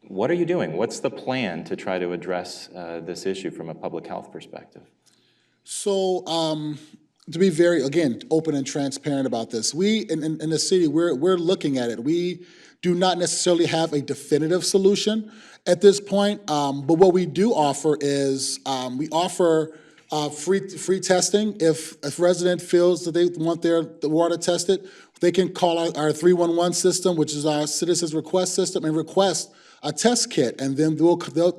what are you doing? What's the plan to try to address this issue from a public health perspective? So to be very, again, open and transparent about this, we in the city, we're looking at it. We do not necessarily have a definitive solution at this point, but what we do offer is we offer free testing. If a resident feels that they want the water tested, they can call our 311 system, which is our citizens request system, and request a test kit, and then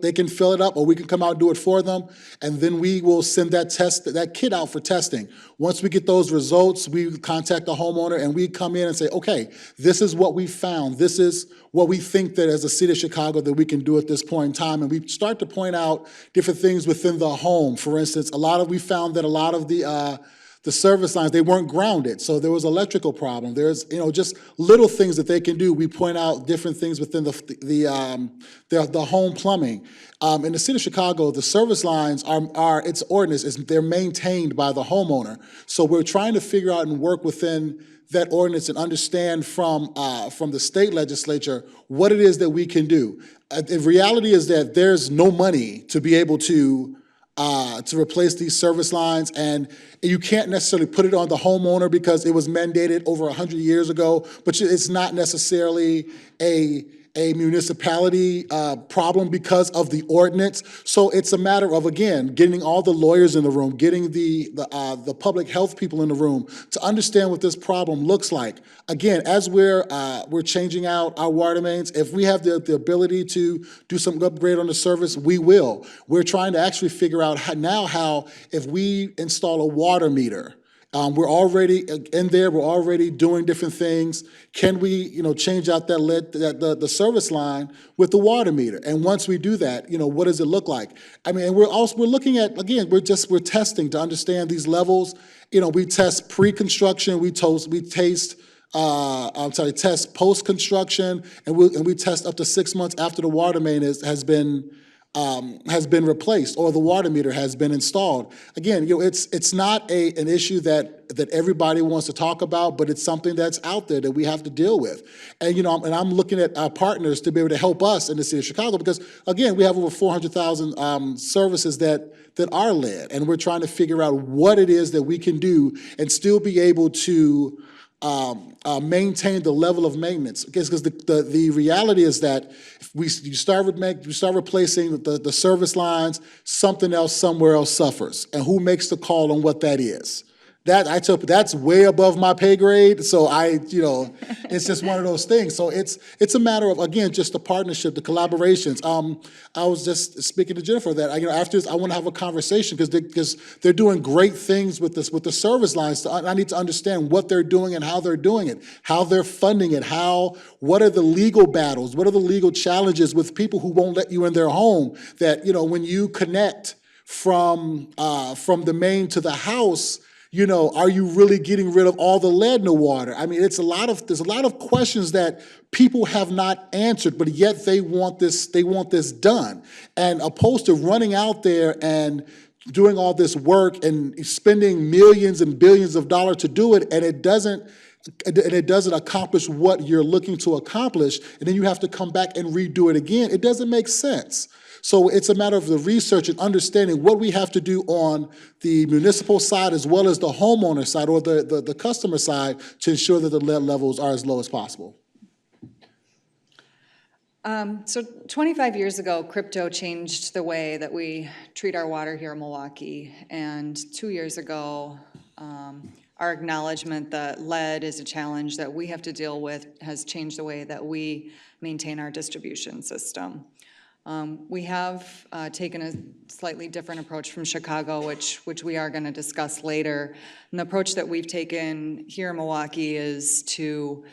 they can fill it up, or we can come out and do it for them, and then we will send that kit out for testing. Once we get those results, we contact the homeowner, and we come in and say, okay, this is what we found. This is what we think that as a city of Chicago that we can do at this point in time, and we start to point out different things within the home. For instance, we found that a lot of the service lines, they weren't grounded, so there was electrical problem. There's, just little things that they can do. We point out different things within the home plumbing. In the city of Chicago, the service lines its ordinance they're maintained by the homeowner. So we're trying to figure out and work within that ordinance and understand from the state legislature what it is that we can do. The reality is that there's no money to be able to replace these service lines, and you can't necessarily put it on the homeowner because it was mandated over 100 years ago, but it's not necessarily a municipality problem because of the ordinance. So it's a matter of, again, getting all the lawyers in the room, getting the public health people in the room to understand what this problem looks like. Again, as we're changing out our water mains, if we have the ability to do some upgrade on the service, we will. We're trying to actually figure out how if we install a water meter, we're already in there. We're already doing different things. Can we, change out the service line with the water meter? And once we do that, what does it look like? I mean, and we're looking at, again, we're testing to understand these levels. We test pre-construction. We test post-construction, and we test up to 6 months after the water main has been replaced or the water meter has been installed. Again, it's not an issue that everybody wants to talk about, but it's something that's out there that we have to deal with. And and I'm looking at our partners to be able to help us in the city of Chicago because, again, we have over 400,000 services that are lead, and we're trying to figure out what it is that we can do and still be able to maintain the level of maintenance. Because the reality is that if you start replacing the service lines, something else somewhere else suffers. And who makes the call on what that is? That's way above my pay grade, so it's just one of those things. So it's a matter of, again, just the partnership, the collaborations. I was just speaking to Jennifer that after this I want to have a conversation because they're doing great things with the service lines. So I need to understand what they're doing and how they're doing it, how they're funding it, what are the legal battles, what are the legal challenges with people who won't let you in their home. That when you connect from the main to the house. Are you really getting rid of all the lead in the water? I mean, there's a lot of questions that people have not answered, but yet they want this done. And opposed to running out there and doing all this work and spending millions and billions of dollars to do it, and it doesn't accomplish what you're looking to accomplish, and then you have to come back and redo it again, it doesn't make sense. So it's a matter of the research and understanding what we have to do on the municipal side as well as the homeowner side or the customer side to ensure that the lead levels are as low as possible. So 25 years ago, crypto changed the way that we treat our water here in Milwaukee. And 2 years ago, our acknowledgement that lead is a challenge that we have to deal with has changed the way that we maintain our distribution system. We have taken a slightly different approach from Chicago, which we are going to discuss later. And the approach that we've taken here in Milwaukee is to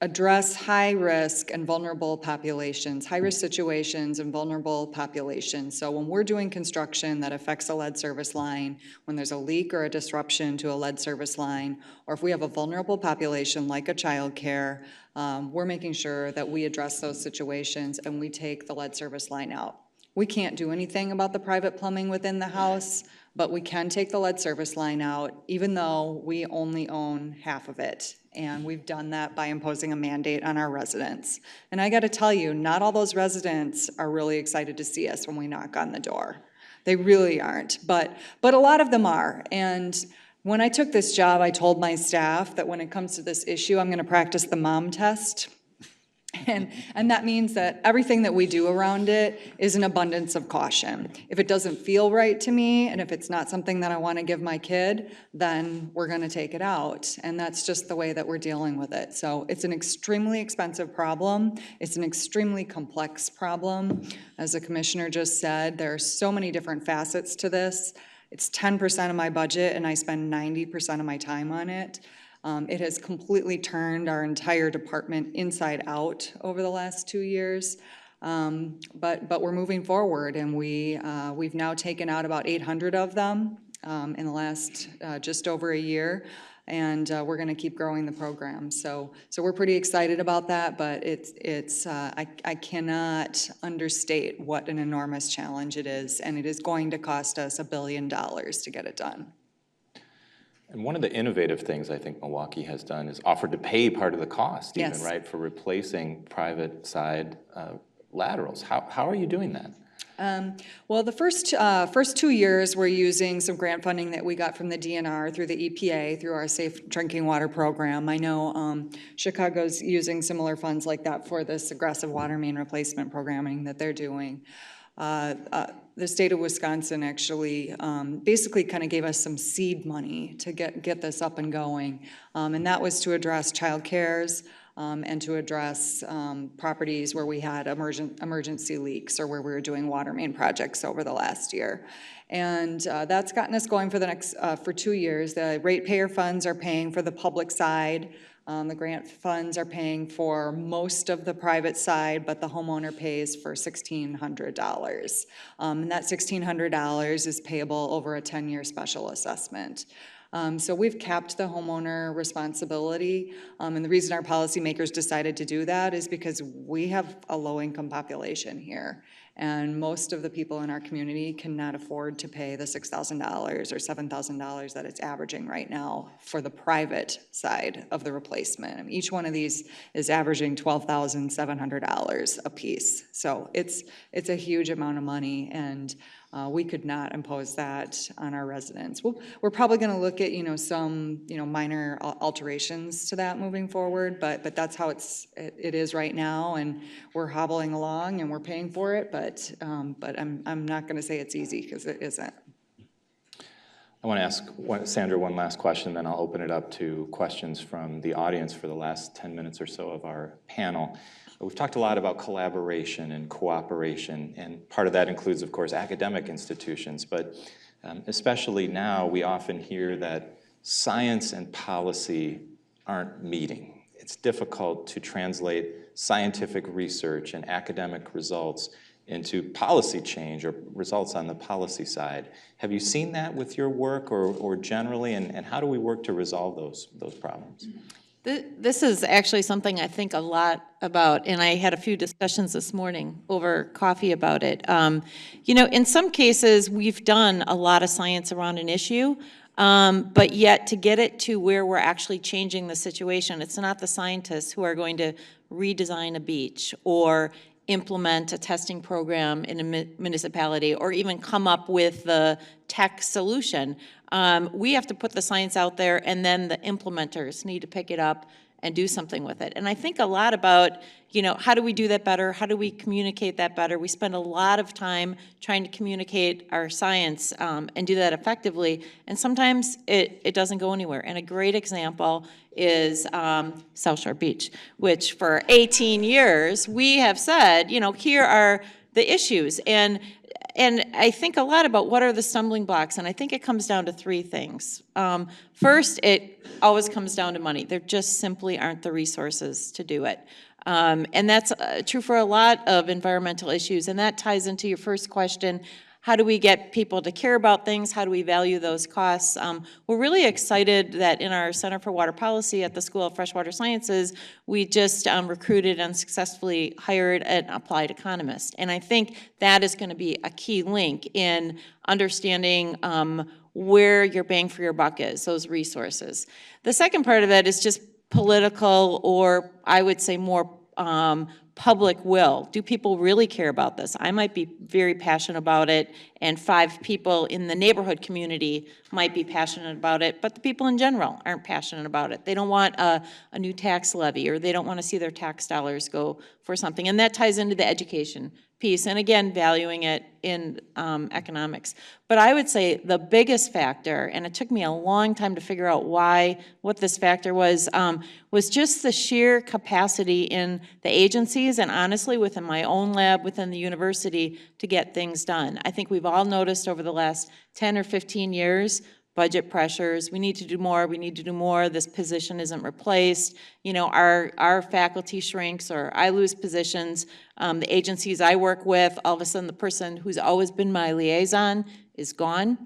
address high-risk and vulnerable populations, high-risk situations and vulnerable populations. So when we're doing construction that affects a lead service line, when there's a leak or a disruption to a lead service line, or if we have a vulnerable population like a child care, we're making sure that we address those situations and we take the lead service line out. We can't do anything about the private plumbing within the house, but we can take the lead service line out, even though we only own half of it. And we've done that by imposing a mandate on our residents. And I got to tell you, not all those residents are really excited to see us when we knock on the door. They really aren't, but a lot of them are. And when I took this job, I told my staff that when it comes to this issue, I'm going to practice the mom test. And that means that everything that we do around it is an abundance of caution. If it doesn't feel right to me, and if it's not something that I want to give my kid, then we're going to take it out. And that's just the way that we're dealing with it. So it's an extremely expensive problem. It's an extremely complex problem. As the commissioner just said, there are so many different facets to this. It's 10% of my budget, and I spend 90% of my time on it. It has completely turned our entire department inside out over the last 2 years, but we're moving forward, and we've now taken out about 800 of them in the last just over a year, and we're going to keep growing the program. So we're pretty excited about that, but I cannot understate what an enormous challenge it is, and it is going to cost us $1 billion to get it done. And one of the innovative things I think Milwaukee has done is offered to pay part of the cost, even, Yes. right, for replacing private side laterals. How are you doing that? Well, the first 2 years, we're using some grant funding that we got from the DNR through the EPA, through our Safe Drinking Water program. I know Chicago's using similar funds like that for this aggressive water main replacement programming that they're doing. The state of Wisconsin actually basically kind of gave us some seed money to get this up and going. And that was to address child cares and to address properties where we had emergency leaks or where we were doing water main projects over the last year. And that's gotten us going for 2 years. The ratepayer funds are paying for the public side. The grant funds are paying for most of the private side, but the homeowner pays for $1,600. And that $1,600 is payable over a 10-year special assessment. So we've capped the homeowner responsibility, and the reason our policymakers decided to do that is because we have a low-income population here, and most of the people in our community cannot afford to pay the $6,000 or $7,000 that it's averaging right now for the private side of the replacement. I mean, each one of these is averaging $12,700 a piece, so it's a huge amount of money, and We could not impose that on our residents. We're probably going to look at, some, minor alterations to that moving forward, but that's how it is right now, and we're hobbling along and we're paying for it, but I'm not going to say it's easy, because it isn't. I want to ask Sandra one last question, then I'll open it up to questions from the audience for the last 10 minutes or so of our panel. We've talked a lot about collaboration and cooperation, and part of that includes, of course, academic institutions, but especially now, we often hear that science and policy aren't meeting. It's difficult to translate scientific research and academic results into policy change or results on the policy side. Have you seen that with your work or generally, and how do we work to resolve those problems? This is actually something I think a lot about, and I had a few discussions this morning over coffee about it. In some cases, we've done a lot of science around an issue, but yet to get it to where we're actually changing the situation, it's not the scientists who are going to redesign a beach or implement a testing program in a municipality or even come up with the tech solution. We have to put the science out there, and then the implementers need to pick it up and do something with it. And I think a lot about, how do we do that better? How do we communicate that better? We spend a lot of time trying to communicate our science and do that effectively, and sometimes it doesn't go anywhere. And a great example is South Shore Beach, which for 18 years we have said, here are the issues. And I think a lot about what are the stumbling blocks, and I think it comes down to three things. First, it always comes down to money. There just simply aren't the resources to do it. And that's true for a lot of environmental issues, and that ties into your first question. How do we get people to care about things? How do we value those costs? We're really excited that in our Center for Water Policy at the School of Freshwater Sciences, we just recruited and successfully hired an applied economist. And I think that is going to be a key link in understanding where your bang for your buck is, those resources. The second part of that is just political, or I would say more public will. Do people really care about this? I might be very passionate about it, and 5 people in the neighborhood community might be passionate about it, but the people in general aren't passionate about it. They don't want a new tax levy, or they don't want to see their tax dollars go for something. And that ties into the education piece, and again, valuing it in economics. But I would say the biggest factor, and it took me a long time to figure out what this factor was just the sheer capacity in the agencies, and honestly within my own lab, within the university, to get things done. I think we've all noticed over the last 10 or 15 years, budget pressures, we need to do more, this position isn't replaced, our faculty shrinks, or I lose positions, the agencies I work with, all of a sudden the person who's always been my liaison is gone.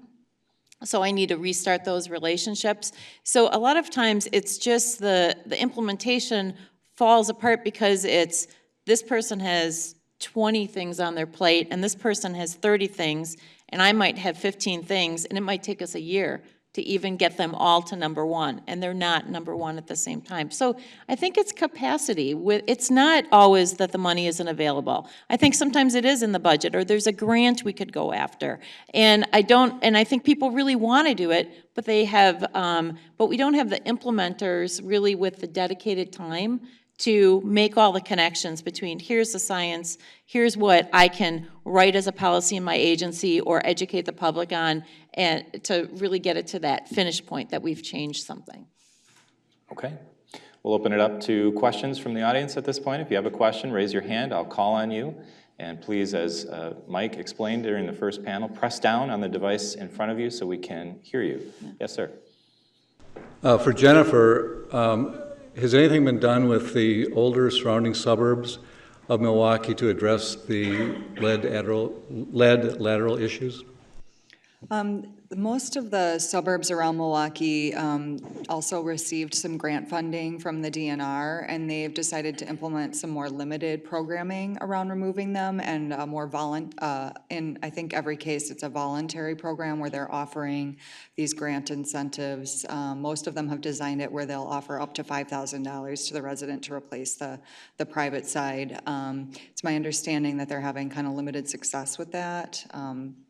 So I need to restart those relationships. So a lot of times it's just the implementation falls apart because it's this person has 20 things on their plate and this person has 30 things, and I might have 15 things, and it might take us a year to even get them all to number one, and they're not number one at the same time. So I think it's capacity. It's not always that the money isn't available. I think sometimes it is in the budget, or there's a grant we could go after. And I think people really want to do it, but we don't have the implementers really with the dedicated time to make all the connections between here's the science, here's what I can write as a policy in my agency or educate the public on, and to really get it to that finish point that we've changed something. Okay. We'll open it up to questions from the audience at this point. If you have a question, raise your hand. I'll call on you. And please, as Mike explained during the first panel, press down on the device in front of you so we can hear you. Yeah. Yes, sir. For Jennifer, has anything been done with the older surrounding suburbs of Milwaukee to address the lead lateral issues? Most of the suburbs around Milwaukee also received some grant funding from the DNR, and they've decided to implement some more limited programming around removing them, and in I think every case it's a voluntary program where they're offering these grant incentives. Most of them have designed it where they'll offer up to $5,000 to the resident to replace the private side. It's my understanding that they're having kind of limited success with that.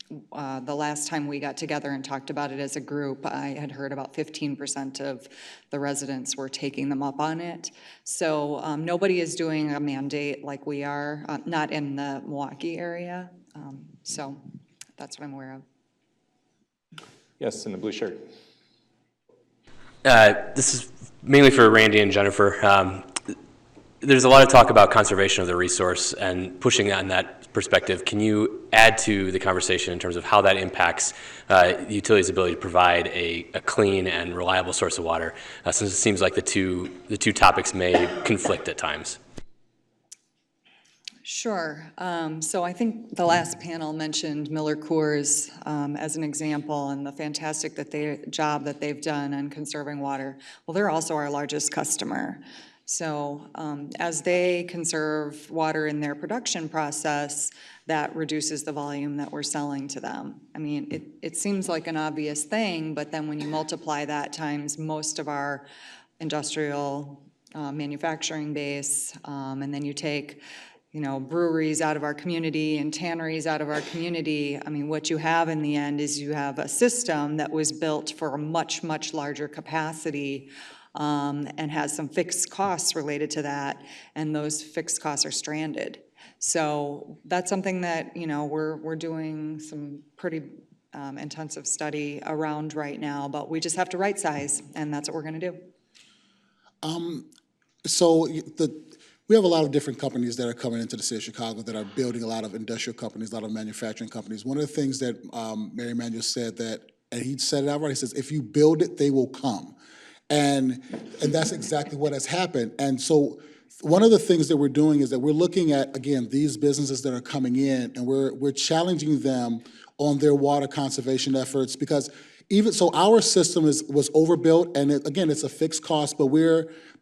The last time we got together and talked about it as a group, I had heard about 15% of the residents were taking them up on it. So nobody is doing a mandate like we are, not in the Milwaukee area. So that's what I'm aware of. Yes, in the blue shirt. This is mainly for Randy and Jennifer. There's a lot of talk about conservation of the resource and pushing on that perspective. Can you add to the conversation in terms of how that impacts the utility's ability to provide a clean and reliable source of water, since it seems like the two topics may conflict at times? Sure. So I think the last panel mentioned Miller Coors as an example and the fantastic job that they've done on conserving water. Well, they're also our largest customer. So as they conserve water in their production process, that reduces the volume that we're selling to them. I mean, it seems like an obvious thing, but then when you multiply that times most of our industrial manufacturing base, and then you take breweries out of our community and tanneries out of our community, I mean, what you have in the end is you have a system that was built for a much, much larger capacity and has some fixed costs related to that, and those fixed costs are stranded. So that's something that, we're doing some pretty intensive study around right now, but we just have to right size, and that's what we're gonna do. We have a lot of different companies that are coming into the city of Chicago that are building a lot of industrial companies, a lot of manufacturing companies. One of the things that Mayor Emanuel said and he said it outright, he says, if you build it, they will come. And that's exactly what has happened. And so one of the things that we're doing is that we're looking at, again, these businesses that are coming in, and we're challenging them on their water conservation efforts, because even so our system was overbuilt, and again, it's a fixed cost, but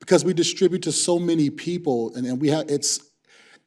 because we distribute to so many people, and we have,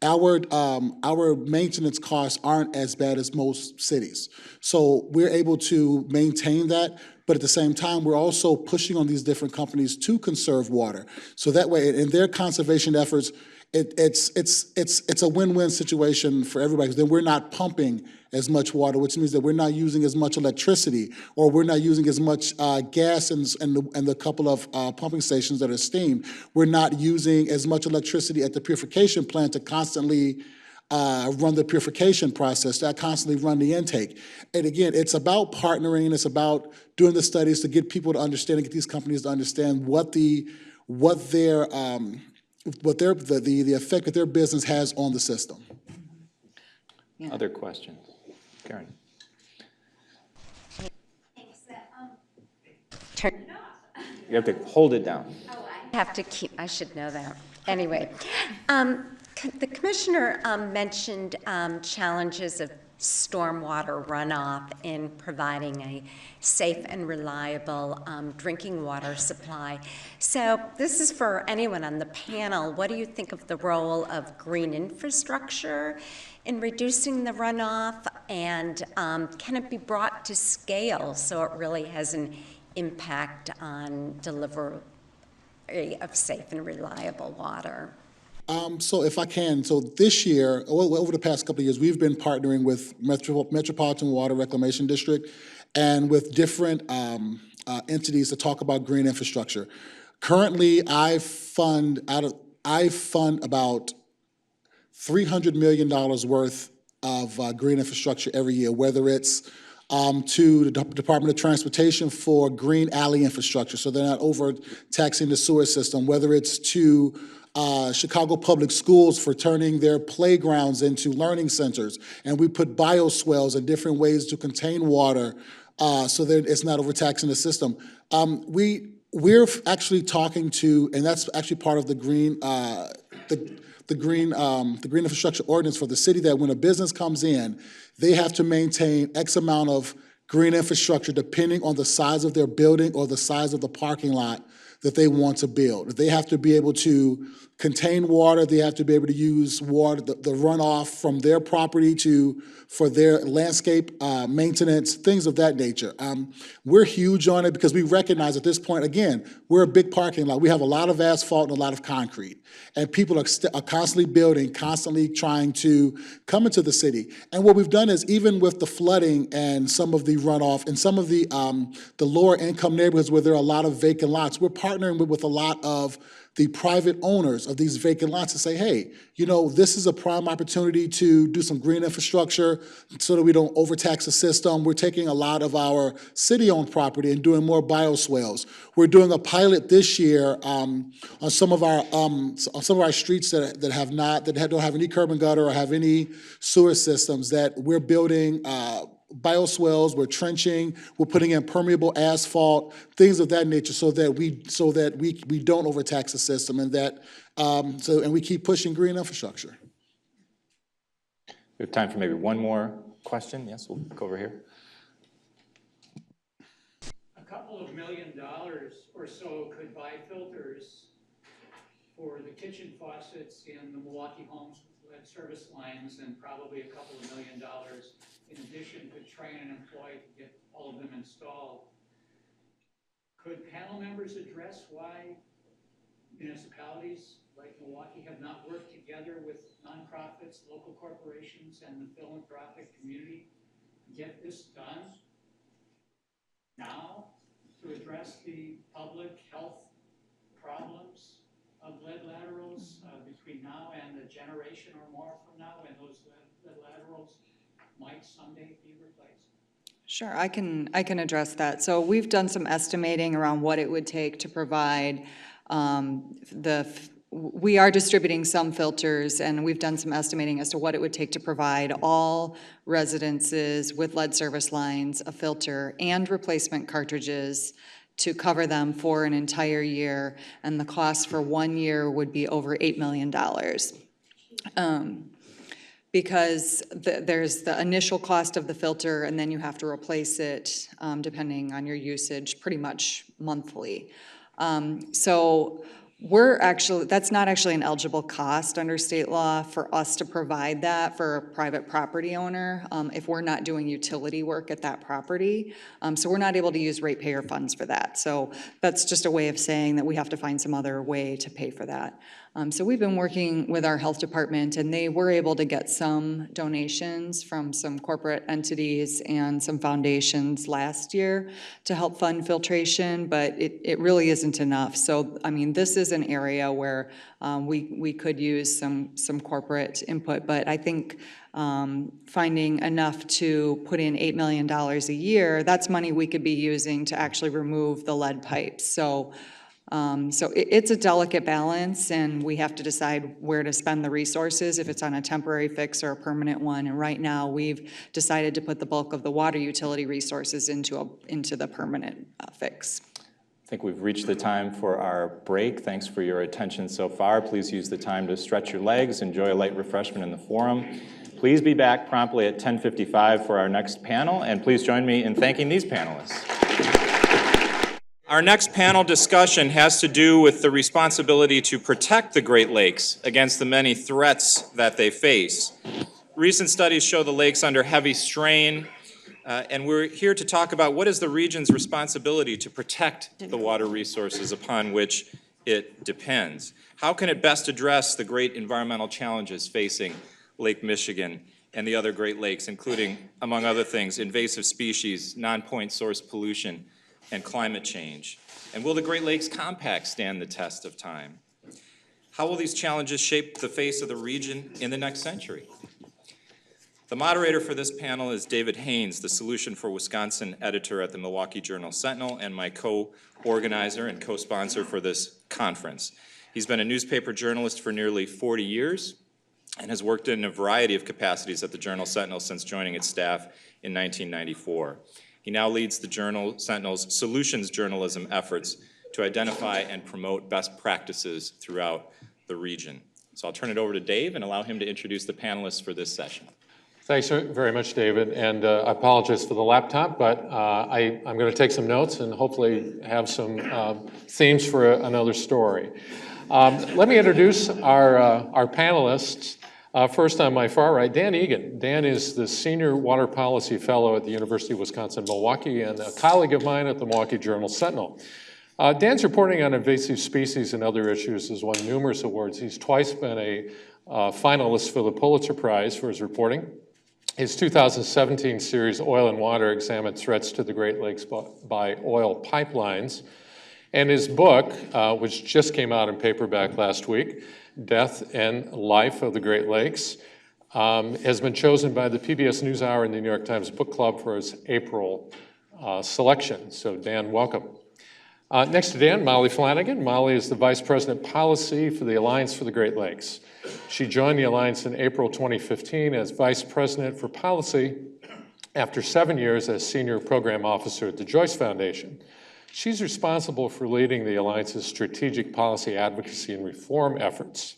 our maintenance costs aren't as bad as most cities. So we're able to maintain that, but at the same time, we're also pushing on these different companies to conserve water. So that way, in their conservation efforts, it's a win-win situation for everybody, because then we're not pumping as much water, which means that we're not using as much electricity, or we're not using as much gas and the couple of pumping stations that are steam. We're not using as much electricity at the purification plant to constantly run the purification process, to constantly run the intake. And again, it's about partnering, it's about doing the studies to get people to understand, and get these companies to understand the effect that their business has on the system. Yeah. Other questions? Karen. Turn it off. You have to hold it down. Oh, I should know that. Anyway, the commissioner mentioned challenges of stormwater runoff in providing a safe and reliable drinking water supply. So this is for anyone on the panel. What do you think of the role of green infrastructure in reducing the runoff, and can it be brought to scale so it really has an impact on delivery of safe and reliable water? So if I can, so this year, over the past couple of years, we've been partnering with Metropolitan Water Reclamation District and with different entities to talk about green infrastructure. Currently, I fund about $300 million worth of green infrastructure every year, whether it's to the Department of Transportation for green alley infrastructure, so they're not overtaxing the sewer system, whether it's to Chicago Public Schools for turning their playgrounds into learning centers, and we put bioswales and different ways to contain water so that it's not overtaxing the system. We're actually talking to, and that's actually part of the green infrastructure ordinance for the city, that when a business comes in, they have to maintain X amount of green infrastructure depending on the size of their building or the size of the parking lot that they want to build. They have to be able to contain water. They have to be able to use water, the runoff from their property for their landscape maintenance, things of that nature. We're huge on it because we recognize at this point, again, we're a big parking lot. We have a lot of asphalt and a lot of concrete. And people are constantly building, constantly trying to come into the city. And what we've done is, even with the flooding and some of the runoff and some of the lower income neighborhoods where there are a lot of vacant lots, we're partnering with a lot of the private owners of these vacant lots to say, hey, this is a prime opportunity to do some green infrastructure so that we don't overtax the system. We're taking a lot of our city-owned property and doing more bioswales. We're doing a pilot this year on some of our streets that don't have any curb and gutter or have any sewer systems, that we're building bioswales, we're trenching, we're putting in permeable asphalt, things of that nature, so that we don't overtax the system, and and we keep pushing green infrastructure. We have time for maybe one more question. Yes, we'll go over here. A couple of $1 million or so could buy filters for the kitchen faucets in the Milwaukee homes with lead service lines, and probably a couple of $1 million in addition to train an employee to get all of them installed. Could panel members address why municipalities like Milwaukee have not worked together with nonprofits, local corporations, and the philanthropic community to get this done now to address the public health problems of lead laterals between now and a generation or more from now, when those lead laterals might someday be replaced? Sure, I can address that. So we've done some estimating around what it would take to provide we are distributing some filters, and we've done some estimating as to what it would take to provide all residences with lead service lines a filter and replacement cartridges to cover them for an entire year, and the cost for 1 year would be over $8 million. Because there's the initial cost of the filter, and then you have to replace it depending on your usage pretty much monthly. So that's not actually an eligible cost under state law for us to provide that for a private property owner if we're not doing utility work at that property. So we're not able to use ratepayer funds for that. So that's just a way of saying that we have to find some other way to pay for that. So we've been working with our health department, and they were able to get some donations from some corporate entities and some foundations last year to help fund filtration, but it really isn't enough. So, I mean, this is an area where we could use some corporate input, but I think finding enough to put in $8 million a year, that's money we could be using to actually remove the lead pipes. So it's a delicate balance, and we have to decide where to spend the resources, if it's on a temporary fix or a permanent one. And right now, we've decided to put the bulk of the water utility resources into the permanent fix. I think we've reached the time for our break. Thanks for your attention so far. Please use the time to stretch your legs, enjoy a light refreshment in the forum. Please be back promptly at 10:55 for our next panel, and please join me in thanking these panelists. Our next panel discussion has to do with the responsibility to protect the Great Lakes against the many threats that they face. Recent studies show the lakes under heavy strain, and we're here to talk about what is the region's responsibility to protect the water resources upon which it depends. How can it best address the great environmental challenges facing Lake Michigan and the other Great Lakes, including, among other things, invasive species, non-point source pollution, and climate change? And will the Great Lakes Compact stand the test of time? How will these challenges shape the face of the region in the next century? The moderator for this panel is David Haynes, the Solution for Wisconsin editor at the Milwaukee Journal-Sentinel, and my co-organizer and co-sponsor for this conference. He's been a newspaper journalist for nearly 40 years and has worked in a variety of capacities at the Journal-Sentinel since joining its staff in 1994. He now leads the Journal-Sentinel's solutions journalism efforts to identify and promote best practices throughout the region. So I'll turn it over to Dave and allow him to introduce the panelists for this session. Thanks very much, David, and I apologize for the laptop, but I'm going to take some notes and hopefully have some themes for another story. Let me introduce our panelists. First, on my far right, Dan Egan. Dan is the Senior Water Policy Fellow at the University of Wisconsin-Milwaukee and a colleague of mine at the Milwaukee Journal-Sentinel. Dan's reporting on invasive species and other issues has won numerous awards. He's twice been a finalist for the Pulitzer Prize for his reporting. His 2017 series, Oil and Water, examined threats to the Great Lakes by oil pipelines. And his book, which just came out in paperback last week, Death and Life of the Great Lakes, has been chosen by the PBS NewsHour and the New York Times Book Club for its April selection. So Dan, welcome. Next to Dan, Molly Flanagan. Molly is the Vice President Policy for the Alliance for the Great Lakes. She joined the Alliance in April 2015 as Vice President for Policy after 7 years as Senior Program Officer at the Joyce Foundation. She's responsible for leading the Alliance's strategic policy advocacy and reform efforts.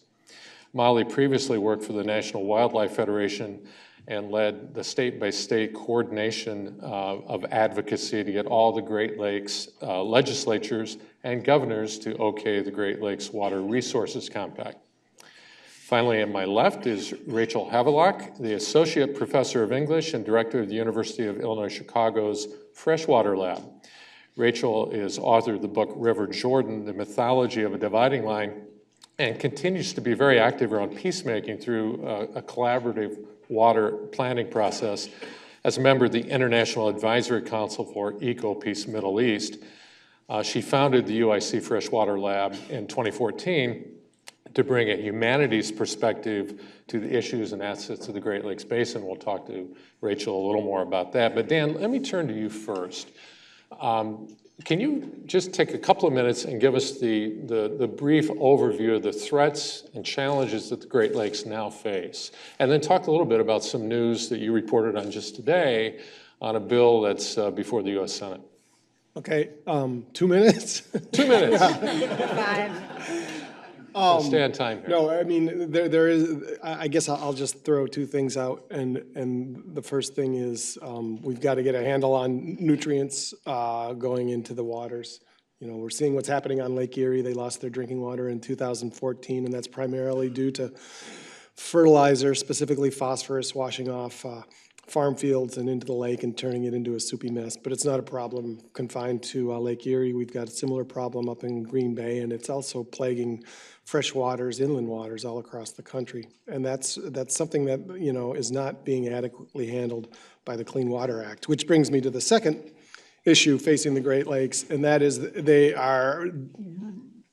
Molly previously worked for the National Wildlife Federation and led the state-by-state coordination of advocacy to get all the Great Lakes legislatures and governors to okay the Great Lakes Water Resources Compact. Finally, on my left is Rachel Havelock, the Associate Professor of English and Director of the University of Illinois Chicago's Freshwater Lab. Rachel is author of the book River Jordan, The Mythology of a Dividing Line, and continues to be very active around peacemaking through a collaborative water planning process as a member of the International Advisory Council for Eco-Peace Middle East. She founded the UIC Freshwater Lab in 2014 to bring a humanities perspective to the issues and assets of the Great Lakes Basin. We'll talk to Rachel a little more about that. But Dan, let me turn to you first. Can you just take a couple of minutes and give us the brief overview of the threats and challenges that the Great Lakes now face? And then talk a little bit about some news that you reported on just today on a bill that's before the U.S. Senate. Okay, 2 minutes? 2 minutes. Stay on time here. No, I mean, there is, I guess I'll just throw two things out. And the first thing is we've got to get a handle on nutrients going into the waters. You know, we're seeing what's happening on Lake Erie. They lost their drinking water in 2014, and that's primarily due to fertilizer, specifically phosphorus, washing off farm fields and into the lake and turning it into a soupy mess. But it's not a problem confined to Lake Erie. We've got a similar problem up in Green Bay, and it's also plaguing fresh waters, inland waters all across the country. And that's something that, you know, is not being adequately handled by the Clean Water Act, which brings me to the second issue facing the Great Lakes, and that is they are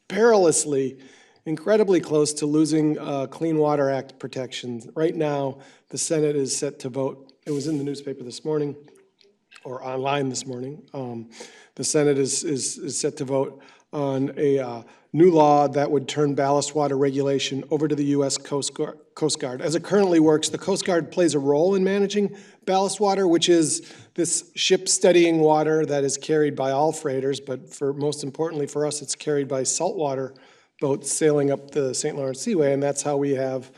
perilously, incredibly close to losing Clean Water Act protections. Right now, the Senate is set to vote. It was in the newspaper this morning, or online this morning. The Senate is set to vote on a new law that would turn ballast water regulation over to the U.S. Coast Guard. As it currently works, the Coast Guard plays a role in managing ballast water, which is this ship steadying water that is carried by all freighters, but for most importantly for us, it's carried by saltwater boats sailing up the St. Lawrence Seaway, and that's how we have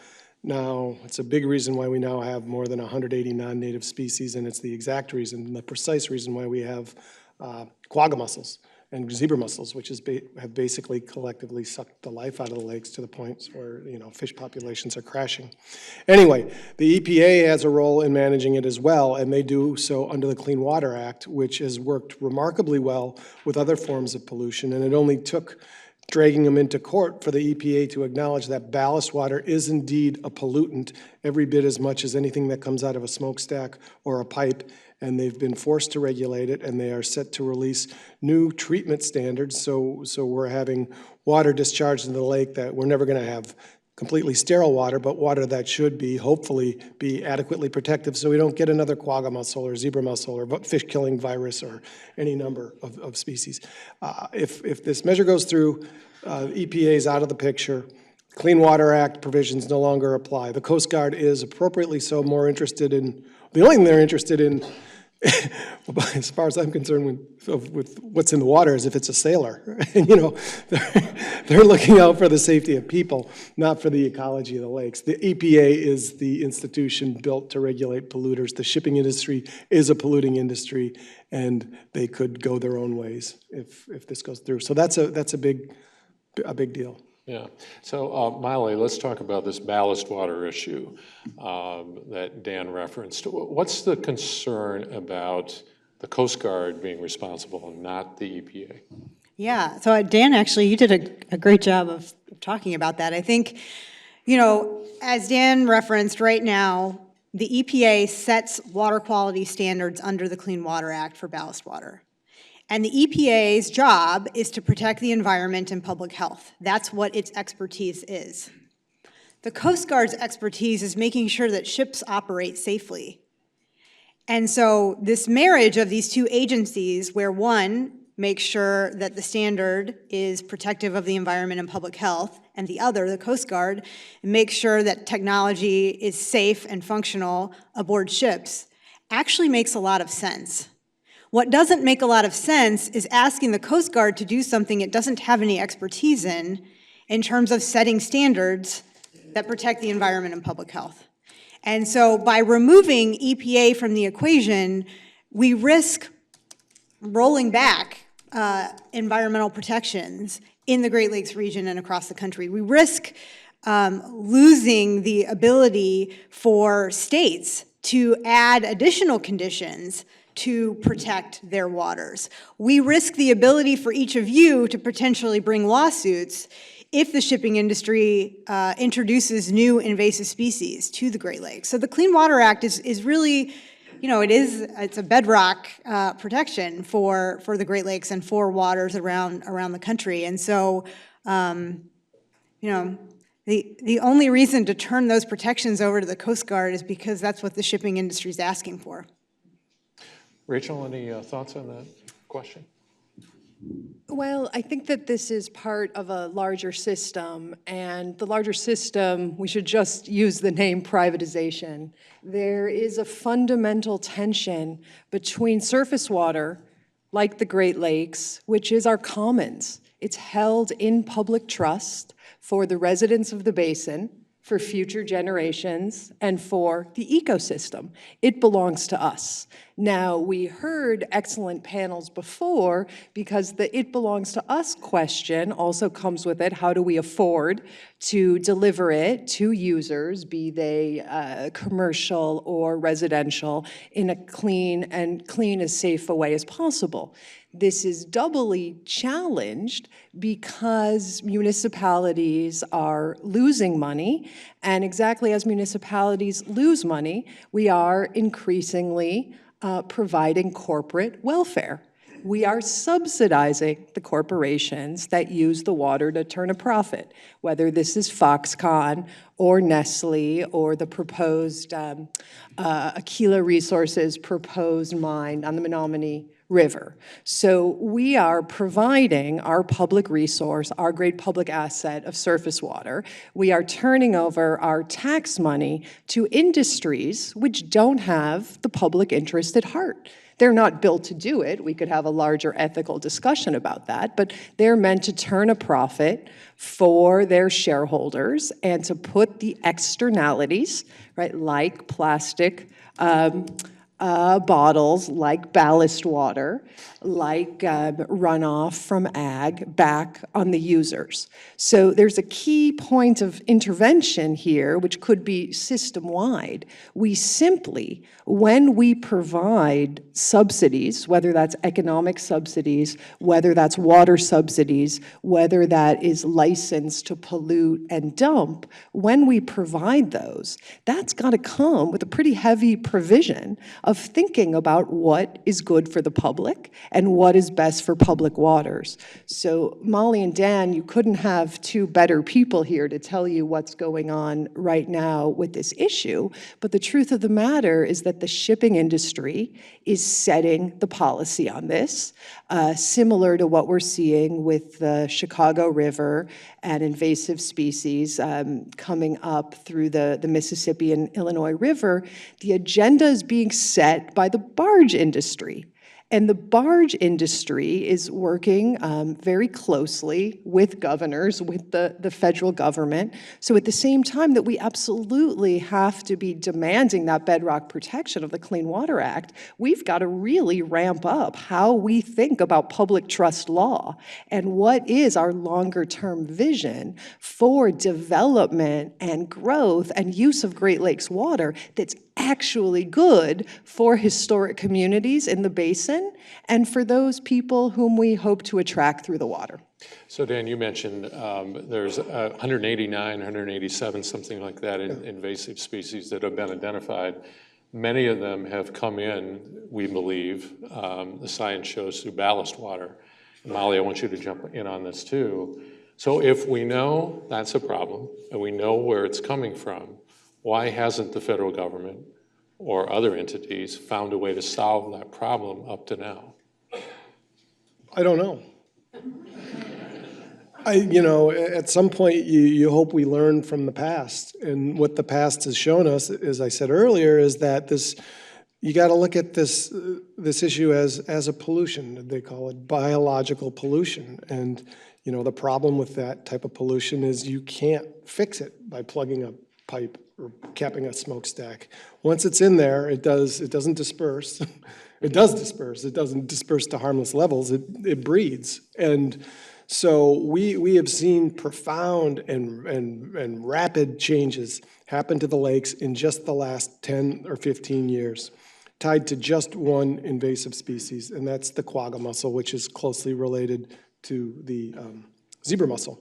now, it's a big reason why we now have more than 180 non-native species, and it's the exact reason, the precise reason why we have quagga mussels and zebra mussels, which have basically collectively sucked the life out of the lakes to the point where, you know, fish populations are crashing. Anyway, the EPA has a role in managing it as well, and they do so under the Clean Water Act, which has worked remarkably well with other forms of pollution, and it only took dragging them into court for the EPA to acknowledge that ballast water is indeed a pollutant every bit as much as anything that comes out of a smokestack or a pipe, and they've been forced to regulate it, and they are set to release new treatment standards. So we're having water discharged into the lake that we're never going to have completely sterile water, but water that should be, hopefully, be adequately protective so we don't get another quagga mussel or zebra mussel or fish-killing virus or any number of species. If this measure goes through, EPA is out of the picture. Clean Water Act provisions no longer apply. The Coast Guard is appropriately so more interested in, the only thing they're interested in as far as I'm concerned with what's in the water is if it's a sailor. And, you know, they're looking out for the safety of people, not for the ecology of the lakes. The EPA is the institution built to regulate polluters. The shipping industry is a polluting industry, and they could go their own ways if this goes through. So that's a big deal. Yeah. So, Molly, let's talk about this ballast water issue that Dan referenced. What's the concern about the Coast Guard being responsible and not the EPA? Yeah, so Dan, actually, you did a great job of talking about that. I think, you know, as Dan referenced right now, the EPA sets water quality standards under the Clean Water Act for ballast water. And the EPA's job is to protect the environment and public health. That's what its expertise is. The Coast Guard's expertise is making sure that ships operate safely. And so this marriage of these two agencies, where one makes sure that the standard is protective of the environment and public health, and the other, the Coast Guard, makes sure that technology is safe and functional aboard ships, actually makes a lot of sense. What doesn't make a lot of sense is asking the Coast Guard to do something it doesn't have any expertise in terms of setting standards that protect the environment and public health. And so by removing EPA from the equation, we risk rolling back environmental protections in the Great Lakes region and across the country. We risk losing the ability for states to add additional conditions to protect their waters. We risk the ability for each of you to potentially bring lawsuits if the shipping industry introduces new invasive species to the Great Lakes. So the Clean Water Act is really, you know, it's a bedrock protection for the Great Lakes and for waters around the country. And so, you know, the only reason to turn those protections over to the Coast Guard is because that's what the shipping industry is asking for. Rachel, any thoughts on that question? Well, I think that this is part of a larger system, and the larger system, we should just use the name privatization. There is a fundamental tension between surface water, like the Great Lakes, which is our commons. It's held in public trust for the residents of the basin, for future generations, and for the ecosystem. It belongs to us. Now, we heard excellent panels before because the "it belongs to us" question also comes with it. How do we afford to deliver it to users, be they commercial or residential, in a clean as safe a way as possible? This is doubly challenged because municipalities are losing money, and exactly as municipalities lose money, we are increasingly providing corporate welfare. We are subsidizing the corporations that use the water to turn a profit, whether this is Foxconn or Nestle or the proposed Aquila Resources proposed mine on the Menominee River. So we are providing our public resource, our great public asset of surface water. We are turning over our tax money to industries which don't have the public interest at heart. They're not built to do it. We could have a larger ethical discussion about that, but they're meant to turn a profit for their shareholders and to put the externalities, right, like plastic bottles, like ballast water, like runoff from ag, back on the users. So there's a key point of intervention here, which could be system-wide. We simply, when we provide subsidies, whether that's economic subsidies, whether that's water subsidies, whether that is license to pollute and dump, when we provide those, that's got to come with a pretty heavy provision of thinking about what is good for the public and what is best for public waters. So Molly and Dan, you couldn't have two better people here to tell you what's going on right now with this issue, but the truth of the matter is that the shipping industry is setting the policy on this, similar to what we're seeing with the Chicago River and invasive species coming up through the Mississippi and Illinois River. The agenda is being set set by the barge industry. And the barge industry is working very closely with governors, with the federal government. So at the same time that we absolutely have to be demanding that bedrock protection of the Clean Water Act, we've got to really ramp up how we think about public trust law and what is our longer-term vision for development and growth and use of Great Lakes water that's actually good for historic communities in the basin and for those people whom we hope to attract through the water. So Dan, you mentioned there's 189, 187, something like that, invasive species that have been identified. Many of them have come in, we believe, the science shows, through ballast water. Molly, I want you to jump in on this too. So if we know that's a problem and we know where it's coming from, why hasn't the federal government or other entities found a way to solve that problem up to now? I don't know. At some point, you hope we learn from the past. And what the past has shown us, as I said earlier, is that you got to look at this issue as a pollution. They call it biological pollution. And, the problem with that type of pollution is you can't fix it by plugging a pipe or capping a smokestack. Once it's in there, it doesn't disperse. It does disperse. It doesn't disperse to harmless levels. It breeds. And so we have seen profound and rapid changes happen to the lakes in just the last 10 or 15 years, tied to just one invasive species, and that's the quagga mussel, which is closely related to the zebra mussel.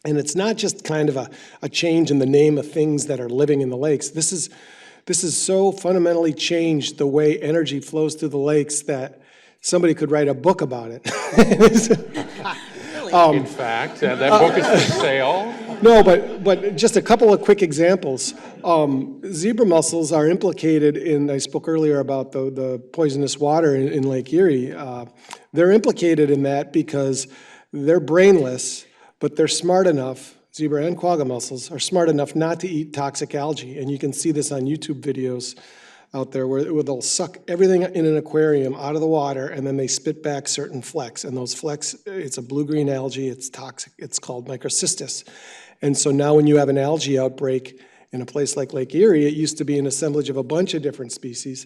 And it's not just kind of a change in the name of things that are living in the lakes. This is so fundamentally changed the way energy flows through the lakes that somebody could write a book about it. In fact, that book is for sale. No, but just a couple of quick examples. Zebra mussels are implicated in, I spoke earlier about the poisonous water in Lake Erie. They're implicated in that because they're brainless, but they're smart enough. Zebra and quagga mussels are smart enough not to eat toxic algae. And you can see this on YouTube videos out there where they'll suck everything in an aquarium out of the water and then they spit back certain flecks. And those flecks, it's a blue-green algae, it's toxic, it's called microcystis. And so now when you have an algae outbreak in a place like Lake Erie, it used to be an assemblage of a bunch of different species.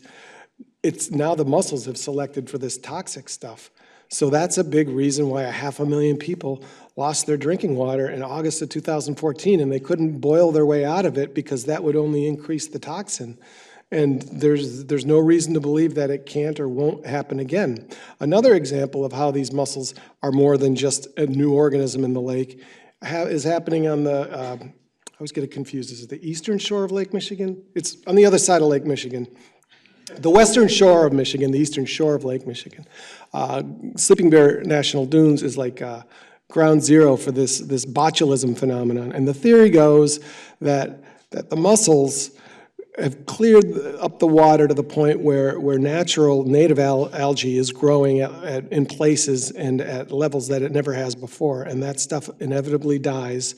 It's now the mussels have selected for this toxic stuff. So that's a big reason why 500,000 people lost their drinking water in August of 2014, and they couldn't boil their way out of it because that would only increase the toxin. And there's no reason to believe that it can't or won't happen again. Another example of how these mussels are more than just a new organism in the lake is happening on the, I always get it confused, is it the eastern shore of Lake Michigan? It's on the other side of Lake Michigan. The western shore of Michigan, the eastern shore of Lake Michigan. Sleeping Bear National Dunes is like ground zero for this botulism phenomenon. And the theory goes that the mussels have cleared up the water to the point where natural native algae is growing in places and at levels that it never has before. And that stuff inevitably dies,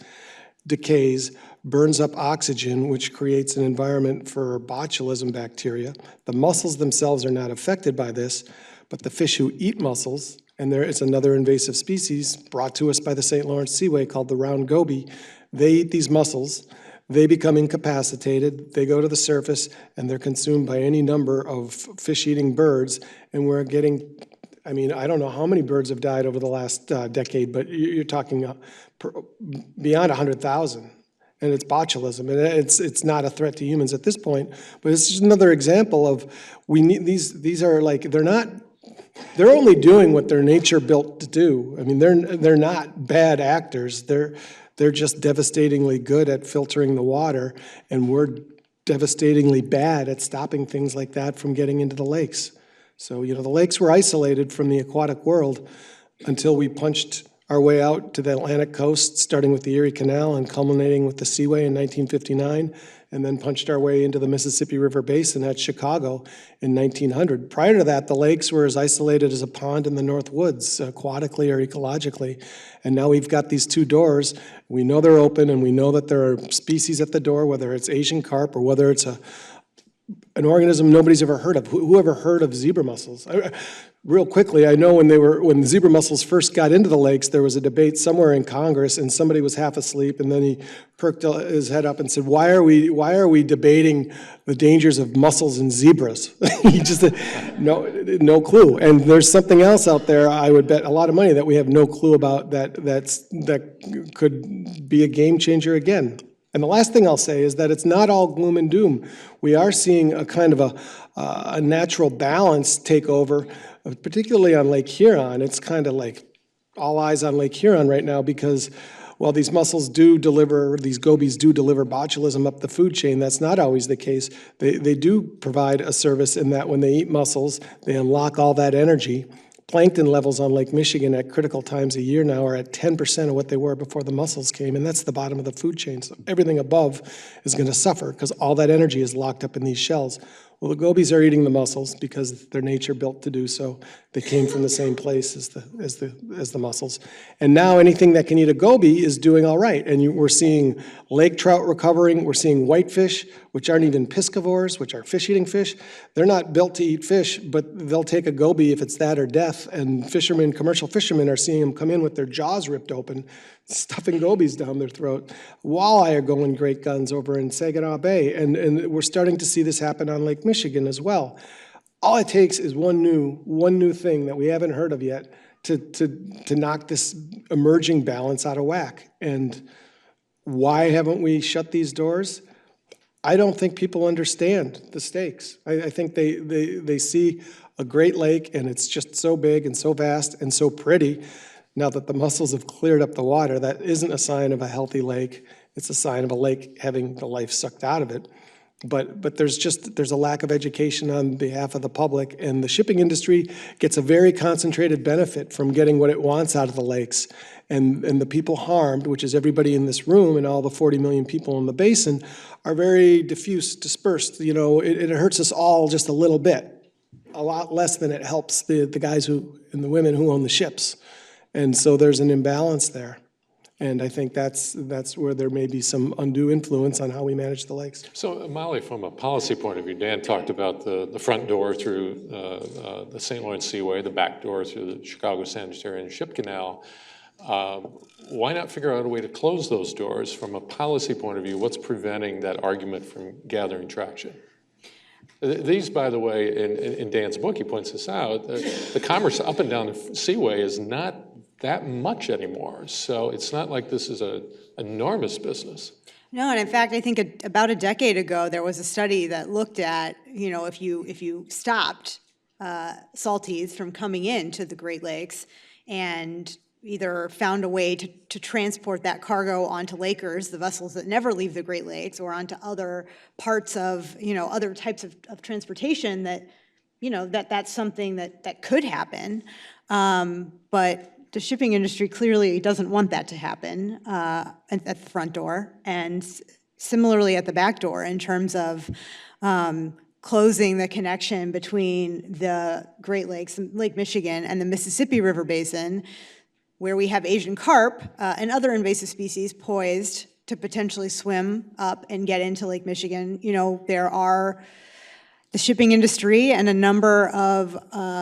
decays, burns up oxygen, which creates an environment for botulism bacteria. The mussels themselves are not affected by this, but the fish who eat mussels, and there is another invasive species brought to us by the St. Lawrence Seaway called the round goby, they eat these mussels, they become incapacitated, they go to the surface, and they're consumed by any number of fish-eating birds, and we're getting, I mean, I don't know how many birds have died over the last decade, but you're talking beyond 100,000. And it's botulism, and it's not a threat to humans at this point. But it's just another example of we need these are like they're only doing what they're nature built to do. I mean, they're not bad actors. They're just devastatingly good at filtering the water, and we're devastatingly bad at stopping things like that from getting into the lakes. So the lakes were isolated from the aquatic world until we punched our way out to the Atlantic coast, starting with the Erie Canal and culminating with the Seaway in 1959, and then punched our way into the Mississippi River Basin at Chicago in 1900. Prior to that, the lakes were as isolated as a pond in the North Woods, aquatically or ecologically. And now we've got these two doors. We know they're open, and we know that there are species at the door, whether it's Asian carp or whether it's an organism nobody's ever heard of. Who ever heard of zebra mussels? Real quickly, I know when the zebra mussels first got into the lakes, there was a debate somewhere in Congress, and somebody was half asleep, and then he perked his head up and said, "Why are we debating the dangers of mussels and zebras?" He just said, no clue. And there's something else out there, I would bet a lot of money, that we have no clue about that could be a game changer again. And the last thing I'll say is that it's not all gloom and doom. We are seeing a kind of a natural balance take over, particularly on Lake Huron. It's kind of like all eyes on Lake Huron right now because while these mussels do deliver, these gobies do deliver botulism up the food chain, that's not always the case. They do provide a service in that when they eat mussels, they unlock all that energy. Plankton levels on Lake Michigan at critical times a year now are at 10% of what they were before the mussels came, and that's the bottom of the food chain. So everything above is going to suffer because all that energy is locked up in these shells. Well, the gobies are eating the mussels because their nature built to do so. They came from the same place as the mussels. And now anything that can eat a goby is doing all right. And we're seeing lake trout recovering. We're seeing whitefish, which aren't even piscivores, which are fish-eating fish. They're not built to eat fish, but they'll take a goby if it's that or death. And fishermen, commercial fishermen, are seeing them come in with their jaws ripped open, stuffing gobies down their throat. Walleye are going great guns over in Saginaw Bay, and we're starting to see this happen on Lake Michigan as well. All it takes is one new thing that we haven't heard of yet to knock this emerging balance out of whack. And why haven't we shut these doors? I don't think people understand the stakes. I think they see a Great Lake, and it's just so big and so vast and so pretty. Now that the mussels have cleared up the water, that isn't a sign of a healthy lake. It's a sign of a lake having the life sucked out of it. But there's a lack of education on behalf of the public, and the shipping industry gets a very concentrated benefit from getting what it wants out of the lakes. And the people harmed, which is everybody in this room and all the 40 million people in the basin, are very diffuse, dispersed. You know, it hurts us all just a little bit, a lot less than it helps the guys and the women who own the ships. And so there's an imbalance there. And I think that's where there may be some undue influence on how we manage the lakes. So, Molly, from a policy point of view, Dan talked about the front door through the St. Lawrence Seaway, the back door through the Chicago Sanitary and Ship Canal. Why not figure out a way to close those doors? From a policy point of view, what's preventing that argument from gathering traction? These, by the way, in Dan's book, he points this out, the commerce up and down the Seaway is not that much anymore. So it's not like this is an enormous business. No, and in fact, I think about a decade ago, there was a study that looked at, you know, if you stopped salties from coming into the Great Lakes and either found a way to transport that cargo onto Lakers, the vessels that never leave the Great Lakes, or onto other parts of, you know, other types of transportation that, you know, that's something that could happen. But the shipping industry clearly doesn't want that to happen at the front door, and similarly at the back door in terms of closing the connection between the Great Lakes, Lake Michigan, and the Mississippi River Basin, where we have Asian carp and other invasive species poised to potentially swim up and get into Lake Michigan. You know, there are the shipping industry and a number of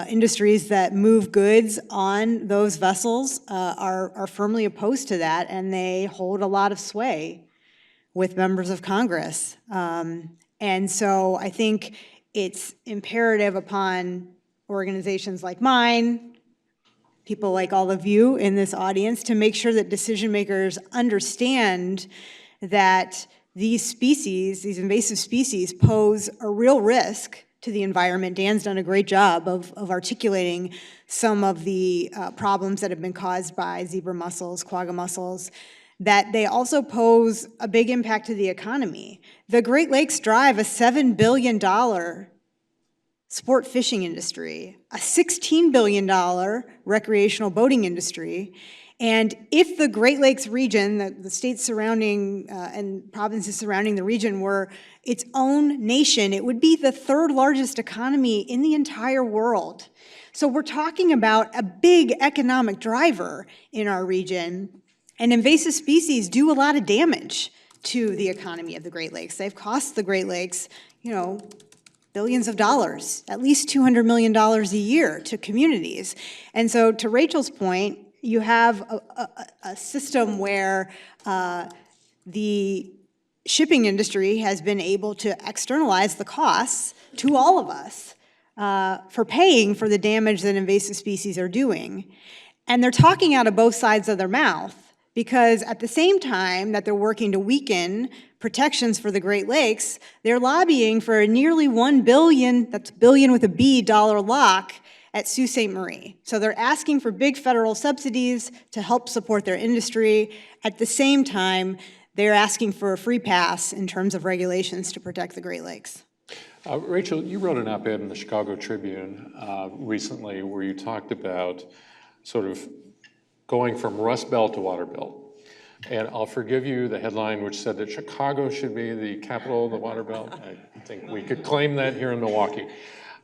industries that move goods on those vessels are firmly opposed to that, and they hold a lot of sway with members of Congress. And so I think it's imperative upon organizations like mine, people like all of you in this audience, to make sure that decision makers understand that these species, these invasive species, pose a real risk to the environment. Dan's done a great job of articulating some of the problems that have been caused by zebra mussels, quagga mussels, that they also pose a big impact to the economy. The Great Lakes drive a $7 billion sport fishing industry, a $16 billion recreational boating industry. And if the Great Lakes region, the states surrounding and provinces surrounding the region were its own nation, it would be the third largest economy in the entire world. So we're talking about a big economic driver in our region, and invasive species do a lot of damage to the economy of the Great Lakes. They've cost the Great Lakes, you know, billions of dollars, at least $200 million a year to communities. And so to Rachel's point, you have a system where the shipping industry has been able to externalize the costs to all of us for paying for the damage that invasive species are doing. And they're talking out of both sides of their mouth, because at the same time that they're working to weaken protections for the Great Lakes, they're lobbying for a nearly $1 billion, that's billion with a B, dollar lock at Sault Ste. Marie. So they're asking for big federal subsidies to help support their industry. At the same time, they're asking for a free pass in terms of regulations to protect the Great Lakes. Rachel, you wrote an op-ed in the Chicago Tribune recently where you talked about sort of going from Rust Belt to Water Belt. And I'll forgive you the headline which said that Chicago should be the capital of the Water Belt. I think we could claim that here in Milwaukee.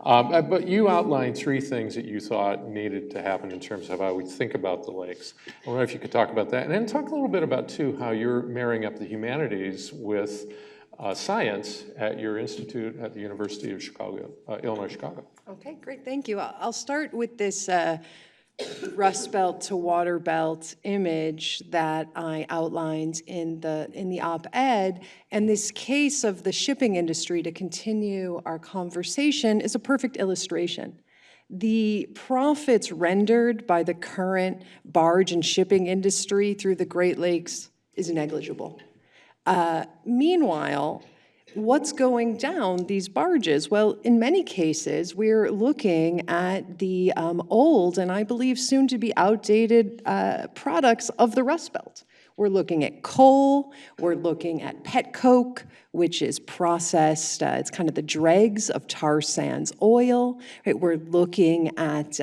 But you outlined 3 things that you thought needed to happen in terms of how we think about the lakes. I wonder if you could talk about that. And then talk a little bit about, too, how you're marrying up the humanities with science at your institute at the University of Chicago, Illinois, Chicago. Okay, great, thank you. I'll start with this Rust Belt to Water Belt image that I outlined in the op-ed, and this case of the shipping industry, to continue our conversation, is a perfect illustration. The profits rendered by the current barge and shipping industry through the Great Lakes is negligible. Meanwhile, what's going down these barges? Well, in many cases, we're looking at the old and I believe soon to be outdated products of the Rust Belt. We're looking at coal, we're looking at pet coke, which is processed, it's kind of the dregs of tar sands oil, right? We're looking at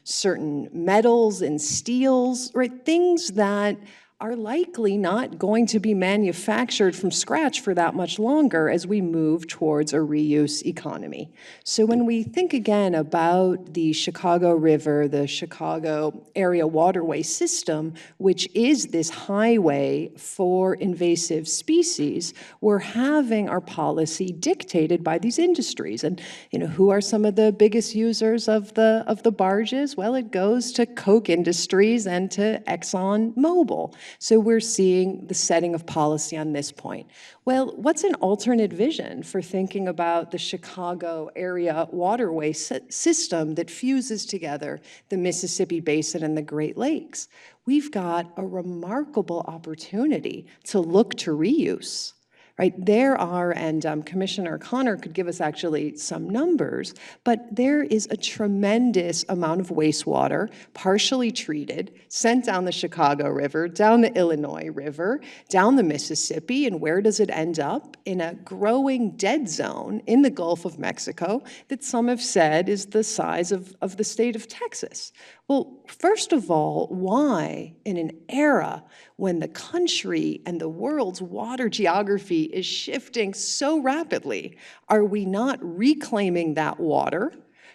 certain metals and steels, right? Things that are likely not going to be manufactured from scratch for that much longer as we move towards a reuse economy. So when we think again about the Chicago River, the Chicago area waterway system, which is this highway for invasive species, we're having our policy dictated by these industries. And who are some of the biggest users of the barges? Well, it goes to Koch Industries and to Exxon Mobil. So we're seeing the setting of policy on this point. Well, what's an alternate vision for thinking about the Chicago area waterway system that fuses together the Mississippi Basin and the Great Lakes? We've got a remarkable opportunity to look to reuse. Right, there are, and Commissioner Connor could give us actually some numbers, but there is a tremendous amount of wastewater, partially treated, sent down the Chicago River, down the Illinois River, down the Mississippi, and where does it end up? In a growing dead zone in the Gulf of Mexico that some have said is the size of the state of Texas. Well, first of all, why in an era when the country and the world's water geography is shifting so rapidly, are we not reclaiming that water,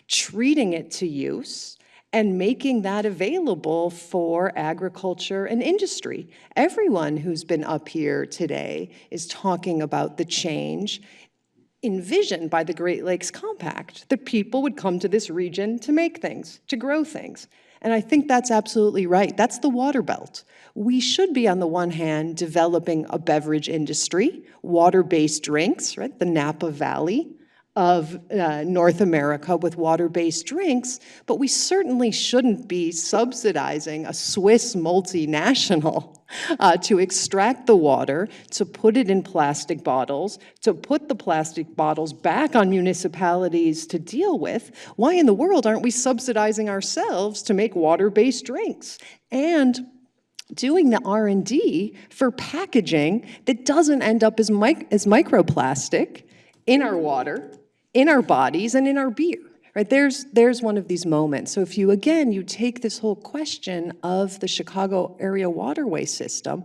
treating it to use, and making that available for agriculture and industry? Everyone who's been up here today is talking about the change envisioned by the Great Lakes Compact, that people would come to this region to make things, to grow things. And I think that's absolutely right. That's the water belt. We should be, on the one hand, developing a beverage industry, water-based drinks, right? The Napa Valley of North America with water-based drinks, but we certainly shouldn't be subsidizing a Swiss multinational to extract the water, to put it in plastic bottles, to put the plastic bottles back on municipalities to deal with. Why in the world aren't we subsidizing ourselves to make water-based drinks? And doing the R&D for packaging that doesn't end up as microplastic in our water, in our bodies, and in our beer, right? There's one of these moments. So if you take this whole question of the Chicago area waterway system,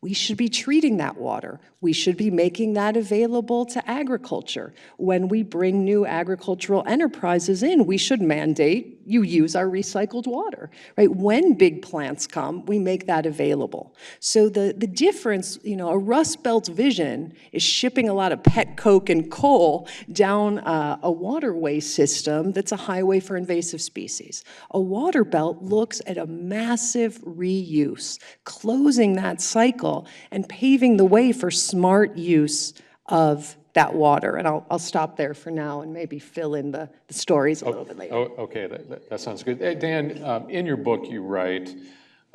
we should be treating that water. We should be making that available to agriculture. When we bring new agricultural enterprises in, we should mandate you use our recycled water, right? When big plants come, we make that available. So the difference, a Rust Belt vision is shipping a lot of pet coke and coal down a waterway system that's a highway for invasive species. A water belt looks at a massive reuse, closing that cycle and paving the way for smart use of that water. And I'll stop there for now and maybe fill in the stories a little bit later. Okay, that sounds good. Hey, Dan, in your book you write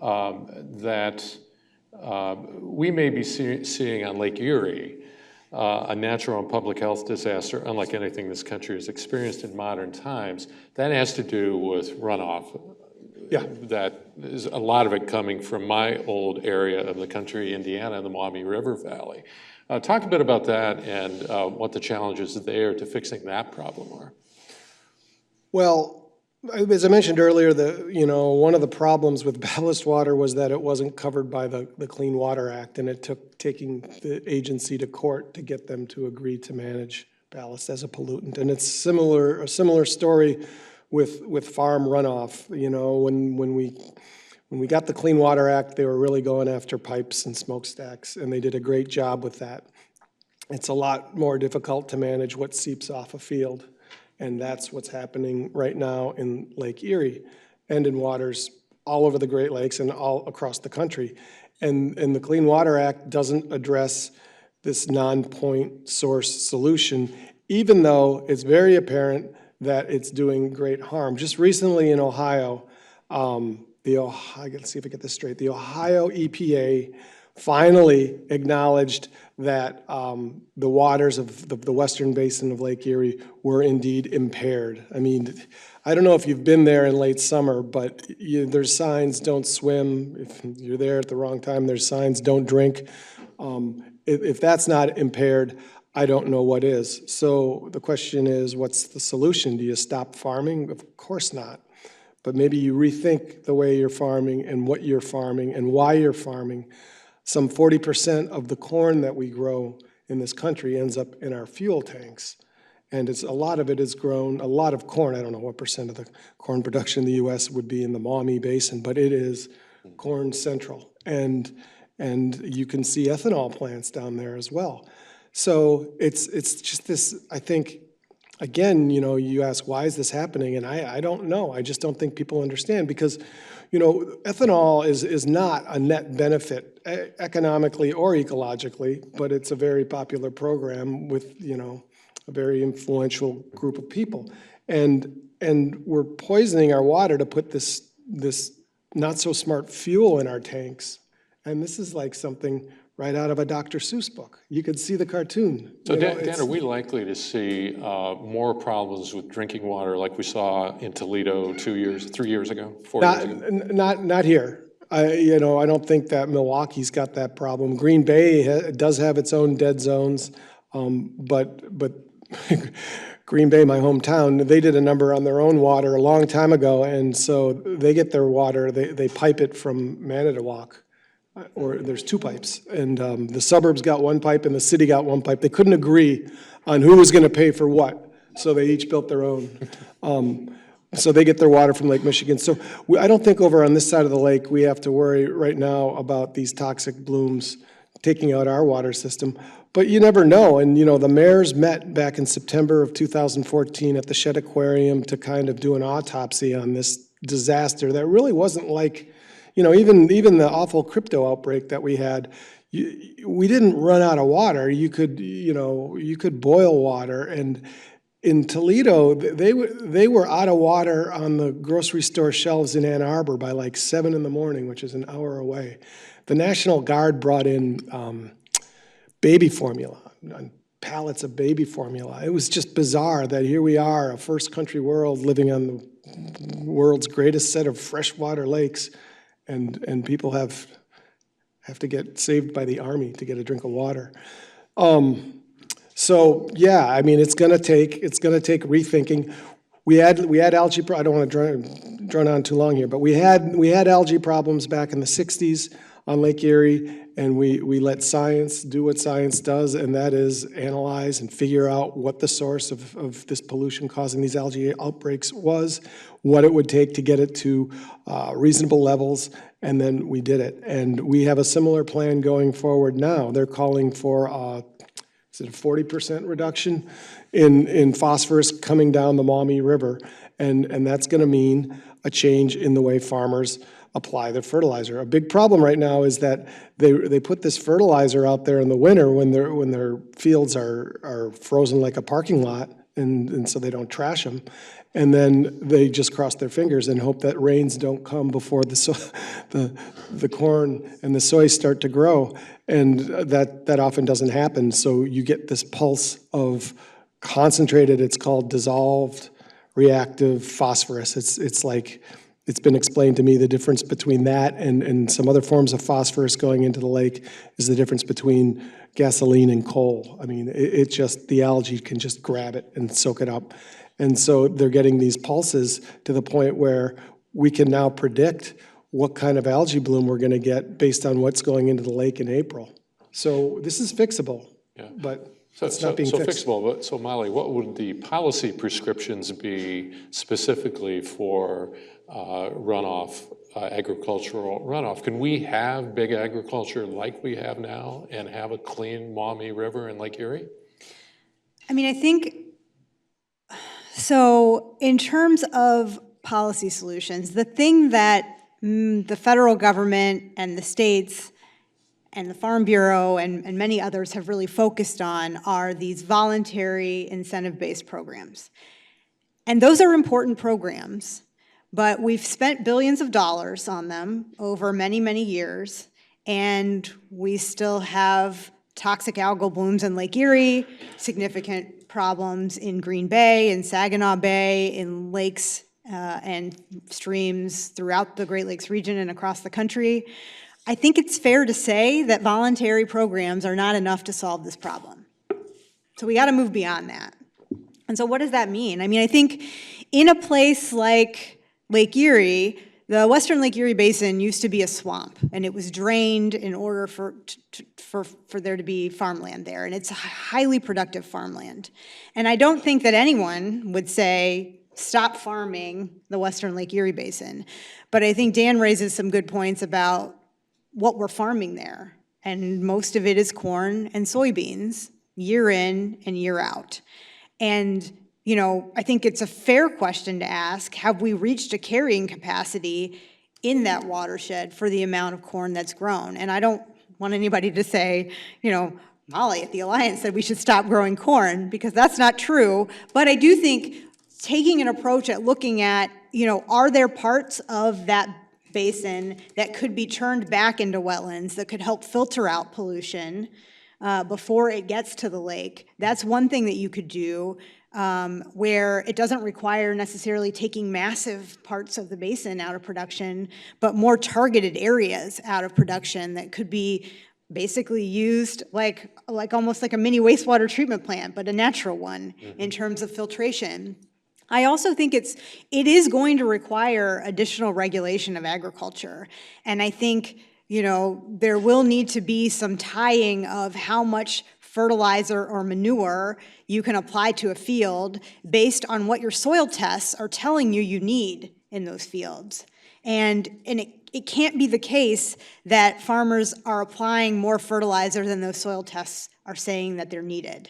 that we may be seeing on Lake Erie a natural and public health disaster unlike anything this country has experienced in modern times. That has to do with runoff. Yeah. That is a lot of it coming from my old area of the country, Indiana, the Maumee River Valley. Talk a bit about that and what the challenges there to fixing that problem are. Well, as I mentioned earlier, one of the problems with ballast water was that it wasn't covered by the Clean Water Act, and it took taking the agency to court to get them to agree to manage ballast as a pollutant. And it's a similar story with farm runoff. When we got the Clean Water Act, they were really going after pipes and smokestacks, and they did a great job with that. It's a lot more difficult to manage what seeps off a field, and that's what's happening right now in Lake Erie and in waters all over the Great Lakes and all across the country. And the Clean Water Act doesn't address this non-point source solution, even though it's very apparent that it's doing great harm. Just recently in Ohio, I gotta see if I get this straight. The Ohio EPA finally acknowledged that the waters of the western basin of Lake Erie were indeed impaired. I mean, I don't know if you've been there in late summer, but there's signs, don't swim. If you're there at the wrong time, there's signs, don't drink. If that's not impaired, I don't know what is. So the question is, what's the solution? Do you stop farming? Of course not. But maybe you rethink the way you're farming and what you're farming and why you're farming. Some 40% of the corn that we grow in this country ends up in our fuel tanks. And a lot of it is grown, a lot of corn, I don't know what percent of the corn production in the U.S. would be in the Maumee Basin, but it is corn central. And you can see ethanol plants down there as well. So it's just this, I think, again, you ask, why is this happening? And I don't know. I just don't think people understand because, ethanol is not a net benefit economically or ecologically, but it's a very popular program with, a very influential group of people. And we're poisoning our water to put this not so smart fuel in our tanks. And this is like something right out of a Dr. Seuss book. You could see the cartoon. So Dan, are we likely to see more problems with drinking water like we saw in Toledo 3 years ago, 4 years ago? Not here. I don't think that Milwaukee's got that problem. Green Bay does have its own dead zones, but Green Bay, my hometown, they did a number on their own water a long time ago, and so they get their water, they pipe it from Manitowoc. Or there's two pipes, and the suburbs got one pipe and the city got one pipe. They couldn't agree on who was going to pay for what, so they each built their own. So they get their water from Lake Michigan. So I don't think over on this side of the lake we have to worry right now about these toxic blooms taking out our water system. But you never know, and the mayors met back in September of 2014 at the Shedd Aquarium to kind of do an autopsy on this disaster that really wasn't like, even the awful crypto outbreak that we had, we didn't run out of water. You could boil water, and in Toledo, they were out of water on the grocery store shelves in Ann Arbor by like 7 in the morning, which is an hour away. The National Guard brought in baby formula, pallets of baby formula. It was just bizarre that here we are, a first country world, living on the world's greatest set of freshwater lakes, and people have to get saved by the army to get a drink of water. So yeah, I mean, it's gonna take rethinking. We had algae. I don't want to drone on too long here, but we had algae problems back in the 60s. on Lake Erie, and we let science do what science does, and that is analyze and figure out what the source of this pollution causing these algae outbreaks was, what it would take to get it to reasonable levels, and then we did it. And we have a similar plan going forward now. They're calling for is it a 40% reduction in phosphorus coming down the Maumee River, and that's going to mean a change in the way farmers apply their fertilizer. A big problem right now is that they put this fertilizer out there in the winter when their fields are frozen like a parking lot, and so they don't trash them. And then they just cross their fingers and hope that rains don't come before the corn and the soy start to grow. And that often doesn't happen. So you get this pulse of concentrated, it's called dissolved reactive phosphorus. It's like, it's been explained to me the difference between that and some other forms of phosphorus going into the lake is the difference between gasoline and coal. I mean, it just, the algae can just grab it and soak it up. And so they're getting these pulses to the point where we can now predict what kind of algae bloom we're going to get based on what's going into the lake in April. So this is fixable, but it's not being fixed. Fixable. But so Molly, what would the policy prescriptions be specifically for runoff, agricultural runoff? Can we have big agriculture like we have now and have a clean Maumee River and Lake Erie? I mean, I think, so in terms of policy solutions, the thing that the federal government and the states and the Farm Bureau and many others have really focused on are these voluntary incentive-based programs. And those are important programs, but we've spent billions of dollars on them over many, many years, and we still have toxic algal blooms in Lake Erie, significant problems in Green Bay, in Saginaw Bay, in lakes and streams throughout the Great Lakes region and across the country. I think it's fair to say that voluntary programs are not enough to solve this problem. So we got to move beyond that. And so what does that mean? I mean, I think in a place like Lake Erie, the Western Lake Erie Basin used to be a swamp, and it was drained in order for there to be farmland there, and it's highly productive farmland. And I don't think that anyone would say, stop farming the Western Lake Erie Basin. But I think Dan raises some good points about what we're farming there, and most of it is corn and soybeans, year in and year out. And you know, I think it's a fair question to ask, have we reached a carrying capacity in that watershed for the amount of corn that's grown? And I don't want anybody to say, you know, Molly at the Alliance said we should stop growing corn, because that's not true. But I do think taking an approach at looking at, you know, are there parts of that basin that could be turned back into wetlands that could help filter out pollution before it gets to the lake? That's one thing that you could do. Where it doesn't require necessarily taking massive parts of the basin out of production, but more targeted areas out of production that could be basically used like almost like a mini wastewater treatment plant, but a natural one in terms of filtration. I also think it is going to require additional regulation of agriculture. And I think, you know, there will need to be some tying of how much fertilizer or manure you can apply to a field based on what your soil tests are telling you need in those fields. And it can't be the case that farmers are applying more fertilizer than those soil tests are saying that they're needed.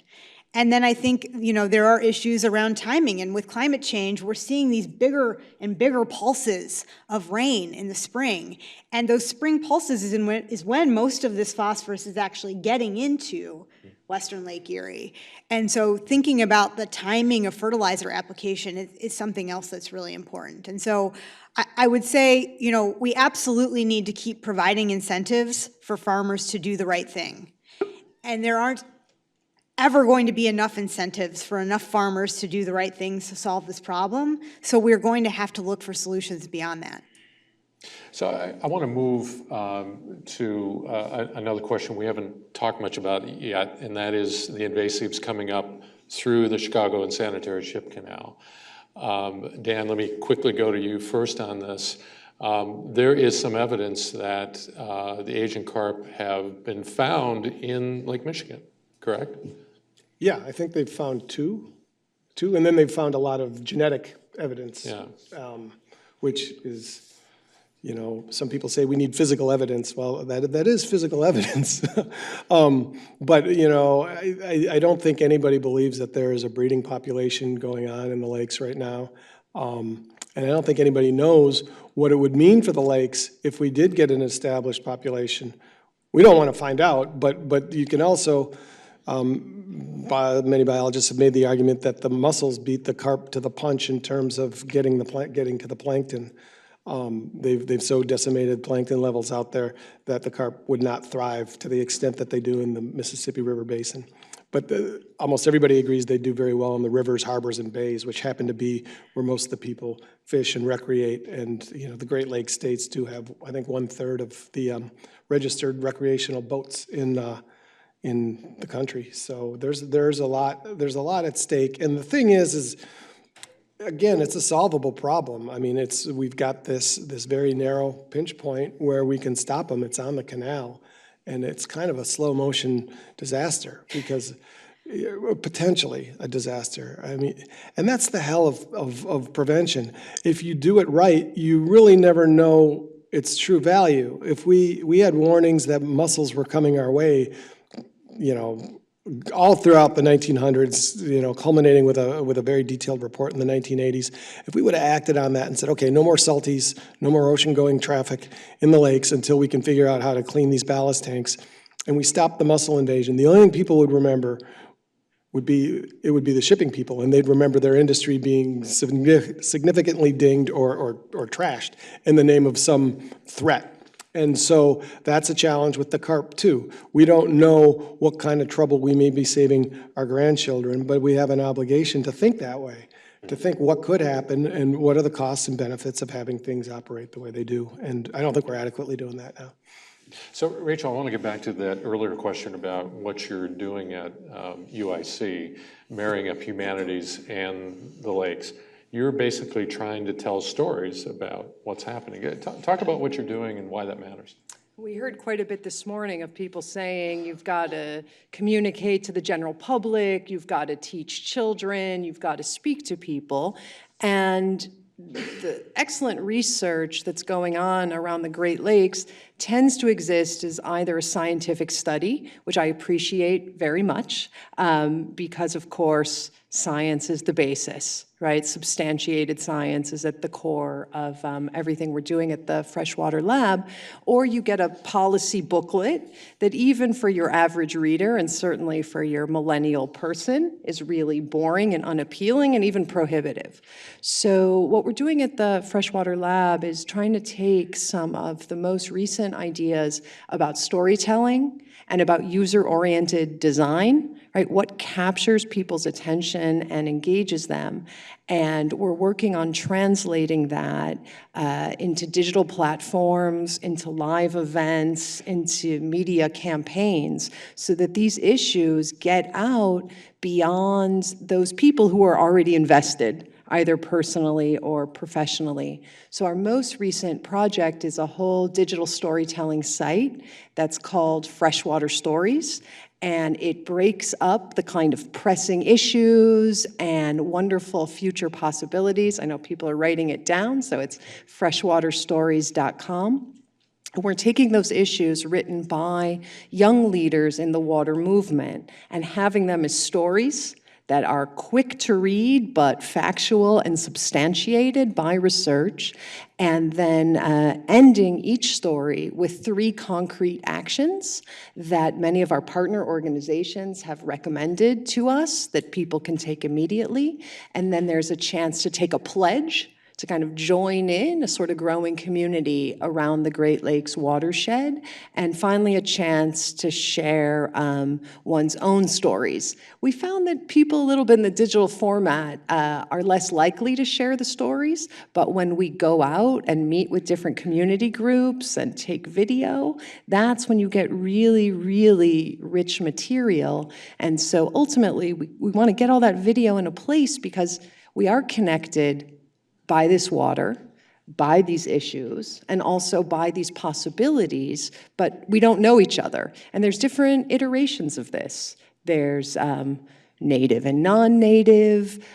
And then I think, you know, there are issues around timing, and with climate change, we're seeing these bigger and bigger pulses of rain in the spring. And those spring pulses is when most of this phosphorus is actually getting into Western Lake Erie. And so thinking about the timing of fertilizer application is something else that's really important. And so I would say, you know, we absolutely need to keep providing incentives for farmers to do the right thing. And there aren't ever going to be enough incentives for enough farmers to do the right things to solve this problem. So we're going to have to look for solutions beyond that. So I want to move to another question we haven't talked much about yet, and that is the invasives coming up through the Chicago Unsanitary Ship Canal. Dan, let me quickly go to you first on this. there is some evidence that the Asian carp have been found in Lake Michigan, correct? Yeah, I think they've found two, and then they've found a lot of genetic evidence, which is, you know, some people say we need physical evidence. Well, that is physical evidence. But, you know, I don't think anybody believes that there is a breeding population going on in the lakes right now. And I don't think anybody knows what it would mean for the lakes if we did get an established population. We don't want to find out, but you can also, many biologists have made the argument that the mussels beat the carp to the punch in terms of getting to the plankton. They've so decimated plankton levels out there that the carp would not thrive to the extent that they do in the Mississippi River Basin. But almost everybody agrees they do very well in the rivers, harbors, and bays, which happen to be where most of the people fish and recreate. And, you know, the Great Lakes states do have, I think, 1/3 of the registered recreational boats in the country. So there's a lot at stake. And the thing is again, it's a solvable problem. I mean, we've got this very narrow pinch point where we can stop them. It's on the canal. And it's kind of a slow motion disaster because potentially a disaster. I mean, and that's the hell of prevention. If you do it right, you really never know its true value. If we had warnings that mussels were coming our way, you know, all throughout the 1900s, you know, culminating with a very detailed report in the 1980s, if we would have acted on that and said, okay, no more salties, no more ocean-going traffic in the lakes until we can figure out how to clean these ballast tanks, and we stopped the mussel invasion, the only thing people would remember would be the shipping people, and they'd remember their industry being significantly dinged or trashed in the name of some threat. And so that's a challenge with the carp too. We don't know what kind of trouble we may be saving our grandchildren, but we have an obligation to think that way, to think what could happen and what are the costs and benefits of having things operate the way they do. And I don't think we're adequately doing that now. So, Rachel, I want to get back to that earlier question about what you're doing at UIC, marrying up humanities and the lakes. You're basically trying to tell stories about what's happening. Talk about what you're doing and why that matters. We heard quite a bit this morning of people saying you've got to communicate to the general public, you've got to teach children, you've got to speak to people. And the excellent research that's going on around the Great Lakes tends to exist as either a scientific study, which I appreciate very much, because of course science is the basis, right? Substantiated science is at the core of everything we're doing at the Freshwater Lab. Or you get a policy booklet that even for your average reader, and certainly for your millennial person, is really boring and unappealing and even prohibitive. So what we're doing at the Freshwater Lab is trying to take some of the most recent ideas about storytelling and about user-oriented design, right? What captures people's attention and engages them. And we're working on translating that into digital platforms, into live events, into media campaigns, so that these issues get out beyond those people who are already invested, either personally or professionally. So our most recent project is a whole digital storytelling site that's called Freshwater Stories, and it breaks up the kind of pressing issues and wonderful future possibilities. I know people are writing it down, so it's freshwaterstories.com. And we're taking those issues written by young leaders in the water movement and having them as stories that are quick to read but factual and substantiated by research, and then ending each story with 3 concrete actions that many of our partner organizations have recommended to us that people can take immediately. And then there's a chance to take a pledge to kind of join in a sort of growing community around the Great Lakes watershed, and finally a chance to share one's own stories. We found that people a little bit in the digital format are less likely to share the stories, but when we go out and meet with different community groups and take video, that's when you get really, really rich material. And so ultimately, we want to get all that video in a place because we are connected by this water, by these issues and also by these possibilities, but we don't know each other. And there's different iterations of this. There's native and non-native,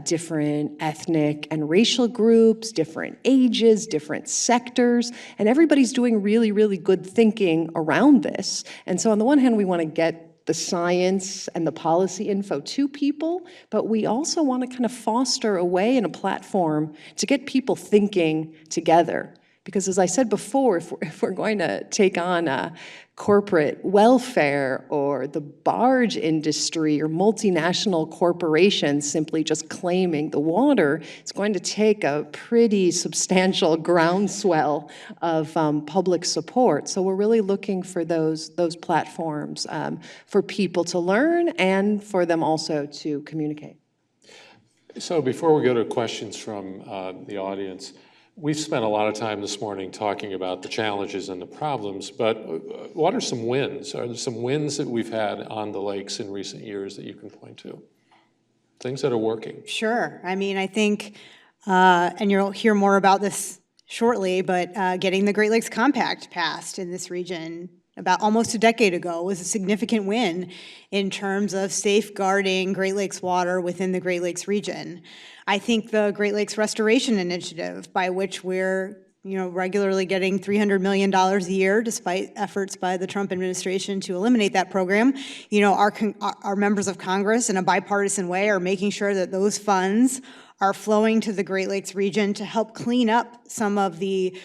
different ethnic and racial groups, different ages, different sectors, and everybody's doing really, really good thinking around this. And so on the one hand, we want to get the science and the policy info to people, but we also want to kind of foster a way and a platform to get people thinking together. Because as I said before, if we're going to take on corporate welfare or the barge industry or multinational corporations simply just claiming the water, it's going to take a pretty substantial groundswell of public support. So we're really looking for those platforms for people to learn and for them also to communicate. So before we go to questions from the audience, we've spent a lot of time this morning talking about the challenges and the problems, but what are some wins? Are there some wins that we've had on the lakes in recent years that you can point to? Things that are working? Sure. I mean, I think, and you'll hear more about this shortly, but getting the Great Lakes Compact passed in this region about almost a decade ago was a significant win in terms of safeguarding Great Lakes water within the Great Lakes region. I think the Great Lakes Restoration Initiative, by which we're regularly getting $300 million a year, despite efforts by the Trump administration to eliminate that program, our members of Congress in a bipartisan way are making sure that those funds are flowing to the Great Lakes region to help clean up some of the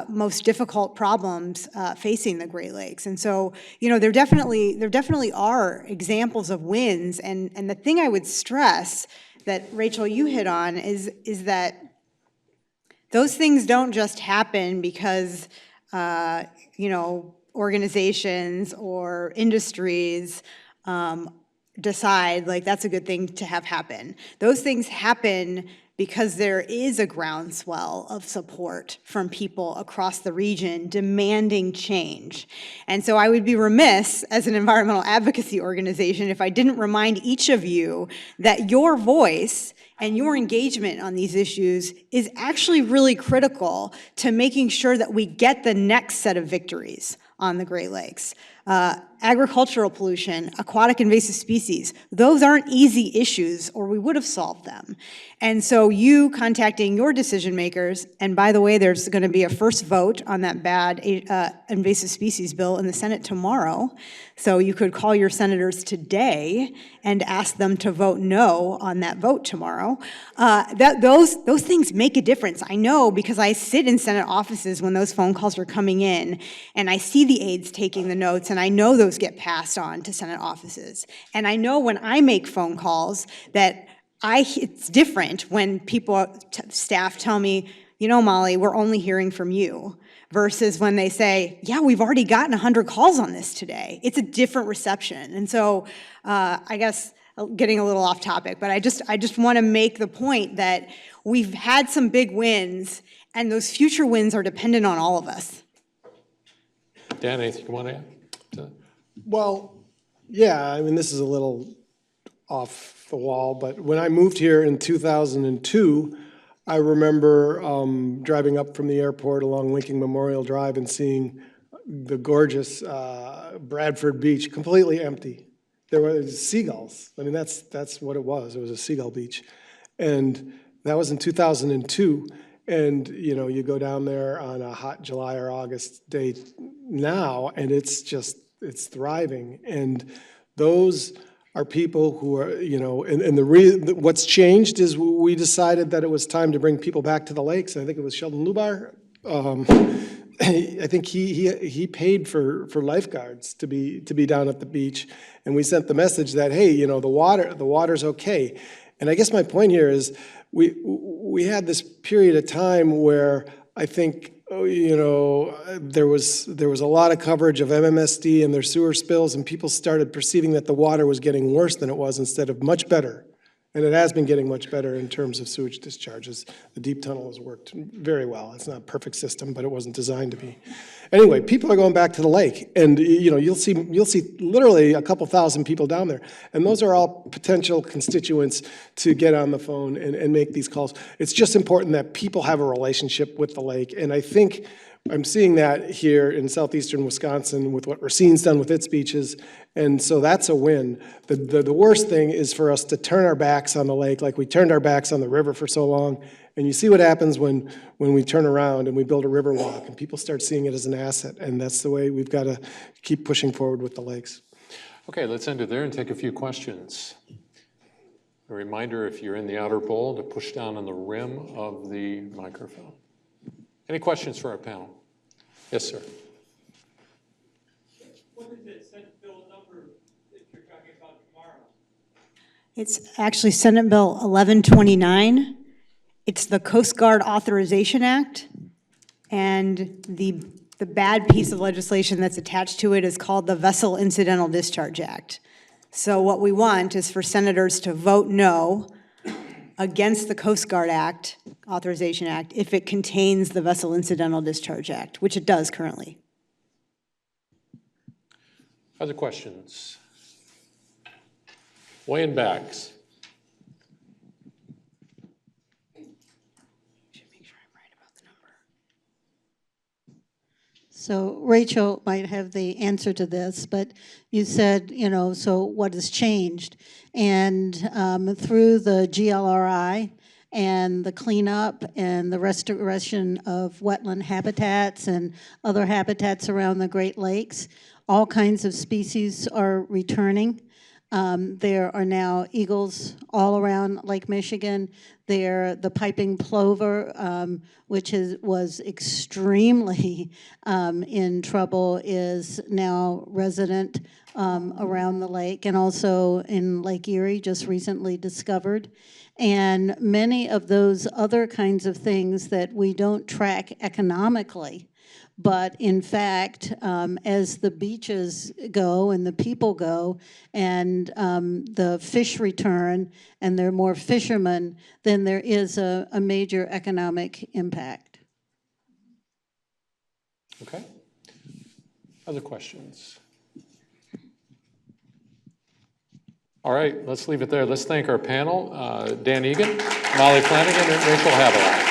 most difficult problems facing the Great Lakes. And so, there definitely are examples of wins. And the thing I would stress that, Rachel, you hit on is that those things don't just happen because, organizations or industries decide, like, that's a good thing to have happen. Those things happen because there is a groundswell of support from people across the region demanding change. And so I would be remiss as an environmental advocacy organization if I didn't remind each of you that your voice and your engagement on these issues is actually really critical to making sure that we get the next set of victories on the Great Lakes. Agricultural pollution, aquatic invasive species, those aren't easy issues or we would have solved them. And so you contacting your decision makers, and by the way, there's going to be a first vote on that bad invasive species bill in the Senate tomorrow. So you could call your senators today and ask them to vote no on that vote tomorrow. Those things make a difference. I know because I sit in Senate offices when those phone calls are coming in, and I see the aides taking the notes, and I know those get passed on to Senate offices. And I know when I make phone calls that it's different when staff tell me, Molly, we're only hearing from you, versus when they say, yeah, we've already gotten 100 calls on this today. It's a different reception. And so I guess getting a little off topic, but I just want to make the point that we've had some big wins, and those future wins are dependent on all of us. Dan, anything you want to add? Well, yeah, I mean, this is a little off the wall, but when I moved here in 2002, I remember driving up from the airport along Lincoln Memorial Drive and seeing the gorgeous Bradford Beach completely empty. There were seagulls. I mean, that's what it was. It was a seagull beach. And that was in 2002. And, you go down there on a hot July or August day now, and it's thriving. And those are people who are, what's changed is we decided that it was time to bring people back to the lakes. I think it was Sheldon Lubar. I think he paid for lifeguards to be down at the beach, and we sent the message that, hey, the water's okay. And I guess my point here is we had this period of time where I think there was a lot of coverage of MMSD and their sewer spills, and people started perceiving that the water was getting worse than it was instead of much better. And it has been getting much better in terms of sewage discharges. The deep tunnel has worked very well. It's not a perfect system, but it wasn't designed to be. Anyway, people are going back to the lake, and you'll see literally a couple thousand people down there, and those are all potential constituents to get on the phone and make these calls. It's just important that people have a relationship with the lake, and I think I'm seeing that here in southeastern Wisconsin with what Racine's done with its beaches, and so that's a win. The worst thing is for us to turn our backs on the lake like we turned our backs on the river for so long, and you see what happens when we turn around and we build a river walk and people start seeing it as an asset, and that's the way we've got to keep pushing forward with the lakes. Okay, let's end it there and take a few questions. A reminder, if you're in the outer bowl, to push down on the rim of the microphone. Any questions for our panel? Yes, sir. What is it, Senate bill number that you're talking about tomorrow? It's actually Senate Bill 1129. It's the Coast Guard Authorization Act, and the bad piece of legislation that's attached to it is called the Vessel Incidental Discharge Act. So what we want is for senators to vote no against the Coast Guard Act, Authorization Act, if it contains the Vessel Incidental Discharge Act, which it does currently. Other questions? Way in backs. So Rachel might have the answer to this, but you said, so what has changed? And through the GLRI and the cleanup and the restoration of wetland habitats and other habitats around the Great Lakes, all kinds of species are returning. There are now eagles all around Lake Michigan. The piping plover, which was extremely in trouble, is now resident around the lake, and also in Lake Erie, just recently discovered. And many of those other kinds of things that we don't track economically, but in fact, as the beaches go and the people go and the fish return and there are more fishermen, then there is a major economic impact. Okay. Other questions? All right, let's leave it there. Let's thank our panel, Dan Egan, Molly Flanagan, and Rachel Haviland.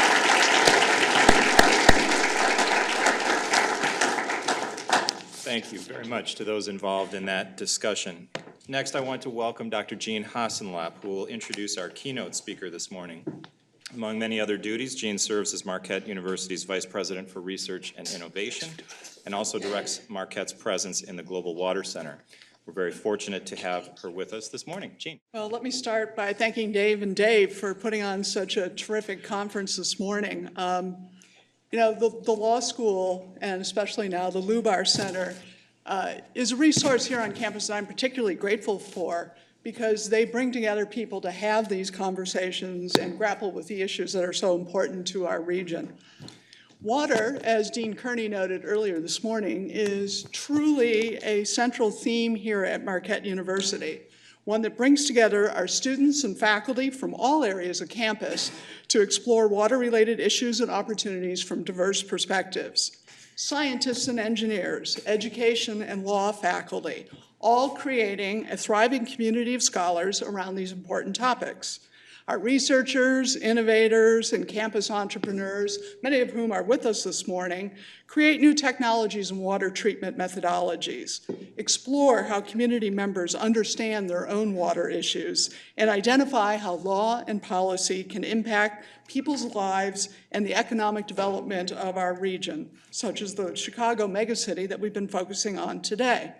Thank you very much to those involved in that discussion. Next, I want to welcome Dr. Jean Hassenlapp, who will introduce our keynote speaker this morning. Among many other duties, Jean serves as Marquette University's Vice President for Research and Innovation and also directs Marquette's presence in the Global Water Center. We're very fortunate to have her with us this morning. Jean. Well, let me start by thanking Dave and Dave for putting on such a terrific conference this morning. The law school, and especially now the Lubar Center, is a resource here on campus that I'm particularly grateful for, because they bring together people to have these conversations and grapple with the issues that are so important to our region. Water, as Dean Kearney noted earlier this morning, is truly a central theme here at Marquette University, one that brings together our students and faculty from all areas of campus to explore water-related issues and opportunities from diverse perspectives. Scientists and engineers, education and law faculty, all creating a thriving community of scholars around these important topics. Our researchers, innovators, and campus entrepreneurs, many of whom are with us this morning, create new technologies and water treatment methodologies, explore how community members understand their own water issues, and identify how law and policy can impact people's lives and the economic development of our region, such as the Chicago megacity that we've been focusing on today.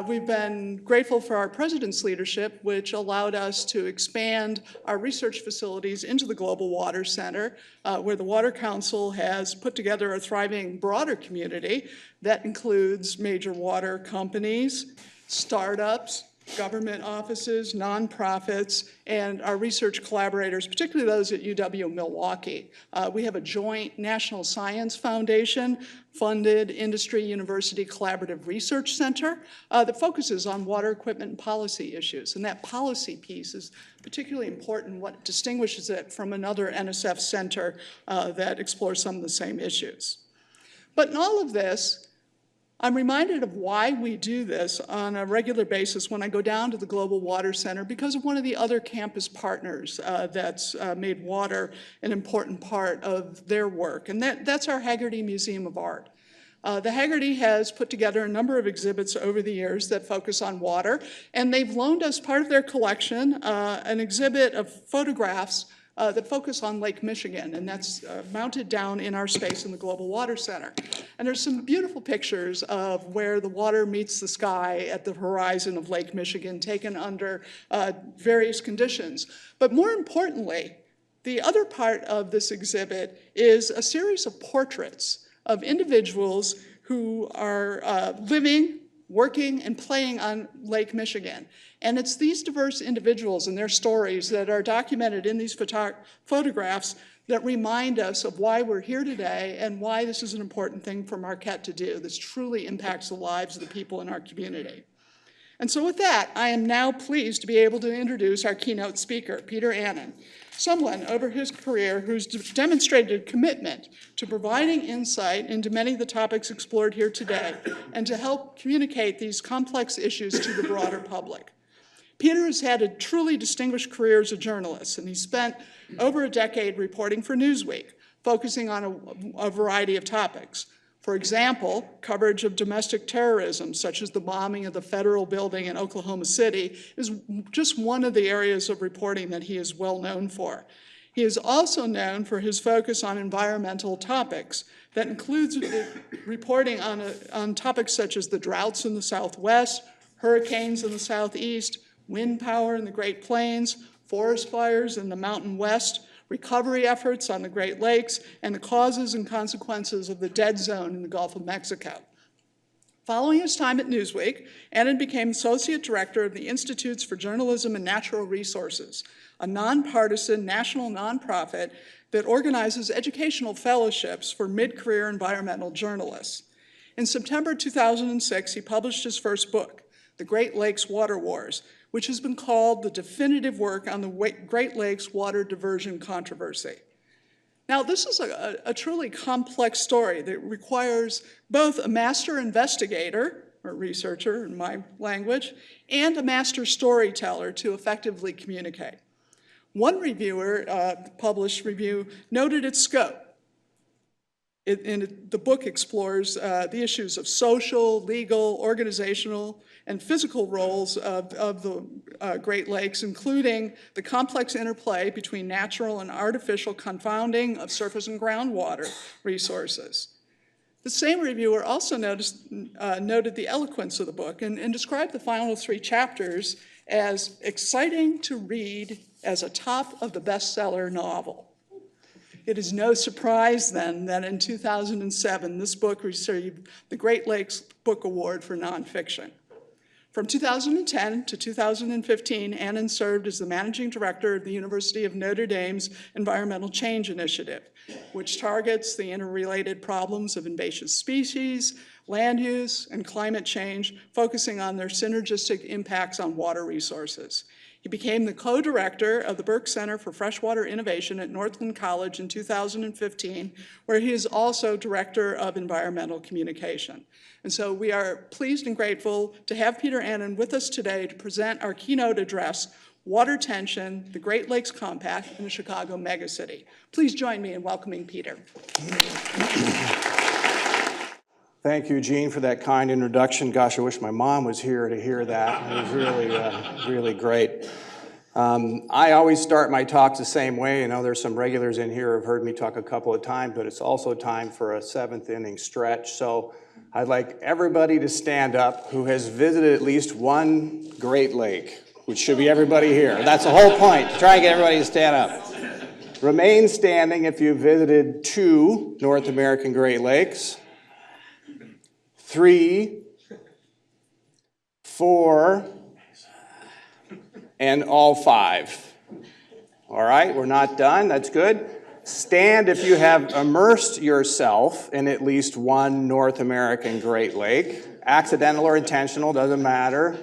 We've been grateful for our president's leadership, which allowed us to expand our research facilities into the Global Water Center, where the Water Council has put together a thriving broader community that includes major water companies, startups, government offices, nonprofits, and our research collaborators, particularly those at UW-Milwaukee. We have a joint National Science Foundation funded industry university collaborative research center that focuses on water equipment and policy issues. And that policy piece is particularly important, what distinguishes it from another NSF center that explores some of the same issues. But in all of this, I'm reminded of why we do this on a regular basis when I go down to the Global Water Center because of one of the other campus partners that's made water an important part of their work, and that's our Haggerty Museum of Art. The Haggerty has put together a number of exhibits over the years that focus on water, and they've loaned us part of their collection, an exhibit of photographs that focus on Lake Michigan, and that's mounted down in our space in the Global Water Center. And there's some beautiful pictures of where the water meets the sky at the horizon of Lake Michigan, taken under various conditions. But more importantly, the other part of this exhibit is a series of portraits of individuals who are living, working, and playing on Lake Michigan. And it's these diverse individuals and their stories that are documented in these photographs that remind us of why we're here today and why this is an important thing for Marquette to do. This truly impacts the lives of the people in our community. And so with that, I am now pleased to be able to introduce our keynote speaker, Peter Annan, someone over his career who's demonstrated a commitment to providing insight into many of the topics explored here today and to help communicate these complex issues to the broader public. Peter has had a truly distinguished career as a journalist, and he spent over a decade reporting for Newsweek, focusing on a variety of topics. For example, coverage of domestic terrorism, such as the bombing of the federal building in Oklahoma City, is just one of the areas of reporting that he is well known for. He is also known for his focus on environmental topics that includes reporting on topics such as the droughts in the Southwest, hurricanes in the Southeast, wind power in the Great Plains, forest fires in the Mountain West, recovery efforts on the Great Lakes, and the causes and consequences of the dead zone in the Gulf of Mexico. Following his time at Newsweek, Annan became Associate Director of the Institutes for Journalism and Natural Resources, a nonpartisan national nonprofit that organizes educational fellowships for mid-career environmental journalists. In September 2006, he published his first book, The Great Lakes Water Wars, which has been called the definitive work on the Great Lakes water diversion controversy. Now, this is a truly complex story that requires both a master investigator, or researcher in my language, and a master storyteller to effectively communicate. One reviewer, published review, noted its scope. The book explores the issues of social, legal, organizational, and physical roles of the Great Lakes, including the complex interplay between natural and artificial confounding of surface and groundwater resources. The same reviewer also noted the eloquence of the book and described the final 3 chapters as exciting to read as a top of the bestseller novel. It is no surprise then that in 2007, this book received the Great Lakes Book Award for nonfiction. From 2010 to 2015, Annan served as the managing director of the University of Notre Dame's Environmental Change Initiative, which targets the interrelated problems of invasive species, land use, and climate change, focusing on their synergistic impacts on water resources. He became the co-director of the Burke Center for Freshwater Innovation at Northland College in 2015, where he is also director of environmental communication. And so we are pleased and grateful to have Peter Annan with us today to present our keynote address, Water Tension, the Great Lakes Compact, and the Chicago Megacity. Please join me in welcoming Peter. Thank you, Jean, for that kind introduction. Gosh, I wish my mom was here to hear that. It was really, really great. I always start my talks the same way. You know, there's some regulars in here who have heard me talk a couple of times, but it's also time for a 7th inning stretch. So I'd like everybody to stand up who has visited at least one Great Lake, which should be everybody here. That's the whole point, to try and get everybody to stand up. Remain standing if you've visited 2 North American Great Lakes. 3, 4, and all 5. All right, we're not done, that's good. Stand if you have immersed yourself in at least one North American Great Lake. Accidental or intentional, doesn't matter.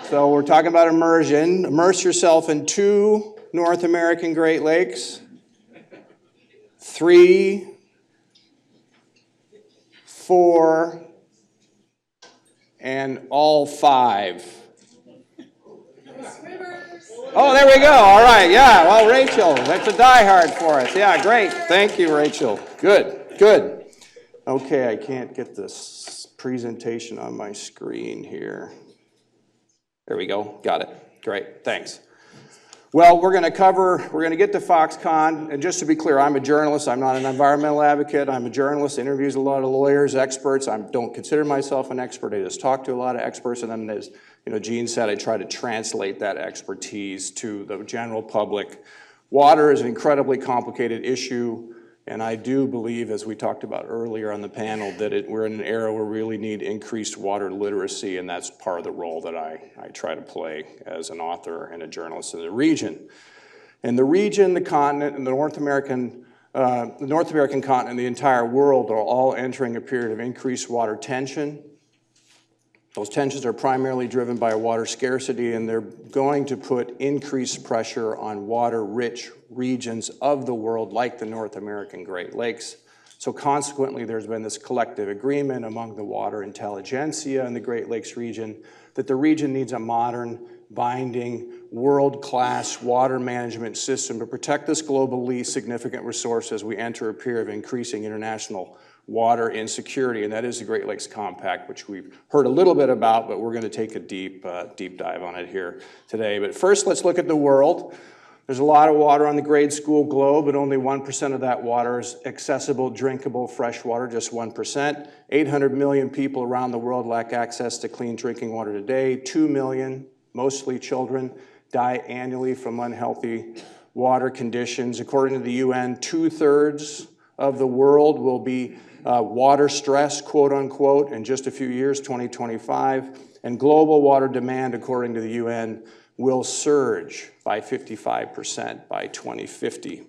So we're talking about immersion. Immerse yourself in 2 North American Great Lakes. 3, 4, and all 5. Oh, there we go. All right. Yeah. Well, Rachel, that's a diehard for us. Yeah, great. Thank you, Rachel. Good. Good. Okay, I can't get this presentation on my screen here. There we go. Got it. Great. Thanks. Well, we're going to get to Foxconn, and just to be clear, I'm a journalist. I'm not an environmental advocate. I'm a journalist, interviews a lot of lawyers, experts. I don't consider myself an expert. I just talk to a lot of experts, and then as Gene said, I try to translate that expertise to the general public. Water is an incredibly complicated issue, and I do believe, as we talked about earlier on the panel, that we're in an era where we really need increased water literacy, and that's part of the role that I try to play as an author and a journalist in the region. And the region, the continent, and the North American continent and the entire world are all entering a period of increased water tension. Those tensions are primarily driven by water scarcity, and they're going to put increased pressure on water-rich regions of the world like the North American Great Lakes. So consequently, there's been this collective agreement among the water intelligentsia in the Great Lakes region that the region needs a modern, binding, world-class water management system to protect this globally significant resource as we enter a period of increasing international water insecurity, and that is the Great Lakes Compact, which we've heard a little bit about, but we're going to take a deep dive on it here today. But first, let's look at the world. There's a lot of water on the grade school globe, but only 1% of that water is accessible, drinkable, fresh water, just 1%. 800 million people around the world lack access to clean drinking water today. 2 million, mostly children, die annually from unhealthy water conditions. According to the UN, 2/3 of the world will be water stress, quote unquote, in just a few years, 2025. And global water demand, according to the UN, will surge by 55% by 2050.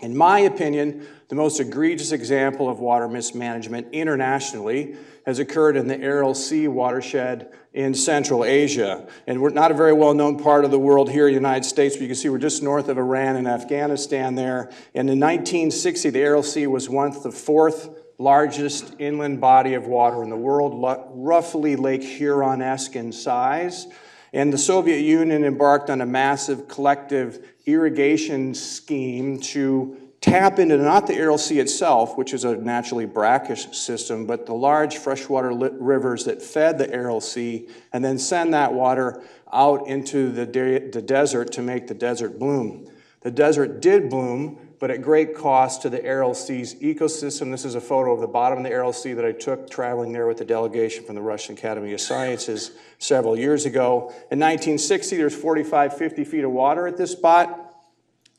In my opinion, the most egregious example of water mismanagement internationally has occurred in the Aral Sea watershed in Central Asia. And we're not a very well-known part of the world here in the United States, but you can see we're just north of Iran and Afghanistan there. And in 1960, the Aral Sea was once the 4th largest inland body of water in the world, roughly Lake Huron-esque in size. And the Soviet Union embarked on a massive collective irrigation scheme to tap into not the Aral Sea itself, which is a naturally brackish system, but the large freshwater rivers that fed the Aral Sea, and then send that water out into the desert to make the desert bloom. The desert did bloom, but at great cost to the Aral Sea's ecosystem. This is a photo of the bottom of the Aral Sea that I took traveling there with a delegation from the Russian Academy of Sciences several years ago. In 1960, there's 45, 50 feet of water at this spot.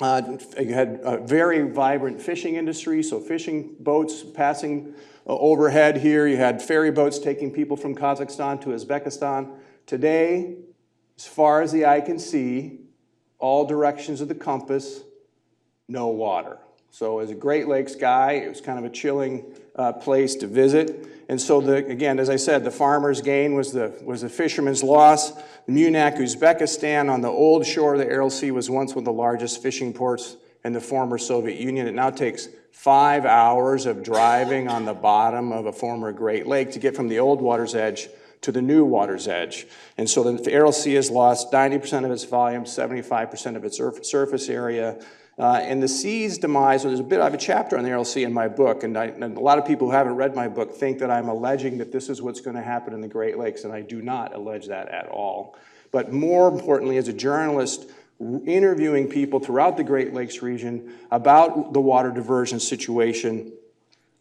You had a very vibrant fishing industry, so fishing boats passing overhead here. You had ferry boats taking people from Kazakhstan to Uzbekistan. Today, as far as the eye can see, all directions of the compass, no water. So as a Great Lakes guy, it was kind of a chilling place to visit. And so, again, as I said, the farmer's gain was the fisherman's loss. Munak, Uzbekistan, on the old shore of the Aral Sea, was once one of the largest fishing ports in the former Soviet Union. It now takes 5 hours of driving on the bottom of a former Great Lake to get from the old water's edge to the new water's edge. And so the Aral Sea has lost 90% of its volume, 75% of its surface area. And the sea's demise, there's I have a chapter on the Aral Sea in my book, and a lot of people who haven't read my book think that I'm alleging that this is what's going to happen in the Great Lakes, and I do not allege that at all. But more importantly, as a journalist, interviewing people throughout the Great Lakes region about the water diversion situation,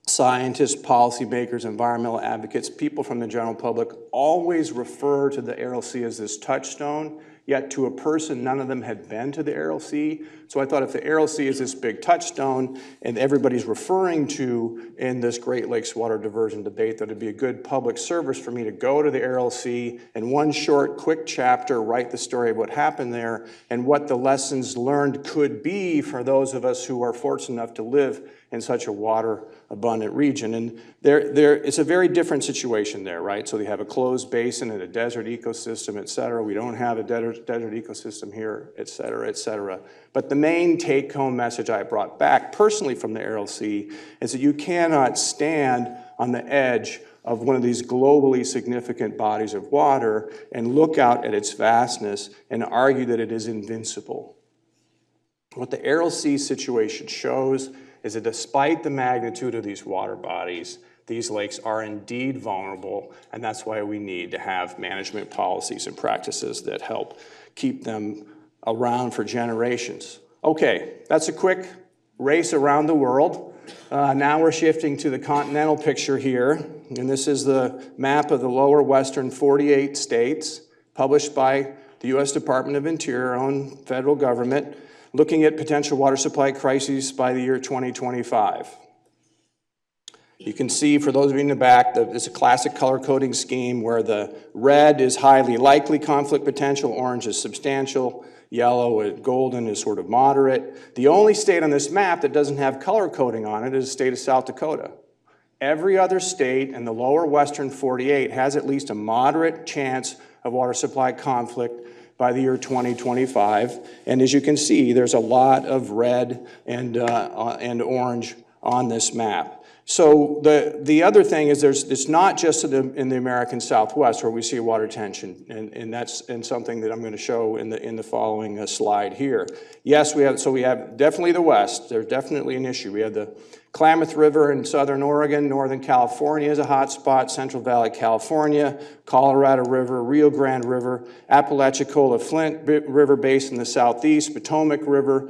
scientists, policymakers, environmental advocates, people from the general public always refer to the Aral Sea as this touchstone. yet to a person, none of them had been to the Aral Sea. So I thought if the Aral Sea is this big touchstone and everybody's referring to in this Great Lakes water diversion debate, that it'd be a good public service for me to go to the Aral Sea and one short, quick chapter, write the story of what happened there and what the lessons learned could be for those of us who are fortunate enough to live in such a water-abundant region. And it's a very different situation there, right? So they have a closed basin and a desert ecosystem, et cetera. We don't have a desert ecosystem here, et cetera, et cetera. But the main take-home message I brought back personally from the Aral Sea is that you cannot stand on the edge of one of these globally significant bodies of water and look out at its vastness and argue that it is invincible. What the Aral Sea situation shows is that despite the magnitude of these water bodies, these lakes are indeed vulnerable, and that's why we need to have management policies and practices that help keep them around for generations. Okay, that's a quick race around the world. Now we're shifting to the continental picture here, and this is the map of the lower western 48 states, published by the U.S. Department of Interior, our own federal government, looking at potential water supply crises by the year 2025. You can see, for those of you in the back, that it's a classic color coding scheme where the red is highly likely conflict potential, orange is substantial, yellow and golden is sort of moderate. The only state on this map that doesn't have color coding on it is the state of South Dakota. Every other state in the lower western 48 has at least a moderate chance of water supply conflict by the year 2025. And as you can see, there's a lot of red and orange on this map. So the other thing is it's not just in the American Southwest where we see water tension, and that's something that I'm going to show in the following slide here. Yes, we have definitely the West. There's definitely an issue. We have the Klamath River in southern Oregon, northern California is a hot spot, Central Valley, California, Colorado River, Rio Grande River, Apalachicola Flint River Basin in the southeast, Potomac River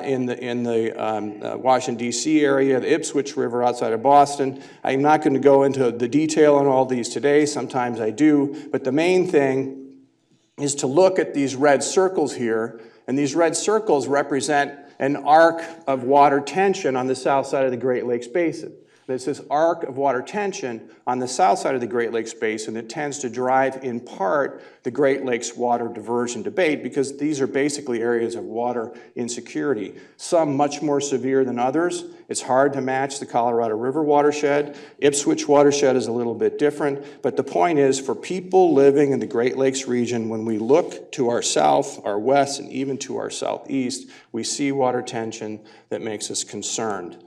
in the Washington, D.C. area, the Ipswich River outside of Boston. I'm not going to go into the detail on all these today. Sometimes I do. But the main thing is to look at these red circles here. And these red circles represent an arc of water tension on the south side of the Great Lakes Basin. There's this arc of water tension on the south side of the Great Lakes Basin that tends to drive, in part, the Great Lakes water diversion debate, because these are basically areas of water insecurity, some much more severe than others. It's hard to match the Colorado River watershed. Ipswich watershed is a little bit different, but the point is, for people living in the Great Lakes region, when we look to our south, our west, and even to our southeast, we see water tension that makes us concerned.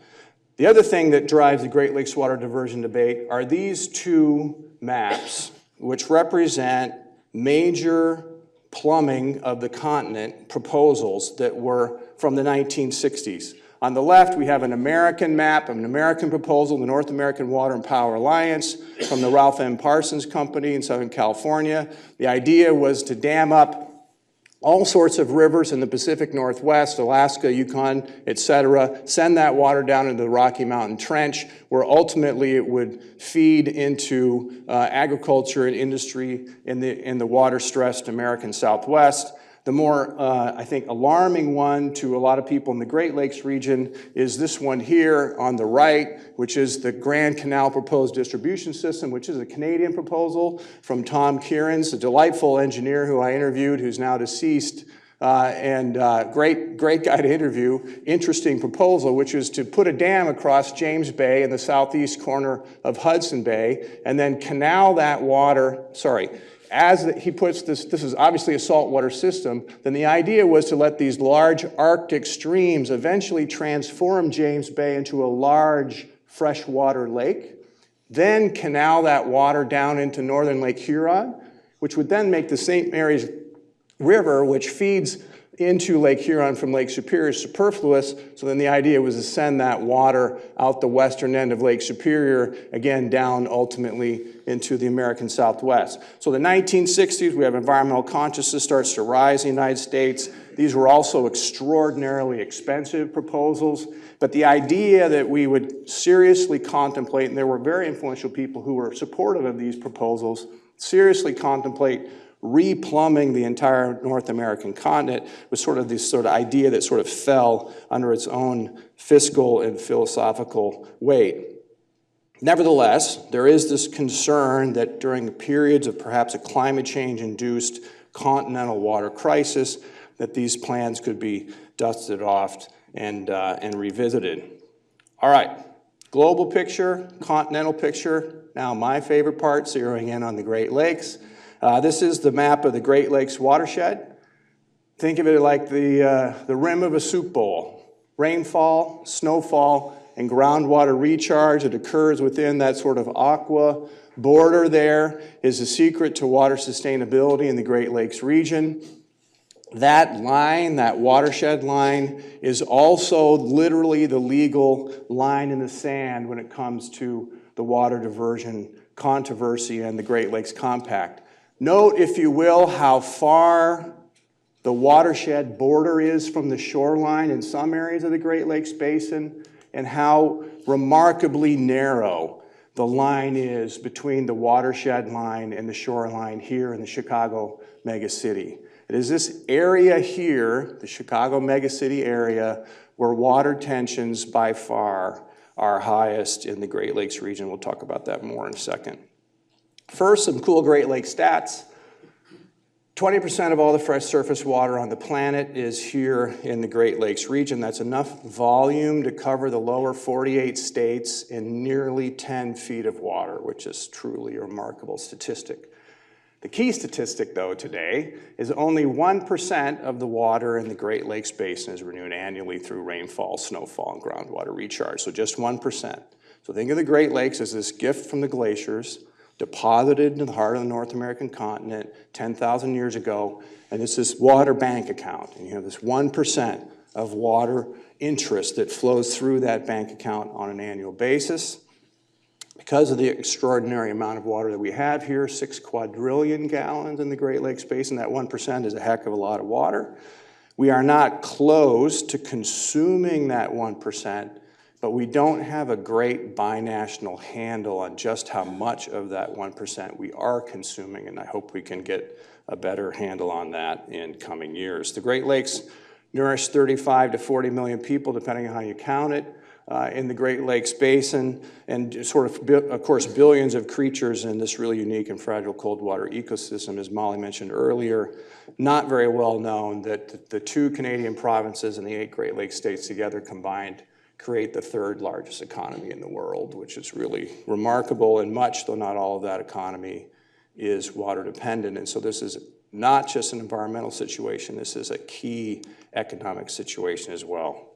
The other thing that drives the Great Lakes water diversion debate are these two maps, which represent major plumbing of the continent proposals that were from the 1960s. On the left, we have an American map, an American proposal, the North American Water and Power Alliance from the Ralph M. Parsons Company in Southern California. The idea was to dam up all sorts of rivers in the Pacific Northwest, Alaska, Yukon, et cetera, send that water down into the Rocky Mountain Trench, where ultimately it would feed into agriculture and industry in the water-stressed American Southwest. The more, I think, alarming one to a lot of people in the Great Lakes region is this one here on the right, which is the Grand Canal Proposed Distribution System, which is a Canadian proposal from Tom Kierans, a delightful engineer who I interviewed, who's now deceased, and great guy to interview. Interesting proposal, which is to put a dam across James Bay in the southeast corner of Hudson Bay, and then canal that water, as he puts this is obviously a saltwater system, then the idea was to let these large Arctic streams eventually transform James Bay into a large freshwater lake, then canal that water down into northern Lake Huron, which would then make the St. Mary's River, which feeds into Lake Huron from Lake Superior, superfluous. So then the idea was to send that water out the western end of Lake Superior, again down ultimately into the American Southwest. So the 1960s, we have environmental consciousness starts to rise in the United States. These were also extraordinarily expensive proposals, but the idea that we would seriously contemplate, and there were very influential people who were supportive of these proposals, seriously contemplate replumbing the entire North American continent was sort of this sort of idea that sort of fell under its own fiscal and philosophical weight. Nevertheless, there is this concern that during periods of perhaps a climate change-induced continental water crisis, that these plans could be dusted off and revisited. All right, global picture, continental picture. Now my favorite part, zeroing in on the Great Lakes. This is the map of the Great Lakes watershed. Think of it like the rim of a soup bowl. Rainfall, snowfall, and groundwater recharge that occurs within that sort of aqua border there is the secret to water sustainability in the Great Lakes region. That line, that watershed line, is also literally the legal line in the sand when it comes to the water diversion controversy and the Great Lakes Compact. Note, if you will, how far the watershed border is from the shoreline in some areas of the Great Lakes Basin, and how remarkably narrow the line is between the watershed line and the shoreline here in the Chicago megacity. It is this area here, the Chicago megacity area, where water tensions by far are highest in the Great Lakes region. We'll talk about that more in a second. First, some cool Great Lakes stats. 20% of all the fresh surface water on the planet is here in the Great Lakes region. That's enough volume to cover the lower 48 states in nearly 10 feet of water, which is truly a remarkable statistic. The key statistic, though, today is only 1% of the water in the Great Lakes Basin is renewed annually through rainfall, snowfall, and groundwater recharge, so just 1%. So think of the Great Lakes as this gift from the glaciers, deposited in the heart of the North American continent 10,000 years ago, and it's this water bank account. And you have this 1% of water interest that flows through that bank account on an annual basis. Because of the extraordinary amount of water that we have here, 6 quadrillion gallons in the Great Lakes Basin, that 1% is a heck of a lot of water. We are not close to consuming that 1%, but we don't have a great binational handle on just how much of that 1% we are consuming, and I hope we can get a better handle on that in coming years. The Great Lakes nourish 35 to 40 million people, depending on how you count it, in the Great Lakes Basin, and sort of course, billions of creatures in this really unique and fragile cold water ecosystem. As Molly mentioned earlier, not very well known that the 2 Canadian provinces and the 8 Great Lakes states together combined create the 3rd largest economy in the world, which is really remarkable, and much, though not all of that economy, is water dependent. And so this is not just an environmental situation, this is a key economic situation as well.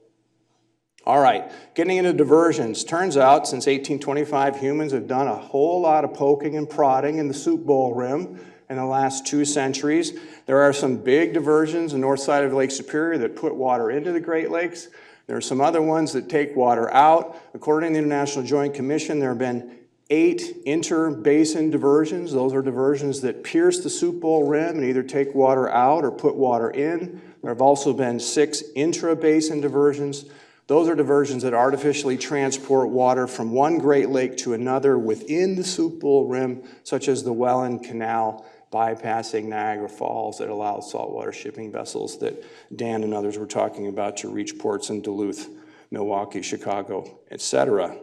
All right, getting into diversions. Turns out, since 1825, humans have done a whole lot of poking and prodding in the soup bowl rim in the last 2 centuries. There are some big diversions on the north side of Lake Superior that put water into the Great Lakes. There are some other ones that take water out. According to the International Joint Commission, there have been 8 inter-basin diversions. Those are diversions that pierce the soup bowl rim and either take water out or put water in. There have also been 6 intra-basin diversions. Those are diversions that artificially transport water from one Great Lake to another within the soup bowl rim, such as the Welland Canal bypassing Niagara Falls that allows saltwater shipping vessels that Dan and others were talking about to reach ports in Duluth, Milwaukee, Chicago, etc.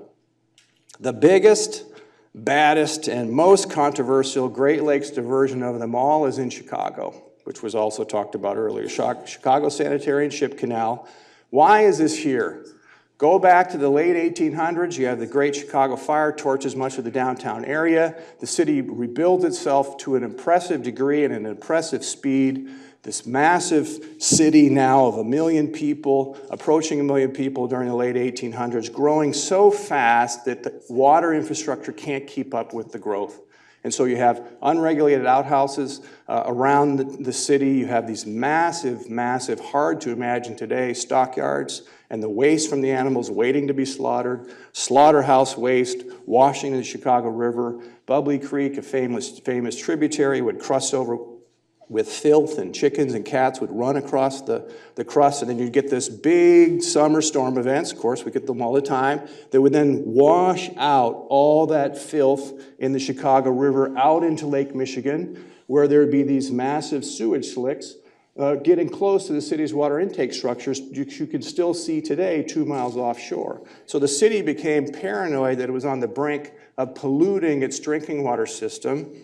The biggest, baddest, and most controversial Great Lakes diversion of them all is in Chicago, which was also talked about earlier. Chicago Sanitary and Ship Canal. Why is this here? Go back to the late 1800s, you have the Great Chicago Fire, torches much of the downtown area. The city rebuilds itself to an impressive degree and an impressive speed. This massive city now of 1 million people, approaching 1 million people during the late 1800s, growing so fast that the water infrastructure can't keep up with the growth. And so you have unregulated outhouses around the city. You have these massive, massive, hard to imagine today, stockyards, and the waste from the animals waiting to be slaughtered, slaughterhouse waste washing in the Chicago River. Bubbly Creek, a famous tributary, would crust over with filth, and chickens and cats would run across the crust, and then you'd get this big summer storm events, of course we get them all the time, that would then wash out all that filth in the Chicago River out into Lake Michigan, where there'd be these massive sewage slicks getting close to the city's water intake structures, you can still see today 2 miles offshore. So the city became paranoid that it was on the brink of polluting its drinking water system.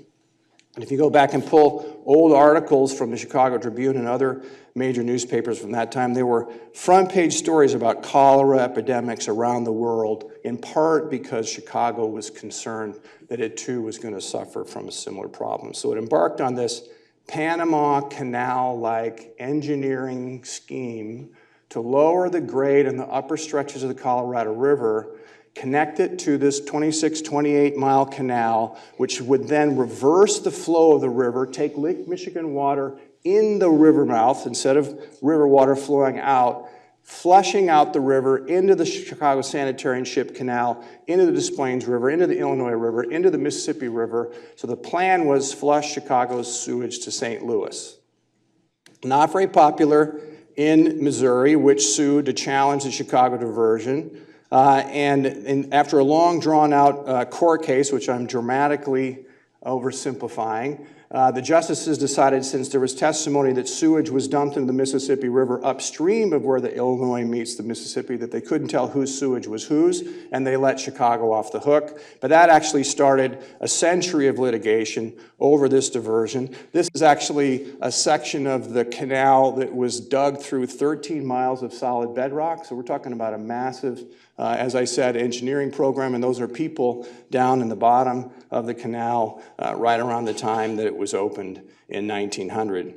And if you go back and pull old articles from the Chicago Tribune and other major newspapers from that time, there were front page stories about cholera epidemics around the world, in part because Chicago was concerned that it too was going to suffer from a similar problem. So it embarked on this Panama Canal-like engineering scheme to lower the grade in the upper stretches of the Colorado River, connect it to this 26, 28-mile canal, which would then reverse the flow of the river, take Lake Michigan water in the river mouth instead of river water flowing out, flushing out the river into the Chicago Sanitary and Ship Canal, into the Des Plaines River, into the Illinois River, into the Mississippi River. So the plan was flush Chicago's sewage to St. Louis. Not very popular in Missouri, which sued to challenge the Chicago diversion. And after a long, drawn-out court case, which I'm dramatically oversimplifying, the justices decided, since there was testimony that sewage was dumped into the Mississippi River upstream of where the Illinois meets the Mississippi, that they couldn't tell whose sewage was whose, and they let Chicago off the hook. But that actually started a century of litigation over this diversion. This is actually a section of the canal that was dug through 13 miles of solid bedrock, so we're talking about a massive, as I said, engineering program, and those are people down in the bottom of the canal right around the time that it was opened in 1900.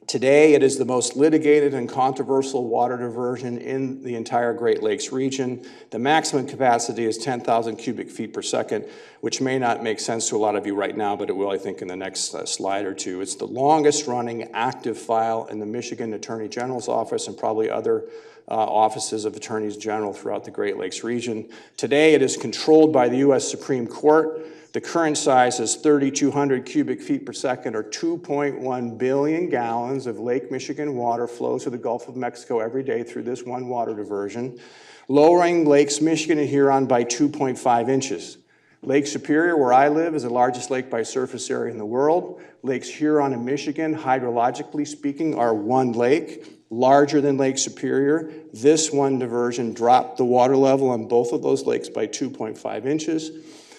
Today, it is the most litigated and controversial water diversion in the entire Great Lakes region. The maximum capacity is 10,000 cubic feet per second, which may not make sense to a lot of you right now, but it will, I think, in the next slide or two. It's the longest running active file in the Michigan Attorney General's office and probably other offices of attorneys general throughout the Great Lakes region. Today, it is controlled by the U.S. Supreme Court. The current size is 3,200 cubic feet per second, or 2.1 billion gallons of Lake Michigan water flows to the Gulf of Mexico every day through this one water diversion, lowering Lakes Michigan and Huron by 2.5 inches. Lake Superior, where I live, is the largest lake by surface area in the world. Lakes Huron and Michigan, hydrologically speaking, are one lake, larger than Lake Superior. This one diversion dropped the water level on both of those lakes by 2.5 inches.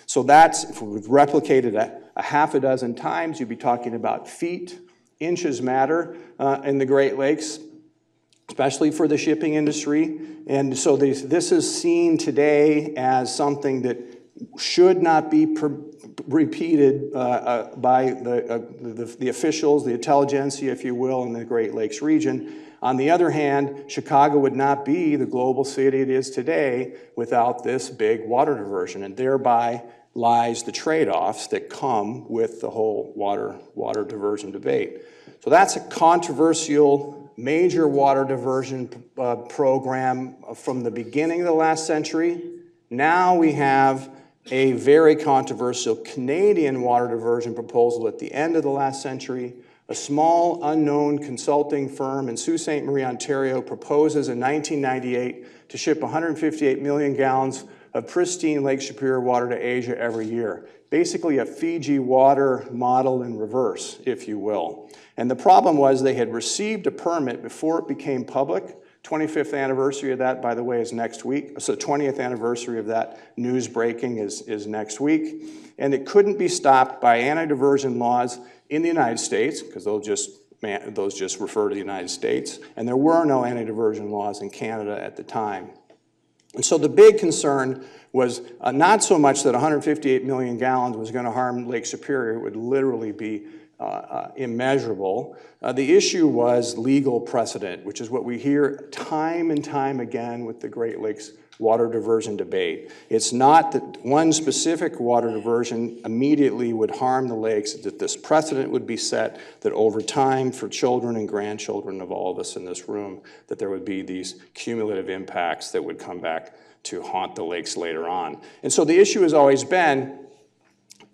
So that's, if we replicated a half a dozen times, you'd be talking about feet. Inches matter in the Great Lakes, especially for the shipping industry. And so this is seen today as something that should not be repeated by the officials, the intelligentsia, if you will, in the Great Lakes region. On the other hand, Chicago would not be the global city it is today without this big water diversion, and thereby lies the trade-offs that come with the whole water diversion debate. So that's a controversial major water diversion program from the beginning of the last century. Now we have a very controversial Canadian water diversion proposal at the end of the last century. A small, unknown consulting firm in Sault Ste. Marie, Ontario proposes in 1998 to ship 158 million gallons of pristine Lake Superior water to Asia every year. Basically a Fiji water model in reverse, if you will. And the problem was they had received a permit before it became public. 25th anniversary of that, by the way, is next week. So 20th anniversary of that news breaking is next week. And it couldn't be stopped by anti-diversion laws in the United States, because those just refer to the United States. And there were no anti-diversion laws in Canada at the time. And so the big concern was not so much that 158 million gallons was going to harm Lake Superior. It would literally be immeasurable. The issue was legal precedent, which is what we hear time and time again with the Great Lakes water diversion debate. It's not that one specific water diversion immediately would harm the lakes, that this precedent would be set, that over time for children and grandchildren of all of us in this room, that there would be these cumulative impacts that would come back to haunt the lakes later on. And so the issue has always been,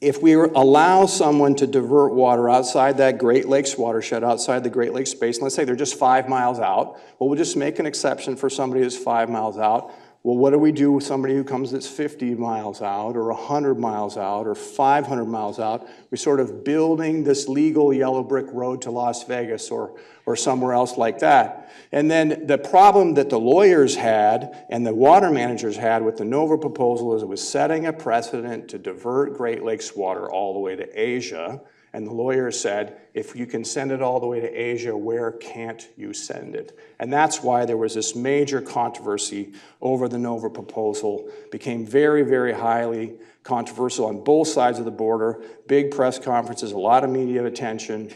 if we allow someone to divert water outside that Great Lakes watershed, outside the Great Lakes basin, let's say they're just 5 miles out, well, we'll just make an exception for somebody who's 5 miles out. Well, what do we do with somebody who comes that's 50 miles out or 100 miles out or 500 miles out? We're sort of building this legal yellow brick road to Las Vegas or somewhere else like that. And then the problem that the lawyers had and the water managers had with the NOVA proposal is it was setting a precedent to divert Great Lakes water all the way to Asia. And the lawyers said, if you can send it all the way to Asia, where can't you send it? And that's why there was this major controversy over the NOVA proposal. Became very, very highly controversial on both sides of the border. Big press conferences, a lot of media attention.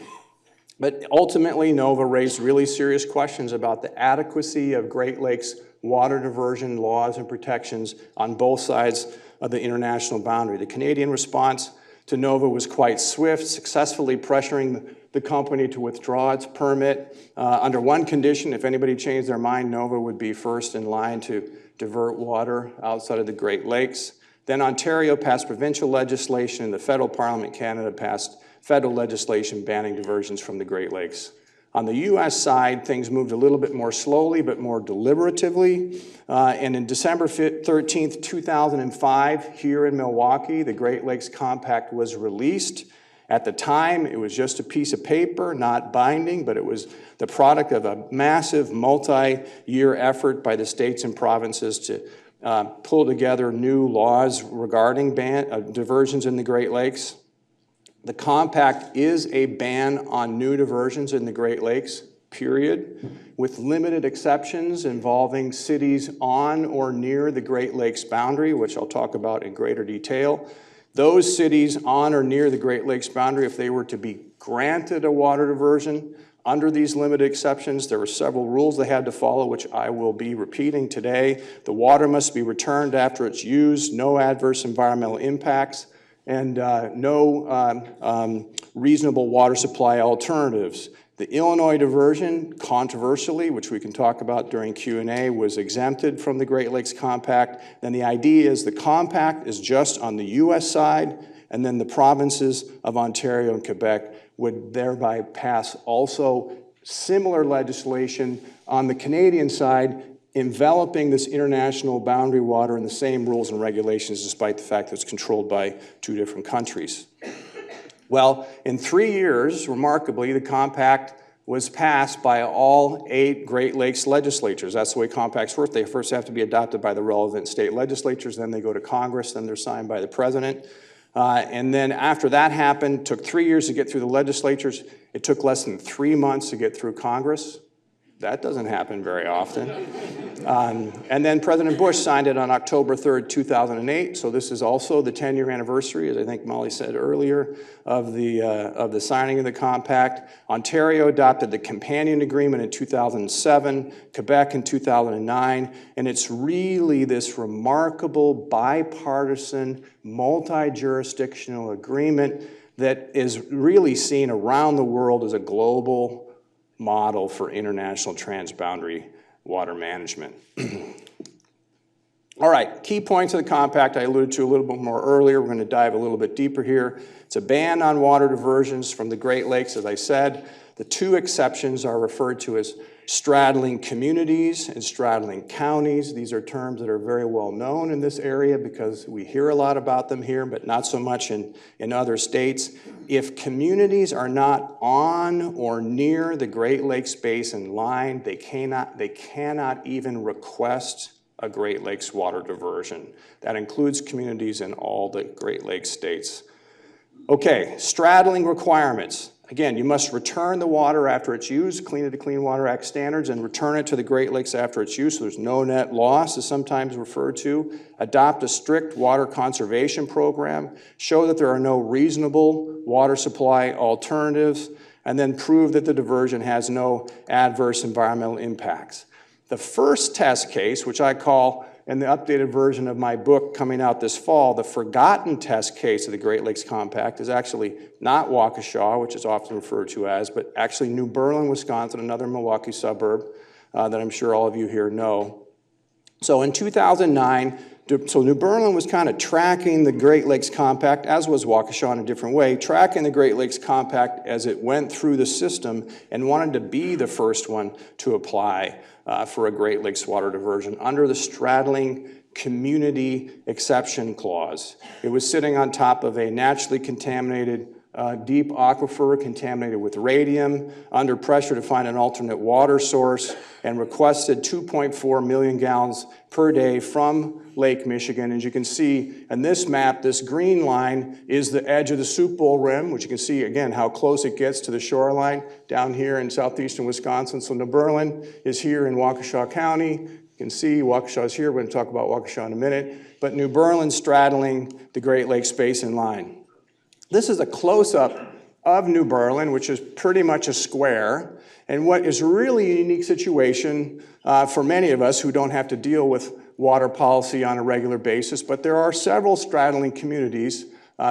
But ultimately, NOVA raised really serious questions about the adequacy of Great Lakes water diversion laws and protections on both sides of the international boundary. The Canadian response to NOVA was quite swift, successfully pressuring the company to withdraw its permit. Under one condition, if anybody changed their mind, NOVA would be first in line to divert water outside of the Great Lakes. Then Ontario passed provincial legislation, and the federal parliament in Canada passed federal legislation banning diversions from the Great Lakes. On the U.S. side, things moved a little bit more slowly, but more deliberatively. And in December 13th, 2005, here in Milwaukee, the Great Lakes Compact was released. At the time, it was just a piece of paper, not binding, but it was the product of a massive multi-year effort by the states and provinces to pull together new laws regarding diversions in the Great Lakes. The compact is a ban on new diversions in the Great Lakes, period, with limited exceptions involving cities on or near the Great Lakes boundary, which I'll talk about in greater detail. Those cities on or near the Great Lakes boundary, if they were to be granted a water diversion under these limited exceptions, there were several rules they had to follow, which I will be repeating today. The water must be returned after it's used, no adverse environmental impacts, and no reasonable water supply alternatives. The Illinois diversion, controversially, which we can talk about during Q&A, was exempted from the Great Lakes Compact. Then the idea is the compact is just on the U.S. side, and then the provinces of Ontario and Quebec would thereby pass also similar legislation on the Canadian side, enveloping this international boundary water in the same rules and regulations, despite the fact that it's controlled by two different countries. Well, in 3 years, remarkably, the compact was passed by all 8 Great Lakes legislatures. That's the way compacts work. They first have to be adopted by the relevant state legislatures, then they go to Congress, then they're signed by the president. And then after that happened, it took 3 years to get through the legislatures. It took less than 3 months to get through Congress. That doesn't happen very often. And then President Bush signed it on October 3rd, 2008. So this is also the 10-year anniversary, as I think Molly said earlier, of the signing of the compact. Ontario adopted the companion agreement in 2007, Quebec in 2009, and it's really this remarkable bipartisan, multi-jurisdictional agreement that is really seen around the world as a global model for international transboundary water management. All right, key points of the compact I alluded to a little bit more earlier. We're going to dive a little bit deeper here. It's a ban on water diversions from the Great Lakes, as I said. The 2 exceptions are referred to as straddling communities and straddling counties. These are terms that are very well known in this area because we hear a lot about them here, but not so much in other states. If communities are not on or near the Great Lakes Basin line, they cannot even request a Great Lakes water diversion. That includes communities in all the Great Lakes states. Okay, straddling requirements. Again, you must return the water after it's used, Clean It to Clean Water Act standards, and return it to the Great Lakes after it's used, so there's no net loss, as sometimes referred to. Adopt a strict water conservation program. Show that there are no reasonable water supply alternatives, and then prove that the diversion has no adverse environmental impacts. The first test case, which I call, in the updated version of my book coming out this fall, the forgotten test case of the Great Lakes Compact, is actually not Waukesha, which is often referred to as, but actually New Berlin, Wisconsin, another Milwaukee suburb that I'm sure all of you here know. So in 2009, So New Berlin was kind of tracking the Great Lakes Compact, as was Waukesha in a different way, tracking the Great Lakes Compact as it went through the system and wanted to be the first one to apply for a Great Lakes water diversion under the straddling community exception clause. It was sitting on top of a naturally contaminated deep aquifer contaminated with radium, under pressure to find an alternate water source, and requested 2.4 million gallons per day from Lake Michigan. As you can see in this map, this green line is the edge of the Soup Bowl rim, which you can see, again, how close it gets to the shoreline down here in southeastern Wisconsin. So New Berlin is here in Waukesha County. You can see Waukesha is here. We're going to talk about Waukesha in a minute. But New Berlin straddling the Great Lakes Basin line. This is a close-up of New Berlin, which is pretty much a square, and what is really a unique situation for many of us who don't have to deal with water policy on a regular basis, but there are several straddling communities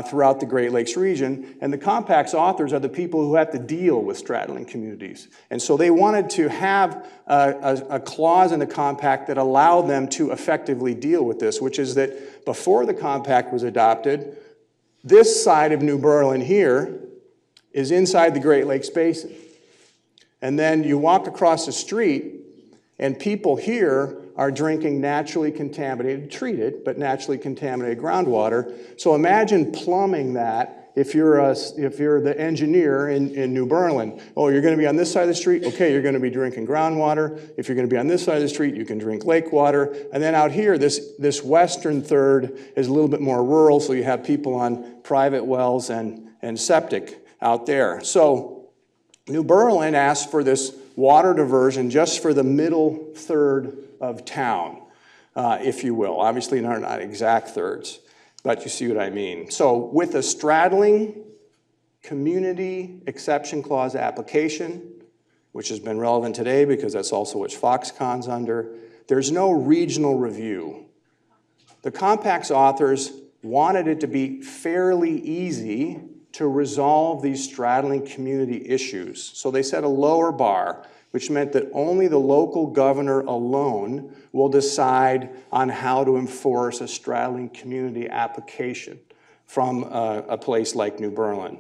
throughout the Great Lakes region, and the compact's authors are the people who have to deal with straddling communities. And so they wanted to have a clause in the compact that allowed them to effectively deal with this, which is that before the compact was adopted, this side of New Berlin here is inside the Great Lakes Basin. And then you walk across the street, and people here are drinking naturally contaminated, treated, but naturally contaminated groundwater. So imagine plumbing that if you're the engineer in New Berlin. Oh, you're going to be on this side of the street? Okay, you're going to be drinking groundwater. If you're going to be on this side of the street, you can drink lake water. And then out here, this western third is a little bit more rural, so you have people on private wells and septic out there. So New Berlin asked for this water diversion just for the middle third of town, if you will. Obviously, not exact thirds, but you see what I mean. So with a straddling community exception clause application, which has been relevant today because that's also what Foxconn's under, there's no regional review. The compact's authors wanted it to be fairly easy to resolve these straddling community issues. So they set a lower bar, which meant that only the local governor alone will decide on how to enforce a straddling community application from a place like New Berlin.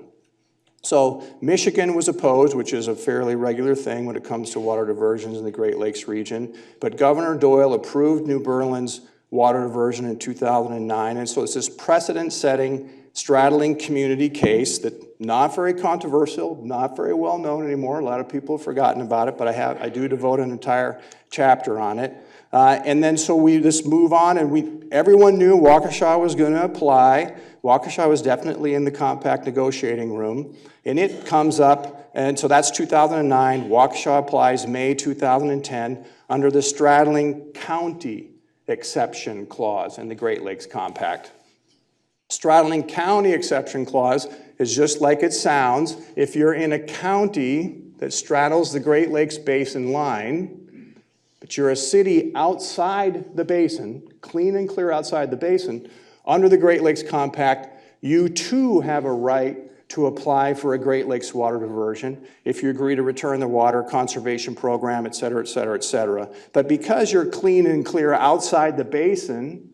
So Michigan was opposed, which is a fairly regular thing when it comes to water diversions in the Great Lakes region, but Governor Doyle approved New Berlin's water diversion in 2009, and so it's this precedent-setting straddling community case that not very controversial, not very well known anymore. A lot of people have forgotten about it, but I do devote an entire chapter on it. And then so we just move on, and everyone knew Waukesha was going to apply. Waukesha was definitely in the compact negotiating room, and it comes up, and so that's 2009. Waukesha applies May 2010 under the straddling county exception clause in the Great Lakes Compact. Straddling county exception clause is just like it sounds. If you're in a county that straddles the Great Lakes Basin line, but you're a city outside the basin, clean and clear outside the basin, under the Great Lakes Compact, you too have a right to apply for a Great Lakes water diversion if you agree to return the water conservation program, et cetera, et cetera, et cetera. But because you're clean and clear outside the basin,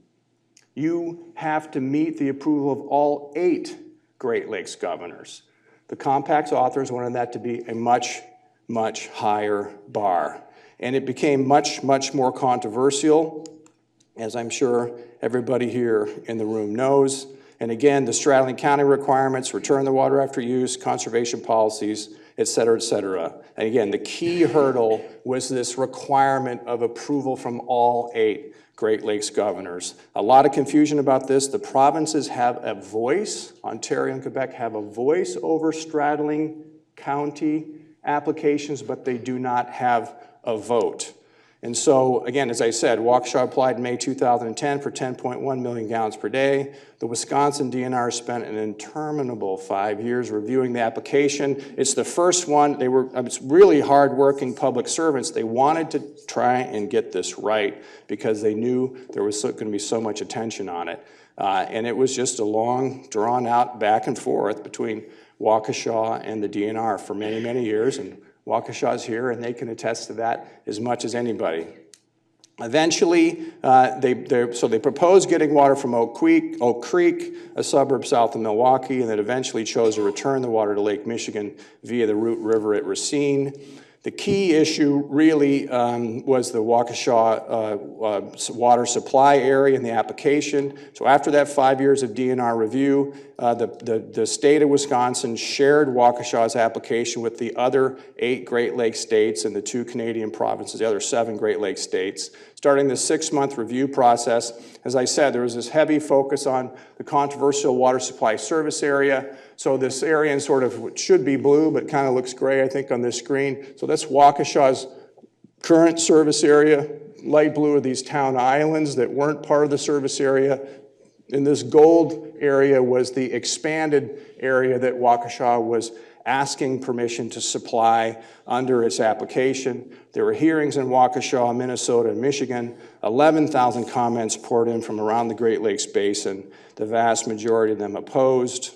you have to meet the approval of all 8 Great Lakes governors. The compact's authors wanted that to be a much, much higher bar. And it became much, much more controversial, as I'm sure everybody here in the room knows. And again, the straddling county requirements, return the water after use, conservation policies, et cetera, et cetera. And again, the key hurdle was this requirement of approval from all 8 Great Lakes governors. A lot of confusion about this. The provinces have a voice. Ontario and Quebec have a voice over straddling county applications, but they do not have a vote. And so, again, as I said, Waukesha applied in May 2010 for 10.1 million gallons per day. The Wisconsin DNR spent an interminable 5 years reviewing the application. It's the first one. It's really hard-working public servants. They wanted to try and get this right because they knew there was going to be so much attention on it. And it was just a long, drawn-out back and forth between Waukesha and the DNR for many, many years. And Waukesha's here, and they can attest to that as much as anybody. Eventually, they proposed getting water from Oak Creek, a suburb south of Milwaukee, and then eventually chose to return the water to Lake Michigan via the Root River at Racine. The key issue really was the Waukesha water supply area in the application. So after that 5 years of DNR review, the state of Wisconsin shared Waukesha's application with the other 8 Great Lakes states and the 2 Canadian provinces, the other 7 Great Lakes states. Starting the 6-month review process, as I said, there was this heavy focus on the controversial water supply service area. So this area in sort of what should be blue, but kind of looks gray, I think, on this screen. So that's Waukesha's current service area. Light blue are these town islands that weren't part of the service area. And this gold area was the expanded area that Waukesha was asking permission to supply under its application. There were hearings in Waukesha, Minnesota, and Michigan. 11,000 comments poured in from around the Great Lakes Basin. The vast majority of them opposed.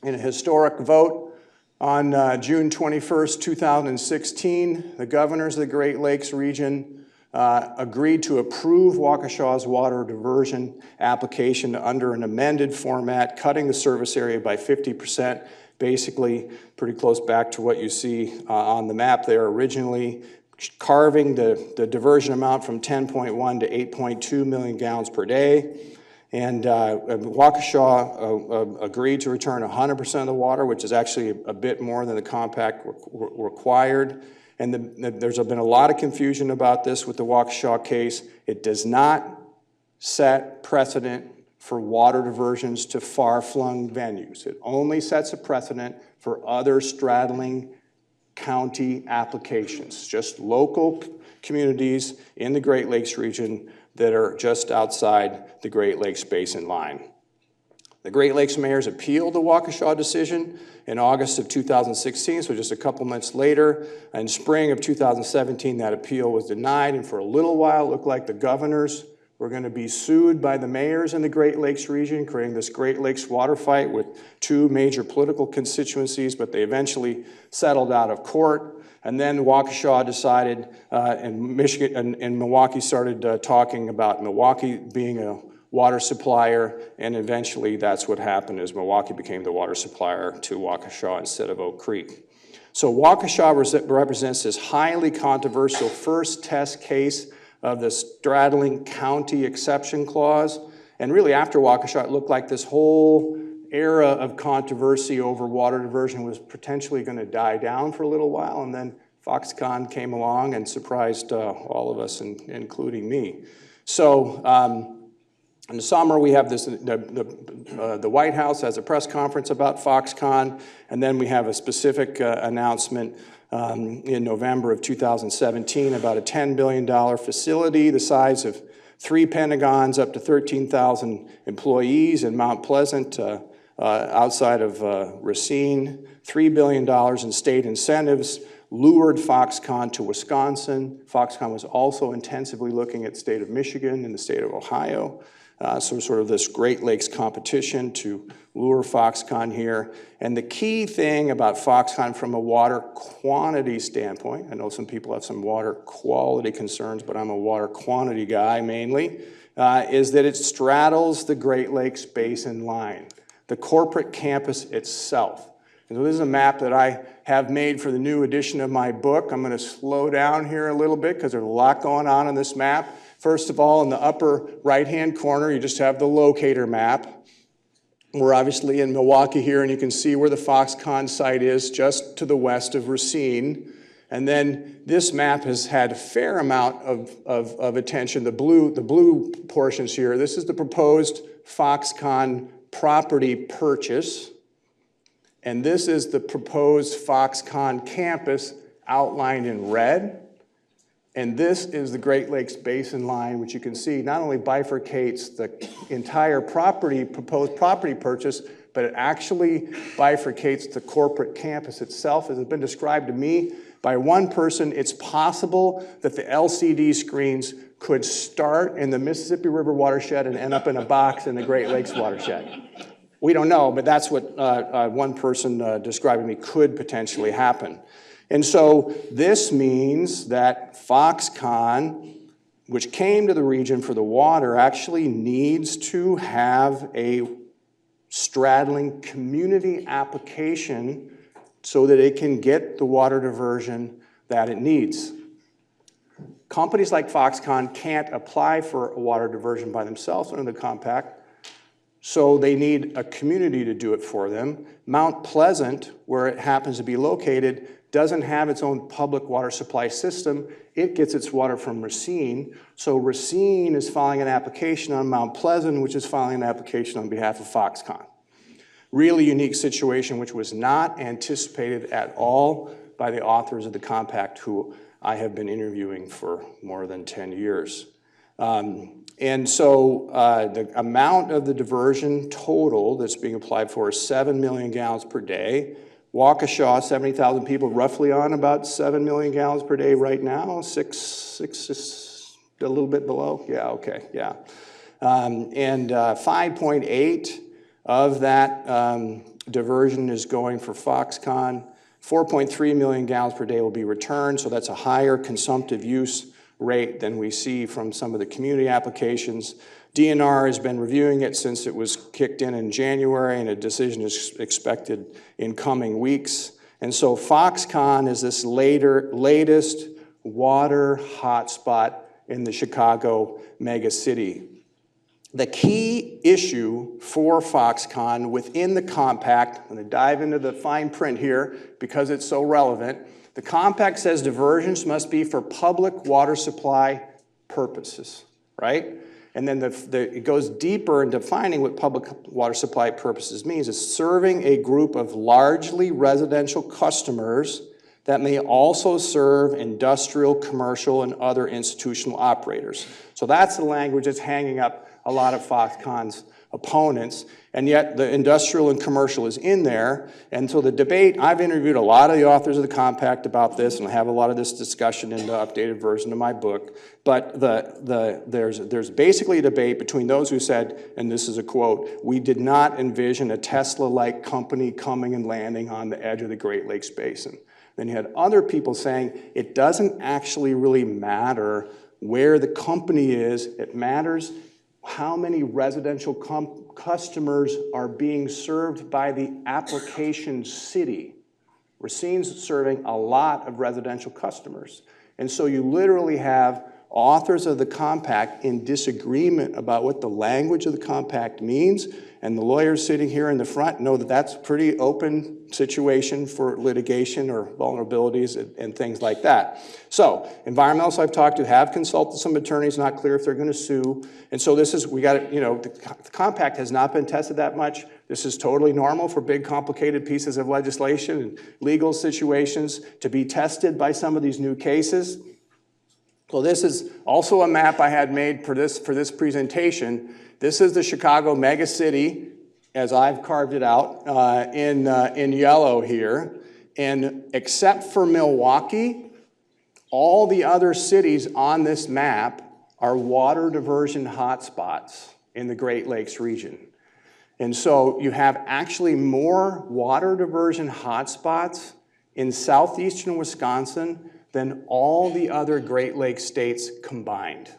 In a historic vote on June 21st, 2016, the governors of the Great Lakes region agreed to approve Waukesha's water diversion application under an amended format, cutting the service area by 50%, basically pretty close back to what you see on the map there originally, carving the diversion amount from 10.1 to 8.2 million gallons per day. And Waukesha agreed to return 100% of the water, which is actually a bit more than the compact required. And there's been a lot of confusion about this with the Waukesha case. It does not set precedent for water diversions to far-flung venues. It only sets a precedent for other straddling county applications, just local communities in the Great Lakes region that are just outside the Great Lakes Basin line. The Great Lakes mayors appealed the Waukesha decision in August of 2016, so just a couple months later. In spring of 2017, that appeal was denied, and for a little while, it looked like the governors were going to be sued by the mayors in the Great Lakes region, creating this Great Lakes water fight with 2 major political constituencies, but they eventually settled out of court. And then Waukesha decided, and Michigan and Milwaukee started talking about Milwaukee being a water supplier, and eventually that's what happened, is Milwaukee became the water supplier to Waukesha instead of Oak Creek. So Waukesha represents this highly controversial first test case of the straddling county exception clause. And really after Waukesha, it looked like this whole era of controversy over water diversion was potentially going to die down for a little while, and then Foxconn came along and surprised all of us, including me. So in the summer, we have this, the White House has a press conference about Foxconn, and then we have a specific announcement in November of 2017 about a $10 billion facility the size of 3 Pentagons, up to 13,000 employees in Mount Pleasant, outside of Racine. $3 billion in state incentives lured Foxconn to Wisconsin. Foxconn was also intensively looking at the state of Michigan and the state of Ohio. So sort of this Great Lakes competition to lure Foxconn here. And the key thing about Foxconn from a water quantity standpoint, I know some people have some water quality concerns, but I'm a water quantity guy mainly, is that it straddles the Great Lakes Basin line, the corporate campus itself. And so this is a map that I have made for the new edition of my book. I'm going to slow down here a little bit because there's a lot going on this map. First of all, in the upper right-hand corner, you just have the locator map. We're obviously in Milwaukee here, and you can see where the Foxconn site is, just to the west of Racine. And then this map has had a fair amount of attention. The blue portions here, this is the proposed Foxconn property purchase. And this is the proposed Foxconn campus outlined in red. And this is the Great Lakes Basin line, which you can see not only bifurcates the entire proposed property purchase, but it actually bifurcates the corporate campus itself. As has been described to me by one person, it's possible that the LCD screens could start in the Mississippi River watershed and end up in a box in the Great Lakes watershed. We don't know, but that's what one person described to me could potentially happen. And so this means that Foxconn which came to the region for the water, actually needs to have a straddling community application so that it can get the water diversion that it needs. Companies like Foxconn can't apply for a water diversion by themselves under the compact, so they need a community to do it for them. Mount Pleasant, where it happens to be located, doesn't have its own public water supply system. It gets its water from Racine, so Racine is filing an application on Mount Pleasant, which is filing an application on behalf of Foxconn. Really unique situation, which was not anticipated at all by the authors of the compact, who I have been interviewing for more than 10 years. And so the amount of the diversion total that's being applied for is 7 million gallons per day. Waukesha, 70,000 people, roughly on about 7 million gallons per day right now. Six, a little bit below. Yeah, okay, yeah. And 5.8 of that diversion is going for Foxconn. 4.3 million gallons per day will be returned, so that's a higher consumptive use rate than we see from some of the community applications. DNR has been reviewing it since it was kicked in January, and a decision is expected in coming weeks. And so Foxconn is this latest water hotspot in the Chicago megacity. The key issue for Foxconn within the compact, I'm going to dive into the fine print here because it's so relevant. The compact says diversions must be for public water supply purposes, right? And then it goes deeper in defining what public water supply purposes means. It's serving a group of largely residential customers that may also serve industrial, commercial, and other institutional operators. So that's the language that's hanging up a lot of Foxconn's opponents, and yet the industrial and commercial is in there. And so the debate, I've interviewed a lot of the authors of the compact about this, and I have a lot of this discussion in the updated version of my book, but there's basically a debate between those who said, and this is a quote, "We did not envision a Tesla-like company coming and landing on the edge of the Great Lakes Basin." Then you had other people saying, it doesn't actually really matter where the company is, it matters how many residential customers are being served by the application city. Racine's serving a lot of residential customers. And so you literally have authors of the compact in disagreement about what the language of the compact means, and the lawyers sitting here in the front know that that's a pretty open situation for litigation or vulnerabilities and things like that. So environmentalists I've talked to have consulted some attorneys, not clear if they're going to sue. And so this is, we got to, the compact has not been tested that much. This is totally normal for big, complicated pieces of legislation and legal situations to be tested by some of these new cases. So this is also a map I had made for this presentation. This is the Chicago megacity, as I've carved it out in yellow here. And except for Milwaukee, all the other cities on this map are water diversion hotspots in the Great Lakes region. And so you have actually more water diversion hotspots in southeastern Wisconsin than all the other Great Lakes states combined.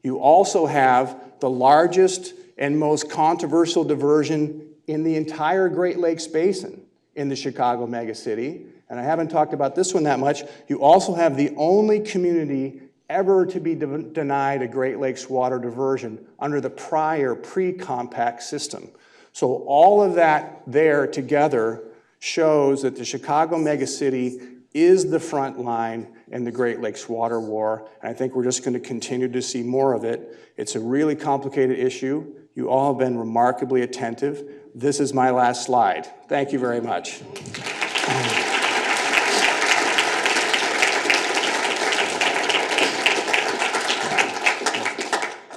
You also have the largest and most controversial diversion in the entire Great Lakes Basin in the Chicago megacity. And I haven't talked about this one that much. You also have the only community ever to be denied a Great Lakes water diversion under the prior pre-compact system. So all of that there together shows that the Chicago megacity is the front line in the Great Lakes water war, and I think we're just going to continue to see more of it. It's a really complicated issue. You all have been remarkably attentive. This is my last slide. Thank you very much.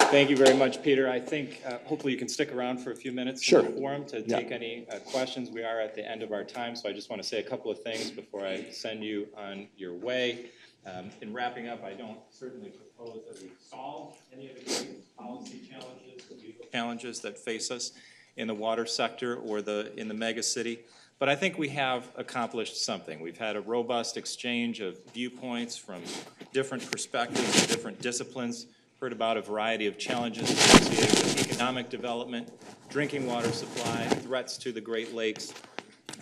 Thank you very much, Peter. I think hopefully you can stick around for a few minutes Sure. in the forum to take any questions. We are at the end of our time, so I just want to say a couple of things before I send you on your way. In wrapping up, I don't certainly propose that we solve any of the great policy challenges, the legal challenges that face us in the water sector or in the megacity. But I think we have accomplished something. We've had a robust exchange of viewpoints from different perspectives and different disciplines, heard about a variety of challenges associated with economic development, drinking water supply, threats to the Great Lakes,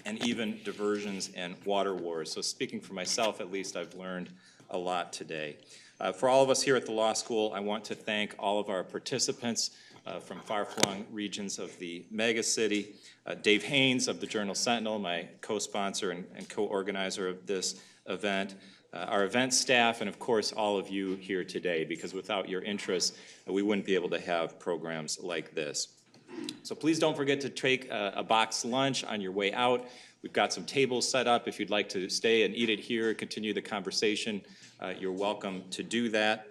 and even diversions and water wars. So speaking for myself, at least, I've learned a lot today. For all of us here at the law school, I want to thank all of our participants from far-flung regions of the Megacity, Dave Haynes of the Journal Sentinel, my co-sponsor and co-organizer of this event, our event staff, and of course all of you here today, because without your interest, we wouldn't be able to have programs like this. So please don't forget to take a boxed lunch on your way out. We've got some tables set up. If you'd like to stay and eat it here, continue the conversation, you're welcome to do that.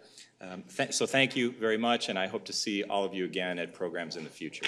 So thank you very much, and I hope to see all of you again at programs in the future.